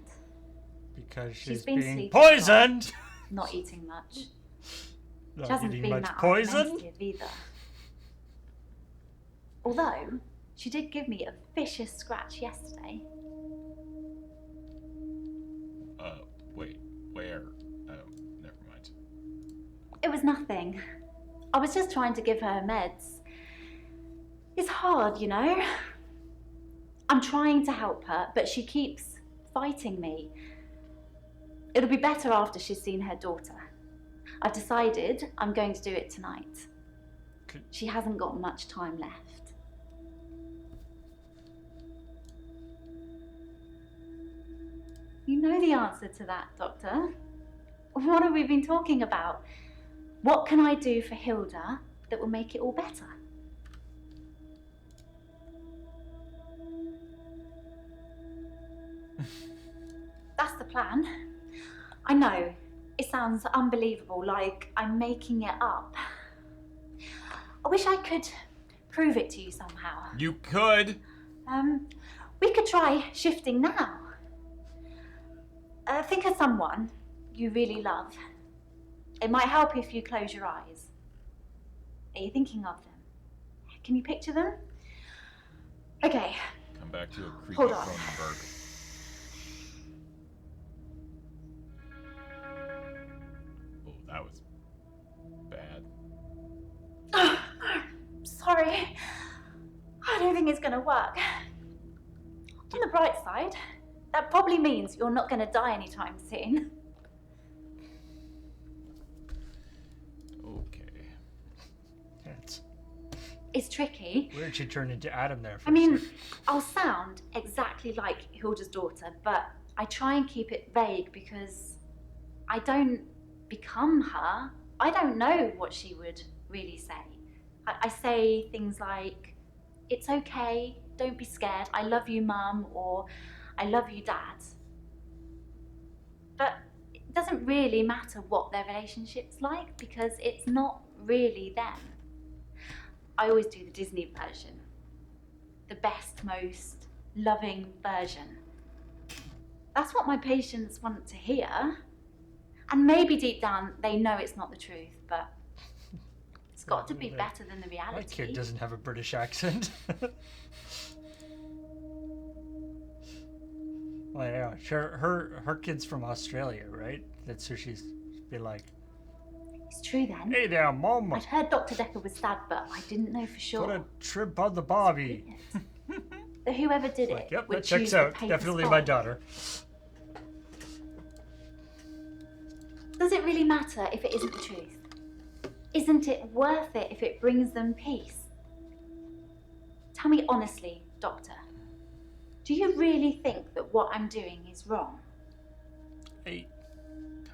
Because She's she's been being sleeping poisoned. Not eating much. Not She hasn't eating been much that poison. argumentative either. Although, she did give me a vicious scratch yesterday. Wait, where? Oh, never mind. It was nothing. I was just trying to give her meds. It's hard, you know? I'm trying to help her, but she keeps fighting me. It'll be better after she's seen her daughter. I've decided I'm going to do it tonight. She hasn't got much time left. You know the answer to that, Doctor. What have we been talking about? What can I do for Hilda that will make it all better? That's the plan. I know, it sounds unbelievable, like I'm making it up. I wish I could prove it to you somehow. You could. We could try shifting now. Think of someone you really love. It might help if you close your eyes. Are you thinking of them? Can you picture them? Okay. Come back to a creepy Hold on. Cronenberg. Oh, that was bad. Sorry. I don't think it's gonna work. On the bright side, that probably means you're not gonna die anytime soon. Okay. It's tricky. Where did she turn into Adam there? I mean, I'll sound exactly like Hilda's daughter, but I try and keep it vague because I don't become her. I don't know what she would really say. I say things like, it's okay, don't be scared, I love you, Mum, or I love you, Dad. But it doesn't really matter what their relationship's like because it's not really them. I always do the Disney version. The best, most loving version. That's what my patients want to hear. And maybe deep down they know it's not the truth, but it's got to be better than the reality. My kid doesn't have a British accent. Well, yeah, sure. Her kid's from Australia, right? That's who she's be like. It's true then. Hey there, Mom. I'd heard Dr. Dekker was sad, but I didn't know for sure. Put a shrimp on the barbie. That whoever did Like, it yep, would that checks choose the out. paper Definitely spot. my daughter. Does it really matter if it isn't the truth? Isn't it worth it if it brings them peace? Tell me honestly, Doctor. Do you really think that what I'm doing is wrong? Hey.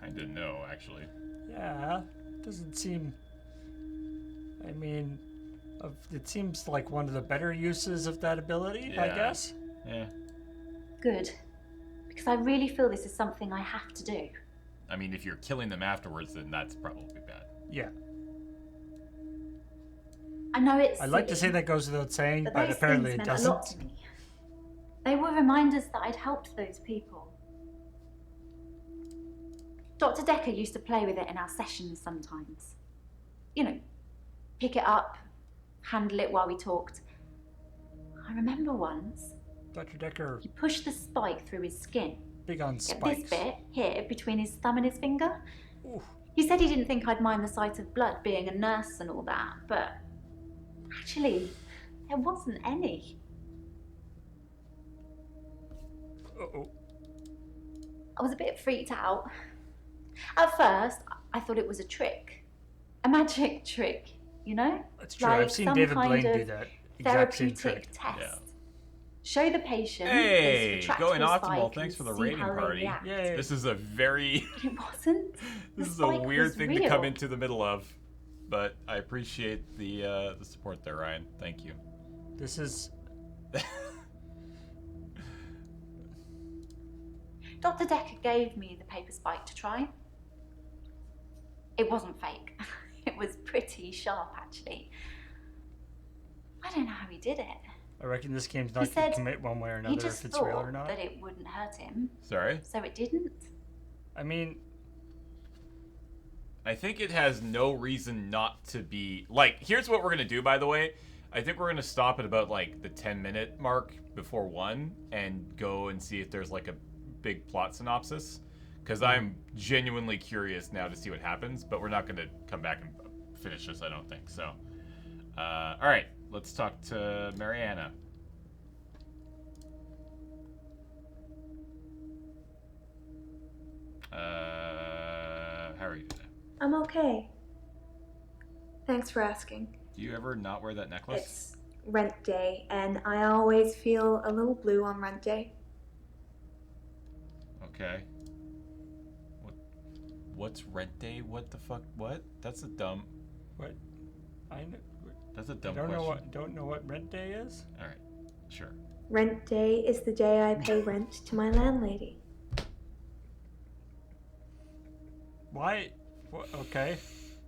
Kinda no, actually. Yeah, doesn't seem. I mean, it seems like one of the better uses of that ability, I guess. Yeah. Good. Because I really feel this is something I have to do. I mean, if you're killing them afterwards, then that's probably bad. Yeah. I know it's I'd like to silly, say that goes without saying, but but those apparently things it meant a lot doesn't. to me. They were reminders that I'd helped those people. Dr. Dekker used to play with it in our sessions sometimes. You know, pick it up, handle it while we talked. I remember once, Dr. Dekker, he pushed the spike through his skin. big on Get spikes. this bit here between his thumb and his finger. Ooh. He said he didn't think I'd mind the sight of blood being a nurse and all that, but actually, there wasn't any. Uh-oh. I was a bit freaked out. At first, I thought it was a trick. A magic trick, you know? That's true. Like I've seen some David kind Blaine do of that exact same therapeutic trick. test. Yeah. Show the patient Hey, this going retractable optimal. spike Thanks and for the see rating how they party. react. Yay. This is a very But it wasn't. this The is a spike weird was thing to come real. into the middle of, but I appreciate the support there, Ryan. Thank you. This is. Dr. Dekker gave me the paper spike to try. It wasn't fake. It was pretty sharp, actually. I don't know how he did it. I reckon this game's He not going said to commit one way or He another just if it's real or thought not. that it wouldn't hurt him, Sorry? so it didn't. I mean, I think it has no reason not to be... Like, here's what we're going to do, by the way. I think we're going to stop at about, like, the 10-minute mark before 1 and go and see if there's, like, a big plot synopsis. Because I'm genuinely curious now to see what happens, but we're not going to come back and finish this, I don't think. So, all right, let's talk to Mariana. How are you today? I'm okay. Thanks for asking. Do you ever not wear that necklace? It's rent day, and I always feel a little blue on rent day. Okay. What's rent day? What the fuck? What? That's a dumb. what? I know. That's a I dumb don't question. don't know what rent day is. All right. Sure. Rent day is the day I pay rent to my landlady. Why? Okay.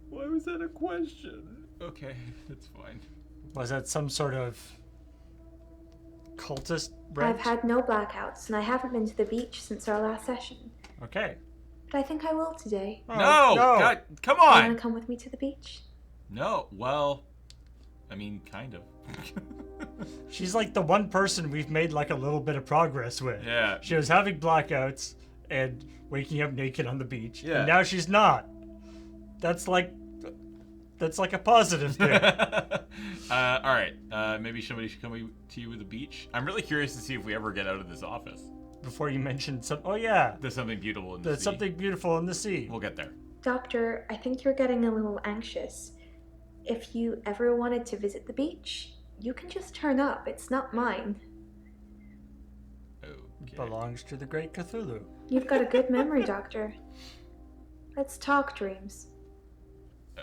Why was that a question? Okay, that's fine. Was that some sort of cultist rent? I've had no blackouts, and I haven't been to the beach since our last session. Okay. But I think I will today. Oh, No! God, come You on! want to come with me to the beach? No, well, I mean, kind of. She's like the one person we've made like a little bit of progress with. Yeah. She was having blackouts and waking up naked on the beach. Yeah. And now she's not. That's like a positive thing. All right. Maybe somebody should come to you with a beach. I'm really curious to see if we ever get out of this office. Before you mentioned some. Oh yeah. There's something beautiful in the There's sea. something beautiful in the sea. We'll get there. Doctor, I think you're getting a little anxious. If you ever wanted to visit the beach, you can just turn up. It's not mine. Okay. Belongs to the great Cthulhu. You've got a good memory, Doctor. Let's talk dreams.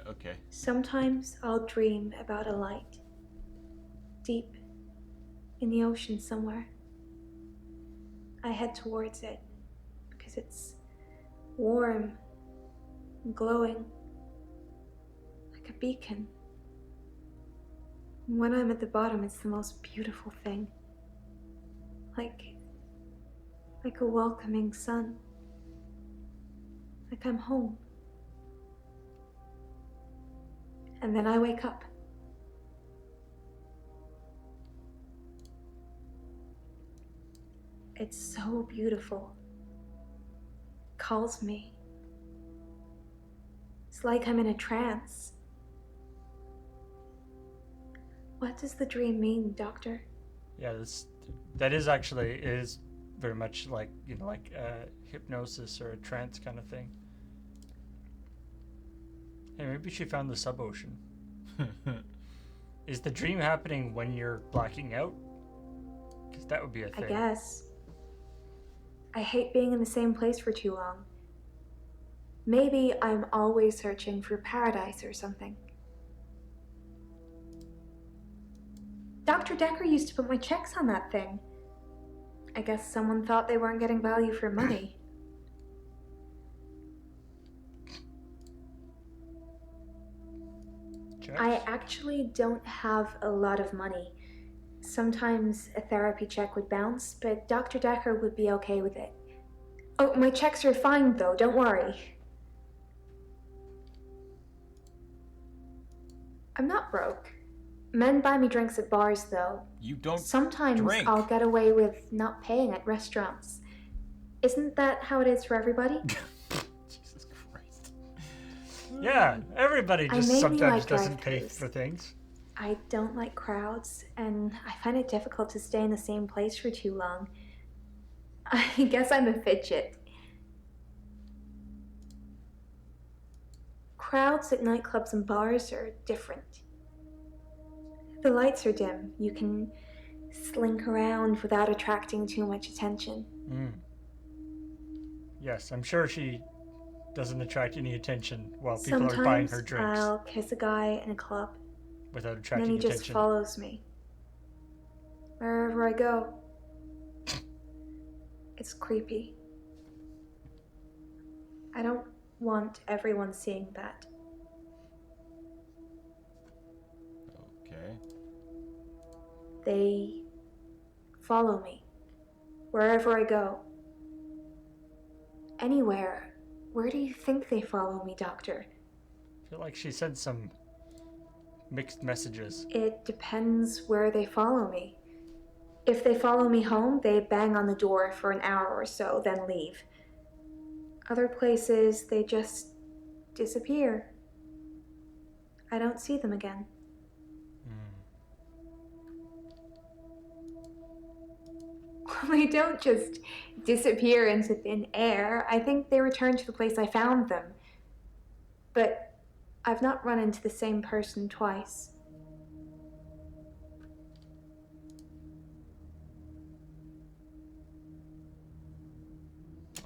Okay. Sometimes I'll dream about a light. Deep in the ocean somewhere. I head towards it because it's warm and glowing like a beacon. And when I'm at the bottom, it's the most beautiful thing. Like a welcoming sun. Like like I'm home. And then I wake up. It's so beautiful. Calls me. It's like I'm in a trance. What does the dream mean, Doctor? Yeah, that is actually is very much like, you know, like hypnosis or a trance kind of thing. Hey, maybe she found the sub-ocean. Is the dream happening when you're blacking out? Because that would be a thing. I guess. I hate being in the same place for too long. Maybe I'm always searching for paradise or something. Dr. Dekker used to put my checks on that thing. I guess someone thought they weren't getting value for money. Checks? I actually don't have a lot of money. Sometimes a therapy check would bounce, but Dr. Dekker would be okay with it. Oh, my checks are fine though, don't worry. I'm not broke. Men buy me drinks at bars though. You don't Sometimes drink. I'll get away with not paying at restaurants. Isn't that how it is for everybody? Jesus Christ. Yeah, everybody I just mainly sometimes like doesn't pay drive-thrus. for things. I don't like crowds, and I find it difficult to stay in the same place for too long. I guess I'm a fidget. Crowds at nightclubs and bars are different. The lights are dim. You can slink around without attracting too much attention. Yes, I'm sure she doesn't attract any attention while people Sometimes are buying her drinks I'll kiss a guy in a club, without and attracting then he attention. just follows me. Wherever I go. It's creepy. I don't want everyone seeing that. Okay. They follow me wherever I go. Anywhere. Where do you think they follow me, Doctor? I feel like she sent some mixed messages. It depends where they follow me. If they follow me home, they bang on the door for an hour or so, then leave. Other places, they just disappear. I don't see them again. They don't just disappear into thin air. I think they return to the place I found them. But I've not run into the same person twice.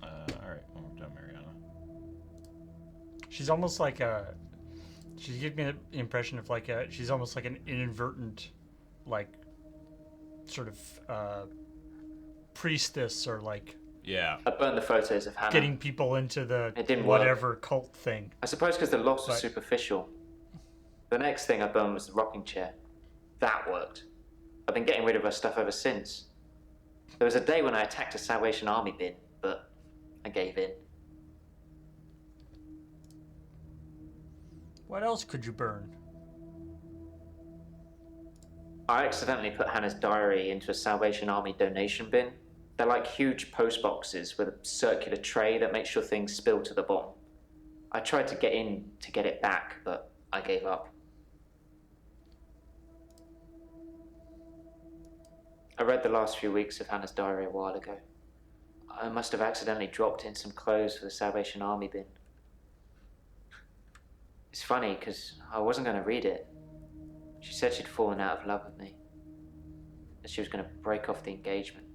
Alright, well, we're done, Mariana. She's almost like a... She's giving me the impression of like a... She's almost like an inadvertent, like, sort of, priestess or like... Yeah. I burned the photos of Hannah. Getting people into the It didn't whatever work. cult thing. I suppose because the loss was But- superficial. The next thing I burned was the rocking chair. That worked. I've been getting rid of her stuff ever since. There was a day when I attacked a Salvation Army bin, but I gave in. What else could you burn? I accidentally put Hannah's diary into a Salvation Army donation bin. They're like huge post boxes with a circular tray that makes sure things spill to the bottom. I tried to get in to get it back, but I gave up. I read the last few weeks of Hannah's diary a while ago. I must have accidentally dropped in some clothes for the Salvation Army bin. It's funny, because I wasn't going to read it. She said she'd fallen out of love with me. That she was going to break off the engagement.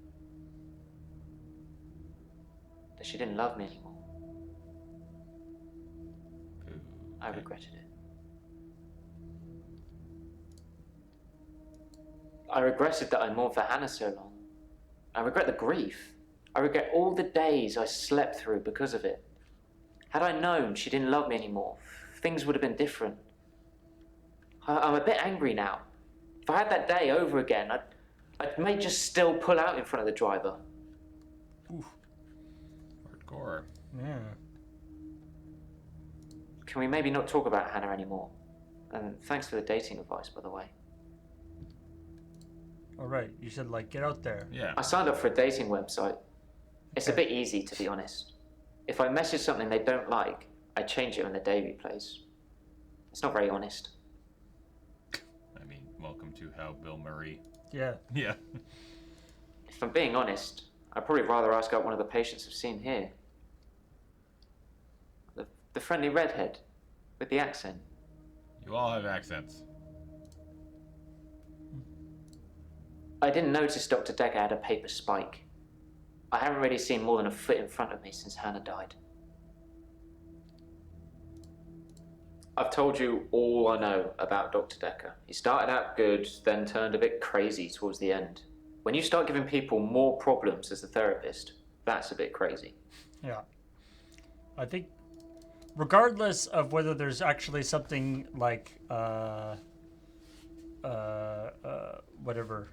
That she didn't love me anymore. I regretted it. I regretted that I mourned for Hannah so long. I regret the grief. I regret all the days I slept through because of it. Had I known she didn't love me anymore, things would have been different. I'm a bit angry now. If I had that day over again, I may just still pull out in front of the driver. Oof. Hardcore. Yeah. Can we maybe not talk about Hannah anymore? And thanks for the dating advice, by the way. All right, you should like get out there. Yeah. I signed up for a dating website. It's a bit easy, to be honest. If I message something they don't like, I change it when the day replays. It's not very honest. I mean, welcome to how Bill Murray. Yeah. Yeah. If I'm being honest, I'd probably rather ask out one of the patients I've seen here. The friendly redhead with the accent. You all have accents. I didn't notice Dr. Dekker had a paper spike. I haven't really seen more than a foot in front of me since Hannah died. I've told you all I know about Dr. Dekker. He started out good, then turned a bit crazy towards the end. When you start giving people more problems as a therapist, that's a bit crazy. Yeah. I think regardless of whether there's actually something like whatever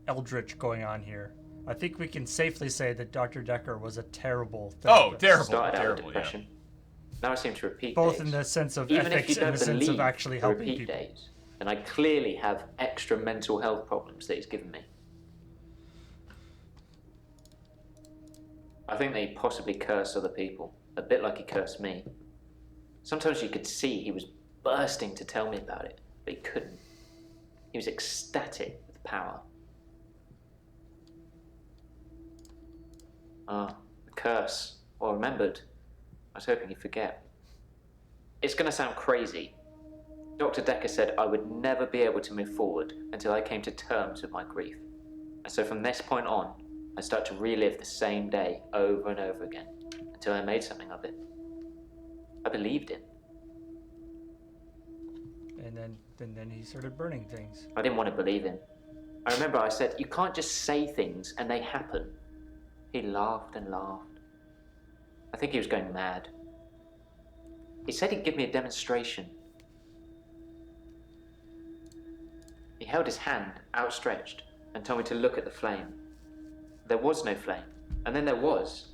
eldritch going on here, I think we can safely say that Dr. Dekker was a terrible therapist. Oh, terrible, Started out terrible, with depression. yeah. Now I seem to repeat Both days. in the sense of Even if ethics you don't and the sense of believe actually the helping repeat people. days, and I clearly have extra mental health problems that he's given me. I think that he possibly cursed other people, a bit like he cursed me. Sometimes you could see he was bursting to tell me about it, but he couldn't. He was ecstatic with power. Ah, the curse. Well remembered. I was hoping you'd forget. It's going to sound crazy. Dr. Dekker said I would never be able to move forward until I came to terms with my grief. And so from this point on, I start to relive the same day over and over again until I made something of it. I believed him. And then he started burning things. I didn't want to believe him. I remember I said, you can't just say things and they happen. He laughed and laughed. I think he was going mad. He said he'd give me a demonstration. He held his hand outstretched and told me to look at the flame. There was no flame, and then there was.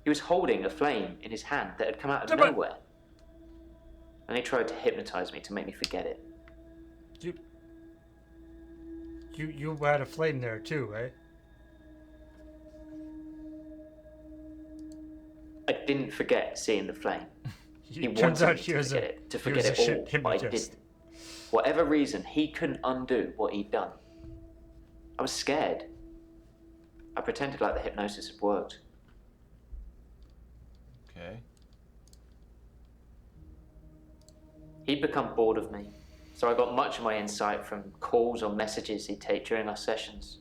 He was holding a flame in his hand that had come out of nowhere. And he tried to hypnotize me to make me forget it. You had a flame there too, right? I didn't forget seeing the flame. He Turns wanted out me he to was forget a it, to he forget was a it shit all, but I hypnotist. didn't. Whatever reason, he couldn't undo what he'd done. I was scared. I pretended like the hypnosis had worked. Okay. He'd become bored of me, so I got much of my insight from calls or messages he'd take during our sessions.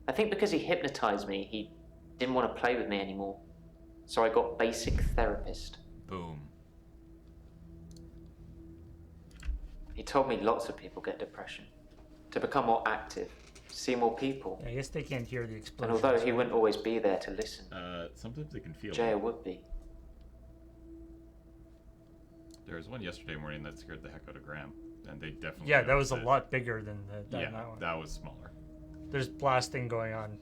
I think because he hypnotized me, he didn't want to play with me anymore, so I got basic therapist. Boom. He told me lots of people get depression, to become more active, see more people. I guess they can't hear the And explosion. although he wouldn't always be there to listen, Sometimes they can feel Jaya it. would be. There was one yesterday morning that scared the heck out of Graham, and they definitely. Yeah, that was a noticed it. lot bigger than that Yeah, one. that was smaller. There's blasting going on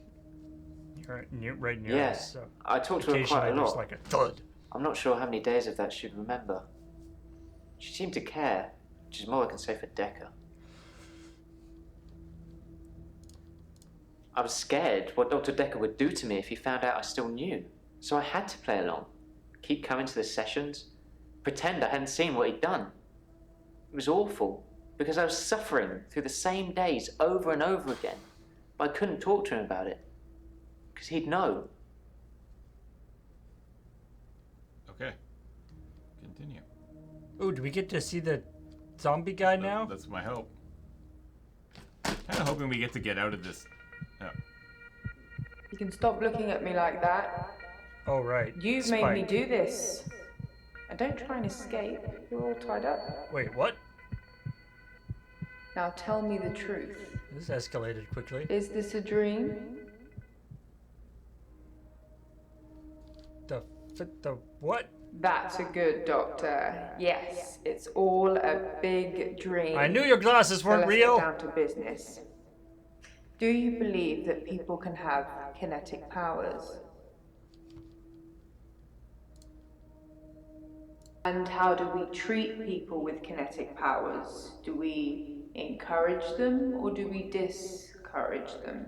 right near Yeah, us. So I talked to her quite a occasionally there's lot. like a thud. I'm not sure how many days of that she'd remember. She seemed to care, which is more I can say for Dekker. I was scared what Dr. Dekker would do to me if he found out I still knew, so I had to play along, keep coming to the sessions, pretend I hadn't seen what he'd done. It was awful, because I was suffering through the same days over and over again, but I couldn't talk to him about it, because he'd know. Okay. Continue. Ooh, do we get to see the zombie guy now? That's my hope. Kind of hoping we get out of this. Oh. You can stop looking at me like that. Oh, right. You've Spike. made me do this. And don't try and escape. You're all tied up. Wait, what? Now tell me the truth. This escalated quickly. Is this a dream? The what? That's a good doctor. Yes, it's all a big dream. I knew your glasses So weren't let's real. Get down to business. Do you believe that people can have kinetic powers? And how do we treat people with kinetic powers? Do we encourage them or do we discourage them?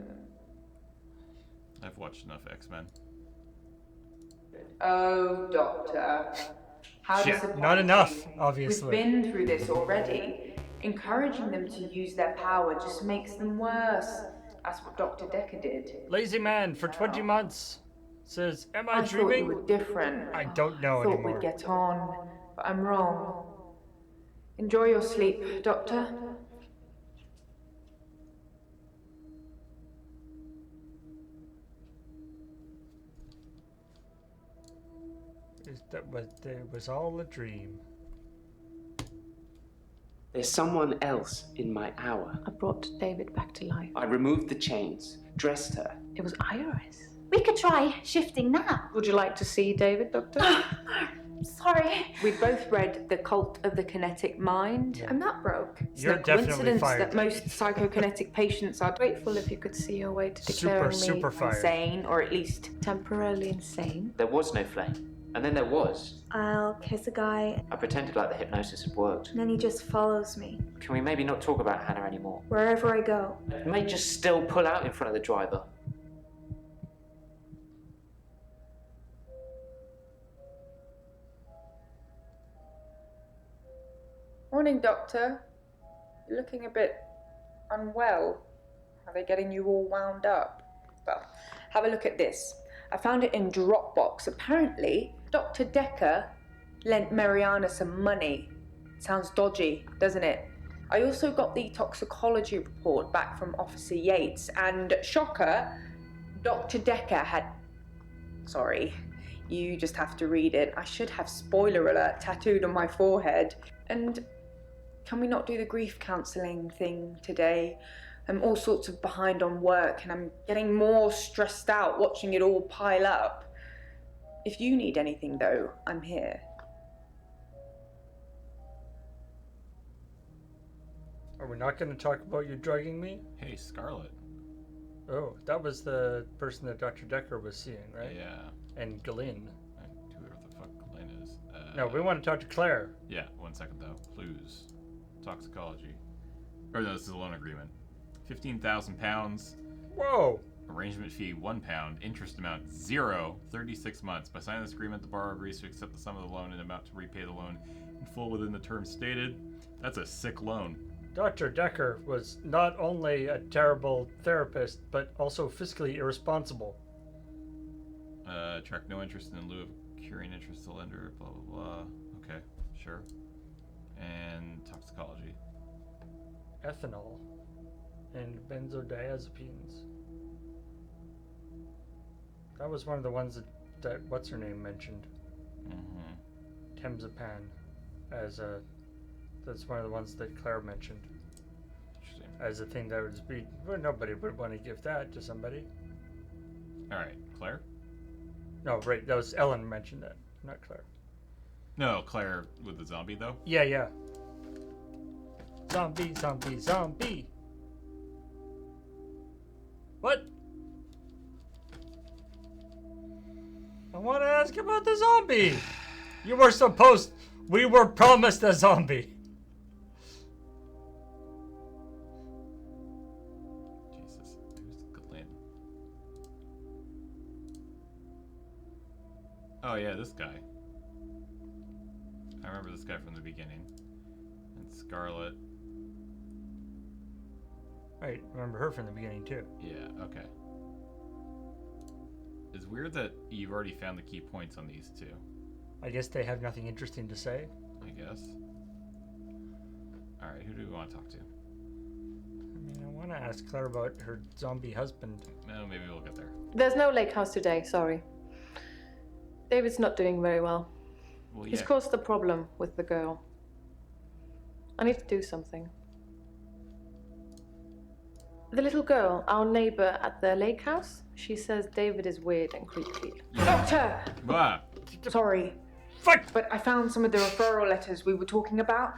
I've watched enough X-Men. Oh, Doctor. How Shit, disappointing. not enough, obviously. We've been through this already. Encouraging them to use their power just makes them worse. That's what Dr. Dekker did. Lazy man for 20 months says, am I I dreaming? thought you were different. I don't know Thought anymore. we'd get on, but I'm wrong. Enjoy your sleep, Doctor. It was all a dream. There's someone else in my hour. I brought David back to life. I removed the chains, dressed her. It was Iris. We could try shifting now. Would you like to see David, Doctor? Sorry. We both read The Cult of the Kinetic Mind. I'm not broke. It's You're no definitely coincidence fired. that most psychokinetic patients are Grateful if you could see your way to declaring super me fired. insane, or at least temporarily insane. There was no flame. And then there was. I'll kiss a guy, I pretended like the hypnosis had worked. and then he just follows me Can we maybe not talk about Hannah anymore? wherever I go. I may just still pull out in front of the driver. Morning, Doctor. You're looking a bit unwell. Are they getting you all wound up? Well, have a look at this. I found it in Dropbox. Apparently, Dr. Dekker lent Mariana some money. Sounds dodgy, doesn't it? I also got the toxicology report back from Officer Yates, and shocker, Dr. Dekker had... Sorry, you just have to read it. I should have spoiler alert tattooed on my forehead. And can we not do the grief counselling thing today? I'm all sorts of behind on work and I'm getting more stressed out watching it all pile up. If you need anything though, I'm here. Are we not going to talk about you drugging me? Hey, Scarlet. Oh, that was the person that Dr. Dekker was seeing, right? Yeah. And Glenn. Whoever the fuck Glenn is. No, we want to talk to Claire. Yeah, 1 second though. Clues. Toxicology. Or no, this is a loan agreement. £15,000. Whoa! Arrangement fee £1. Interest amount 0. 36 months. By signing this agreement, the borrower agrees to accept the sum of the loan and amount to repay the loan in full within the terms stated. That's a sick loan. Dr. Dekker was not only a terrible therapist, but also fiscally irresponsible. Attract no interest in lieu of curing interest to lender, blah, blah, blah. Okay, sure. And toxicology. Ethanol and benzodiazepines. That was one of the ones that what's her name mentioned. Mm-hmm. Temzepam as a... That's one of the ones that Claire mentioned. Interesting. As a thing that would be... Well, nobody would want to give that to somebody. Alright, Claire? No, right, that was Ellen mentioned that, not Claire. No, Claire with the zombie, though? Yeah, yeah. Zombie, zombie, zombie! What? I want to ask about the zombie! You were supposed... We were promised a zombie! Jesus, who's Glenn? Oh yeah, this guy. I remember this guy from the beginning. And Scarlet. Right, remember her from the beginning too. Yeah, okay. It's weird that you've already found the key points on these two. I guess they have nothing interesting to say. I guess. Alright, who do we want to talk to? I mean, I want to ask Claire about her zombie husband. No, maybe we'll get there. There's no lake house today, sorry. David's not doing very well. Well, He's yeah. caused a problem with the girl. I need to do something. The little girl, our neighbor at the lake house, she says David is weird and creepy. Doctor! Ah, Sorry. Fuck! But I found some of the referral letters we were talking about.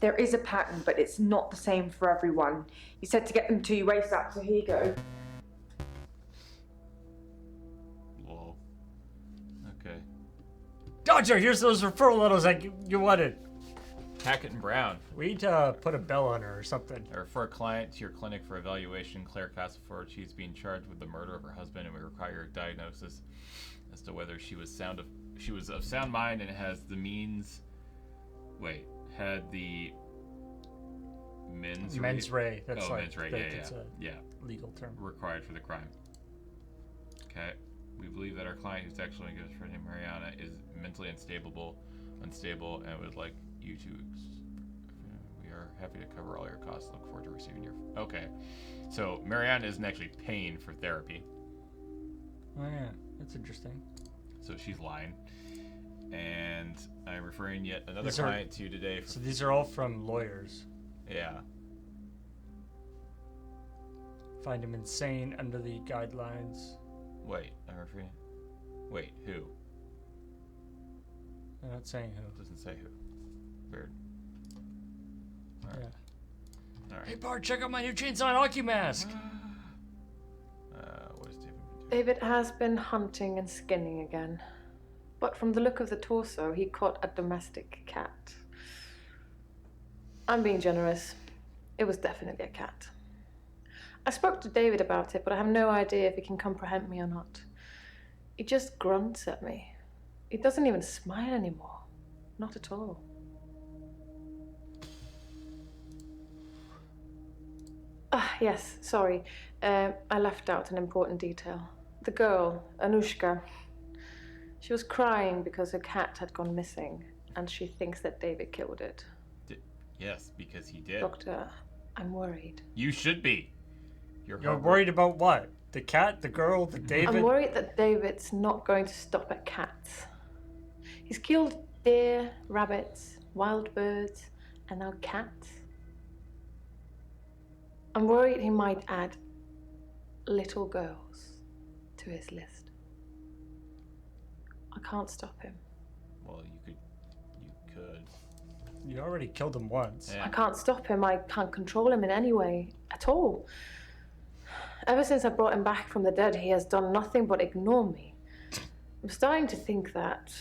There is a pattern, but it's not the same for everyone. You said to get them to you ASAP, so here you go. lol. Okay. Doctor, here's those referral letters you wanted. Hackett and Brown. We need to put a bell on her or something. I refer a client to your clinic for evaluation. Claire Castleford, she's being charged with the murder of her husband, and we require a diagnosis as to whether she was of sound mind and has the means. Had the mens rea. That's mens rea. Yeah. Legal term required for the crime. Okay. We believe that our client, who's actually a good friend named Mariana, is mentally unstable, and would like you to. We are happy to cover all your costs. Look forward to receiving your. Okay, so Mariana isn't actually paying for therapy. Oh yeah, that's interesting. So she's lying, and I'm referring yet another client to you today. So these are all from lawyers. Yeah. Find him insane under the guidelines. Wait, I'm referring. Wait, who? I'm not saying who. It doesn't say who. Weird. All right. Yeah. All right. Hey Bart, check out my new chainsaw and hockey mask. What is David doing? David has been hunting and skinning again. But from the look of the torso, he caught a domestic cat. I'm being generous. It was definitely a cat. I spoke to David about it, but I have no idea if he can comprehend me or not. He just grunts at me. He doesn't even smile anymore. Not at all. Yes, sorry. I left out an important detail. The girl, Anushka, she was crying because her cat had gone missing, and she thinks that David killed it. Yes, because he did. Doctor, I'm worried. You should be. You're worried about what? The cat, the girl, the David? I'm worried that David's not going to stop at cats. He's killed deer, rabbits, wild birds, and now cats. I'm worried he might add little girls to his list. I can't stop him. Well, you could. You already killed him once. Yeah. I can't stop him. I can't control him in any way at all. Ever since I brought him back from the dead, he has done nothing but ignore me. I'm starting to think that...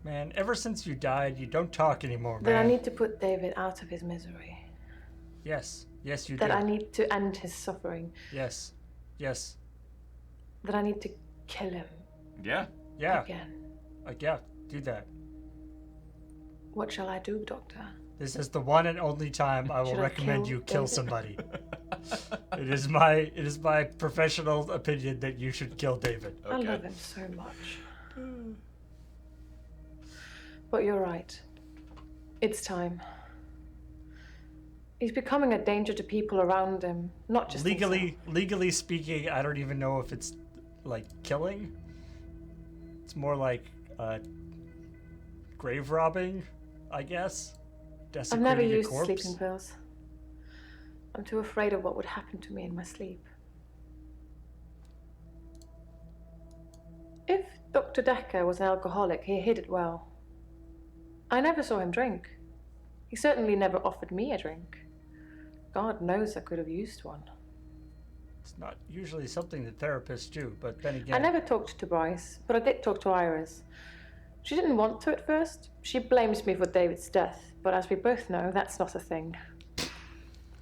Man, ever since you died, you don't talk anymore, man. That I need to put David out of his misery. Yes. Yes, you do. That I need to end his suffering. Yes. Yes. That I need to kill him. Yeah. Yeah. Again. Yeah, do that. What shall I do, Doctor? This is the one and only time I will recommend you kill somebody. It is my professional opinion that you should kill David. Okay. I love him so much. But you're right. It's time. He's becoming a danger to people around him, not just legally speaking, I don't even know if it's like killing. It's more like grave robbing, I guess. I've never used sleeping pills. I'm too afraid of what would happen to me in my sleep. If Dr. Dekker was an alcoholic, he hid it well. I never saw him drink. He certainly never offered me a drink. God knows I could have used one. It's not usually something that therapists do, but then again... I never talked to Bryce, but I did talk to Iris. She didn't want to at first. She blames me for David's death, but as we both know, that's not a thing.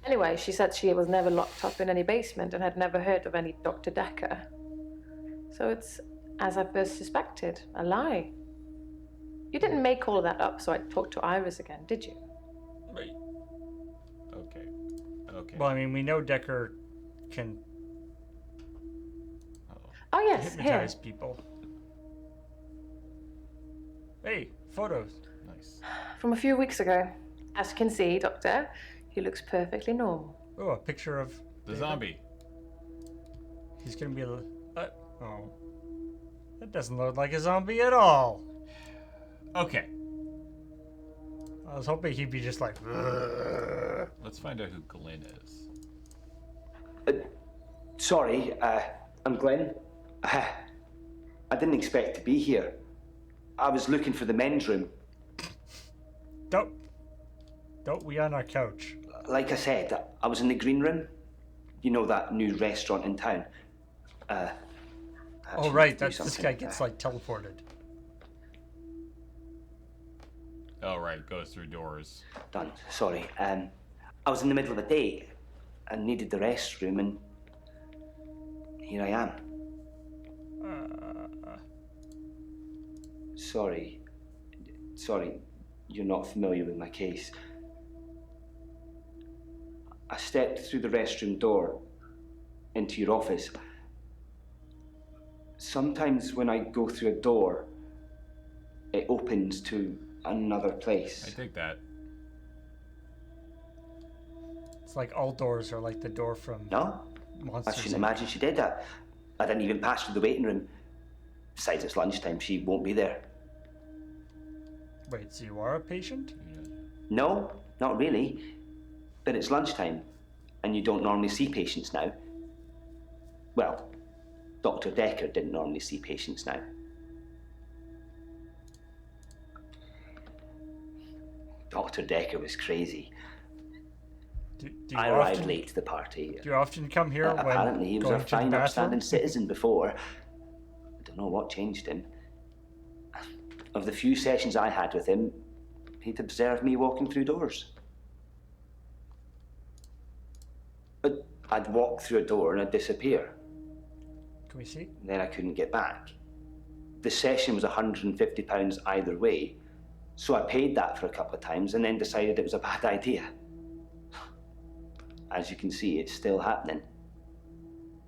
Anyway, she said she was never locked up in any basement and had never heard of any Dr. Dekker. So it's, as I first suspected, a lie. You didn't make all of that up so I'd talk to Iris again, did you? Right. Okay. Well, I mean, we know Dekker can hypnotize people. Hey, photos. Nice. From a few weeks ago. As you can see, Doctor, he looks perfectly normal. Oh, a picture of... The zombie. He's gonna be a... oh. That doesn't look like a zombie at all. Okay. I was hoping he'd be just like... Let's find out who Glenn is. Sorry, I'm Glenn. I didn't expect to be here. I was looking for the men's room. Don't we on our couch? Like I said, I was in the green room. You know, that new restaurant in town. Oh, right, that's this guy gets, like, teleported. Oh, right, it goes through doors. Done. Sorry. I was in the middle of a date and needed the restroom, and here I am. Sorry. Sorry, you're not familiar with my case. I stepped through the restroom door into your office. Sometimes when I go through a door, it opens to another place. I take that. It's like all doors are like the door from No? Monsters. I shouldn't imagine she did that. I didn't even pass through the waiting room. Besides, it's lunchtime, she won't be there. Wait, so you are a patient? No, not really. But it's lunchtime, and you don't normally see patients now. Well, Dr. Dekker didn't normally see patients now. Dr. Dekker was crazy. Do I arrived late to the party. Do you often come here when apparently he was going a to the fine, bathroom? upstanding citizen before. I don't know what changed him. Of the few sessions I had with him, he'd observed me walking through doors. But I'd walk through a door and I'd disappear. Can we see? Then I couldn't get back. The session was £150 either way, so I paid that for a couple of times and then decided it was a bad idea. As you can see, it's still happening.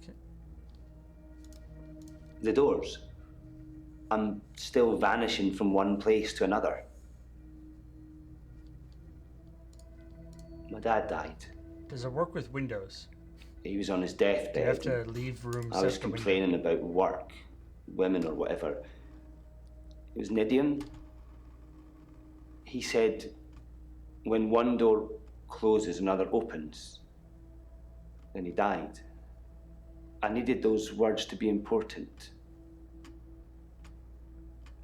Okay. The doors. I'm still vanishing from one place to another. My dad died. Does it work with windows? He was on his deathbed. Do you have to leave rooms? I was complaining about work, women or whatever. It was Nidium. He said, when one door closes, another opens. Then he died. I needed those words to be important.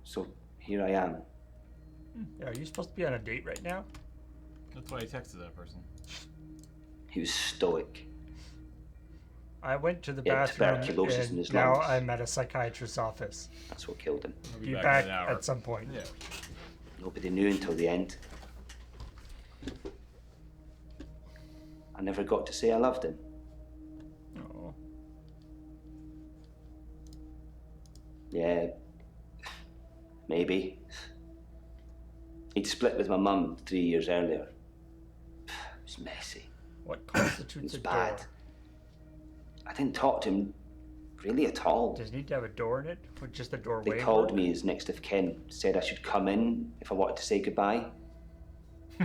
So here I am. Are you supposed to be on a date right now? That's why he texted that person. He was stoic. I went to the He had bathroom tuberculosis in and his now lungs. I'm at a psychiatrist's office. That's what killed him. I'll be back at some point. Yeah. Nobody knew until the end. I never got to say I loved him. Oh. Yeah, maybe. He'd split with my mum 3 years earlier. It was messy. What constitutes It a was bad. door? I didn't talk to him really at all. Does it need to have a door in it? Would just the doorway They called work? me as next of kin, said I should come in if I wanted to say goodbye.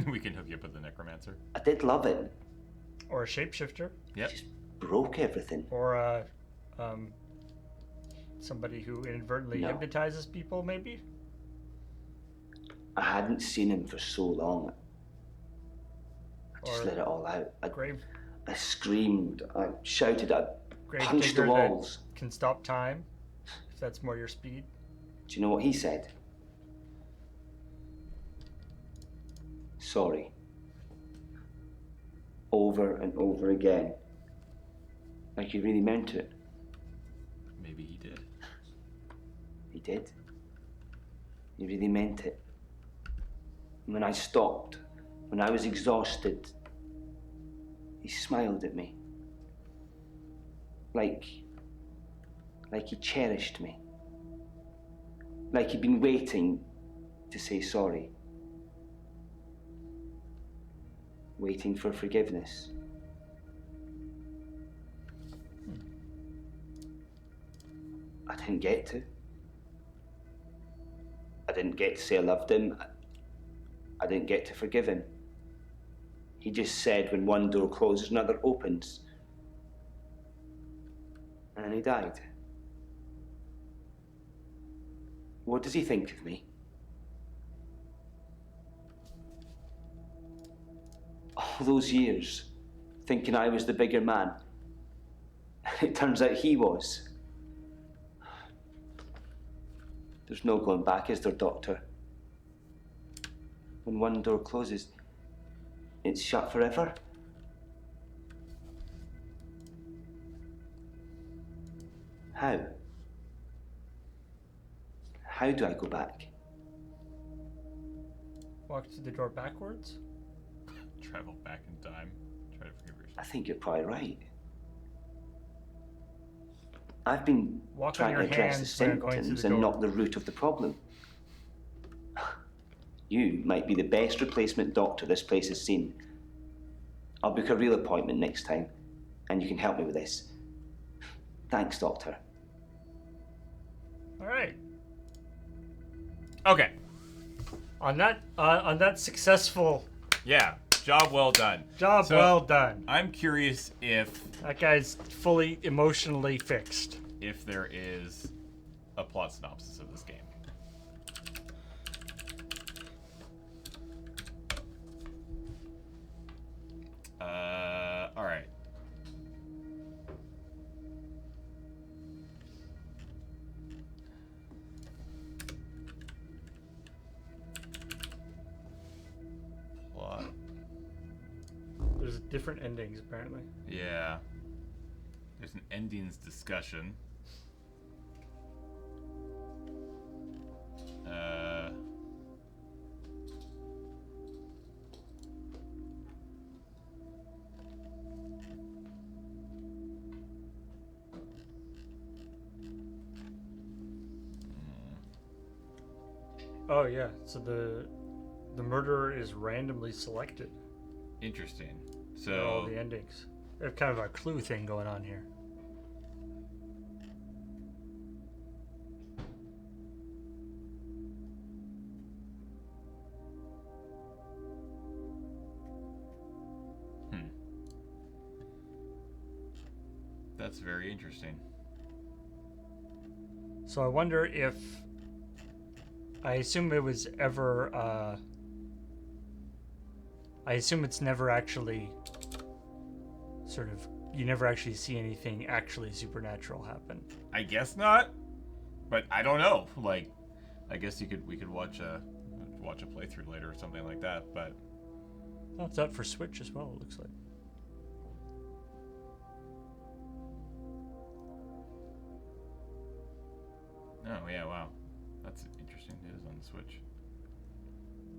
We can hook you up with the necromancer. I did love it. Or a shapeshifter? Yep. Broke everything. Or a somebody who inadvertently No. hypnotizes people, maybe? I hadn't seen him for so long. I just Or let it all out. grave I screamed, I shouted, I grave punched the digger walls. that can stop time, if that's more your speed. Do you know what he said? Sorry. Over and over again. Like he really meant it. Maybe he did. He did. He really meant it. When I stopped, when I was exhausted, he smiled at me. Like he cherished me. Like he'd been waiting to say sorry. Waiting for forgiveness. I didn't get to. I didn't get to say I loved him. I didn't get to forgive him. He just said when one door closes, another opens. And then he died. What does he think of me? All those years, thinking I was the bigger man. It turns out he was. There's no going back, is there, Doctor? When one door closes, it's shut forever. How? How do I go back? Walk through the door backwards? Travel back in time. Try to forgive yourself. I think you're probably right. I've been Walk trying on to your address the hands when you're going through symptoms the and door. not the root of the problem. You might be the best replacement doctor this place has seen. I'll book a real appointment next time, and you can help me with this. Thanks, Doctor. All right. Okay. On that successful. Yeah. Job well done. Job well done. I'm curious if that guy's fully emotionally fixed. If there is a plot synopsis of this game. All right. Plot. There's different endings apparently. Yeah. There's an endings discussion. Oh yeah, so the murderer is randomly selected. Interesting. So all the endings. They have kind of a clue thing going on here. That's very interesting. So I wonder if I assume it was ever I assume it's never actually sort of you never actually see anything actually supernatural happen. I guess not, but I don't know. Like, I guess we could watch a playthrough later or something like that. But oh, it's out for Switch as well. It looks like. Oh yeah, wow, that's interesting. It is on the Switch.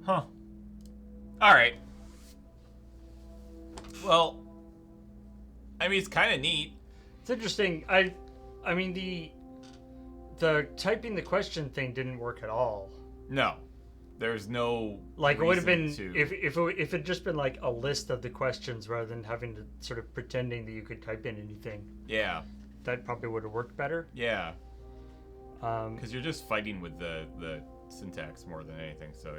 Huh. All right. Well, I mean, it's kind of neat. It's interesting. I mean the typing the question thing didn't work at all. No, there's no like it would have been to... if it just been like a list of the questions rather than having to sort of pretending that you could type in anything. Yeah, that probably would have worked better. Yeah, because you're just fighting with the syntax more than anything. So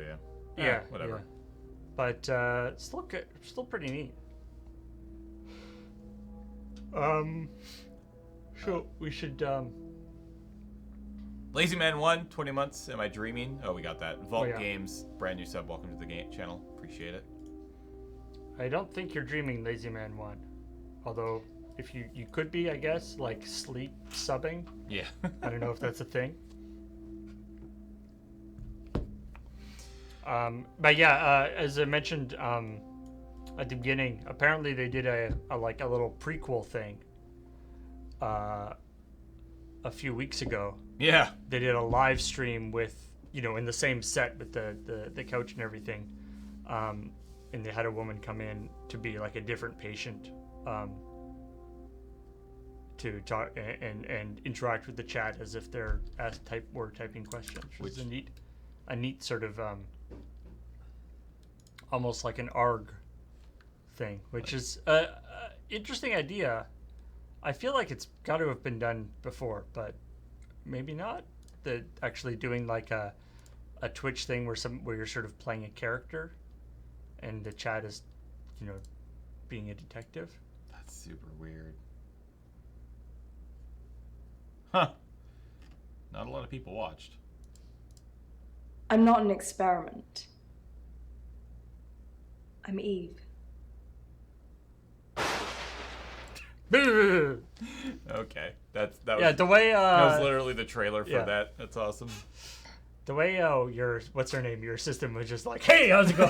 yeah, whatever. Yeah. But still good, still pretty neat. So we should Lazy Man 1, 20 months. Am I dreaming? Oh, we got that. Vault Games, brand new sub. Welcome to the game channel. Appreciate it. I don't think you're dreaming, Lazy Man 1. Although, if you could be, I guess, like sleep subbing. Yeah. I don't know if that's a thing. But yeah, as I mentioned at the beginning, apparently they did a little prequel thing a few weeks ago. Yeah. They did a live stream with, in the same set with the couch and everything. And they had a woman come in to be like a different patient to talk and interact with the chat as if they're were typing questions, which is a neat sort of almost like an ARG thing, which is a interesting idea. I feel like it's got to have been done before, but maybe not. That actually doing like a Twitch thing where you're sort of playing a character, and the chat is, being a detective. That's super weird. Huh. Not a lot of people watched. I'm not an experiment. I'm Eve. Okay, that was, yeah. The way that was literally the trailer for that. That's awesome. The way your what's her name? Your assistant was just like, "Hey, how's it going?"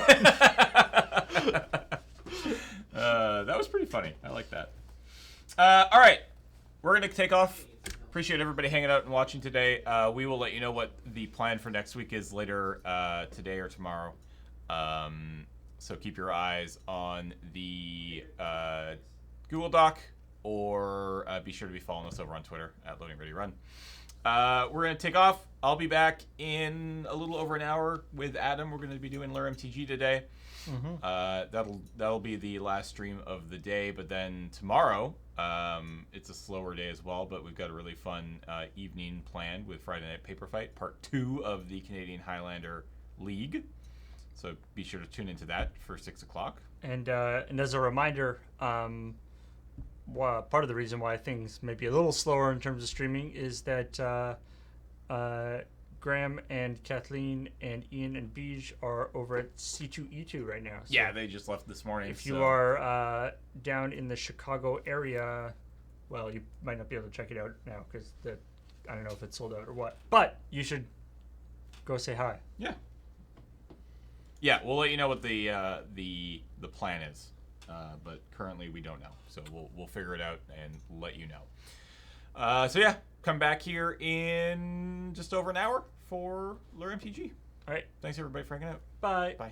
That was pretty funny. I like that. All right, we're gonna take off appreciate everybody hanging out and watching today. We will let you know what the plan for next week is later today or tomorrow. So keep your eyes on the Google Doc, or be sure to be following us over on Twitter at Loading Ready Run. We're going to take off. I'll be back in a little over an hour with Adam. We're going to be doing Lure MTG today. That'll be the last stream of the day, but then tomorrow it's a slower day as well, but we've got a really fun evening planned with Friday Night Paper Fight, part 2 of the Canadian Highlander League. So be sure to tune into that for 6 o'clock. And as a reminder, part of the reason why things may be a little slower in terms of streaming is that Graham and Kathleen and Ian and Beej are over at C2E2 right now. So yeah, they just left this morning. If you are down in the Chicago area, well, you might not be able to check it out now because I don't know if it's sold out or what. But you should go say hi. Yeah. Yeah, we'll let you know what the plan is, but currently we don't know. So we'll figure it out and let you know. So yeah, come back here in just over an hour for Lure MTG. All right. Thanks everybody for hanging out. Bye. Bye.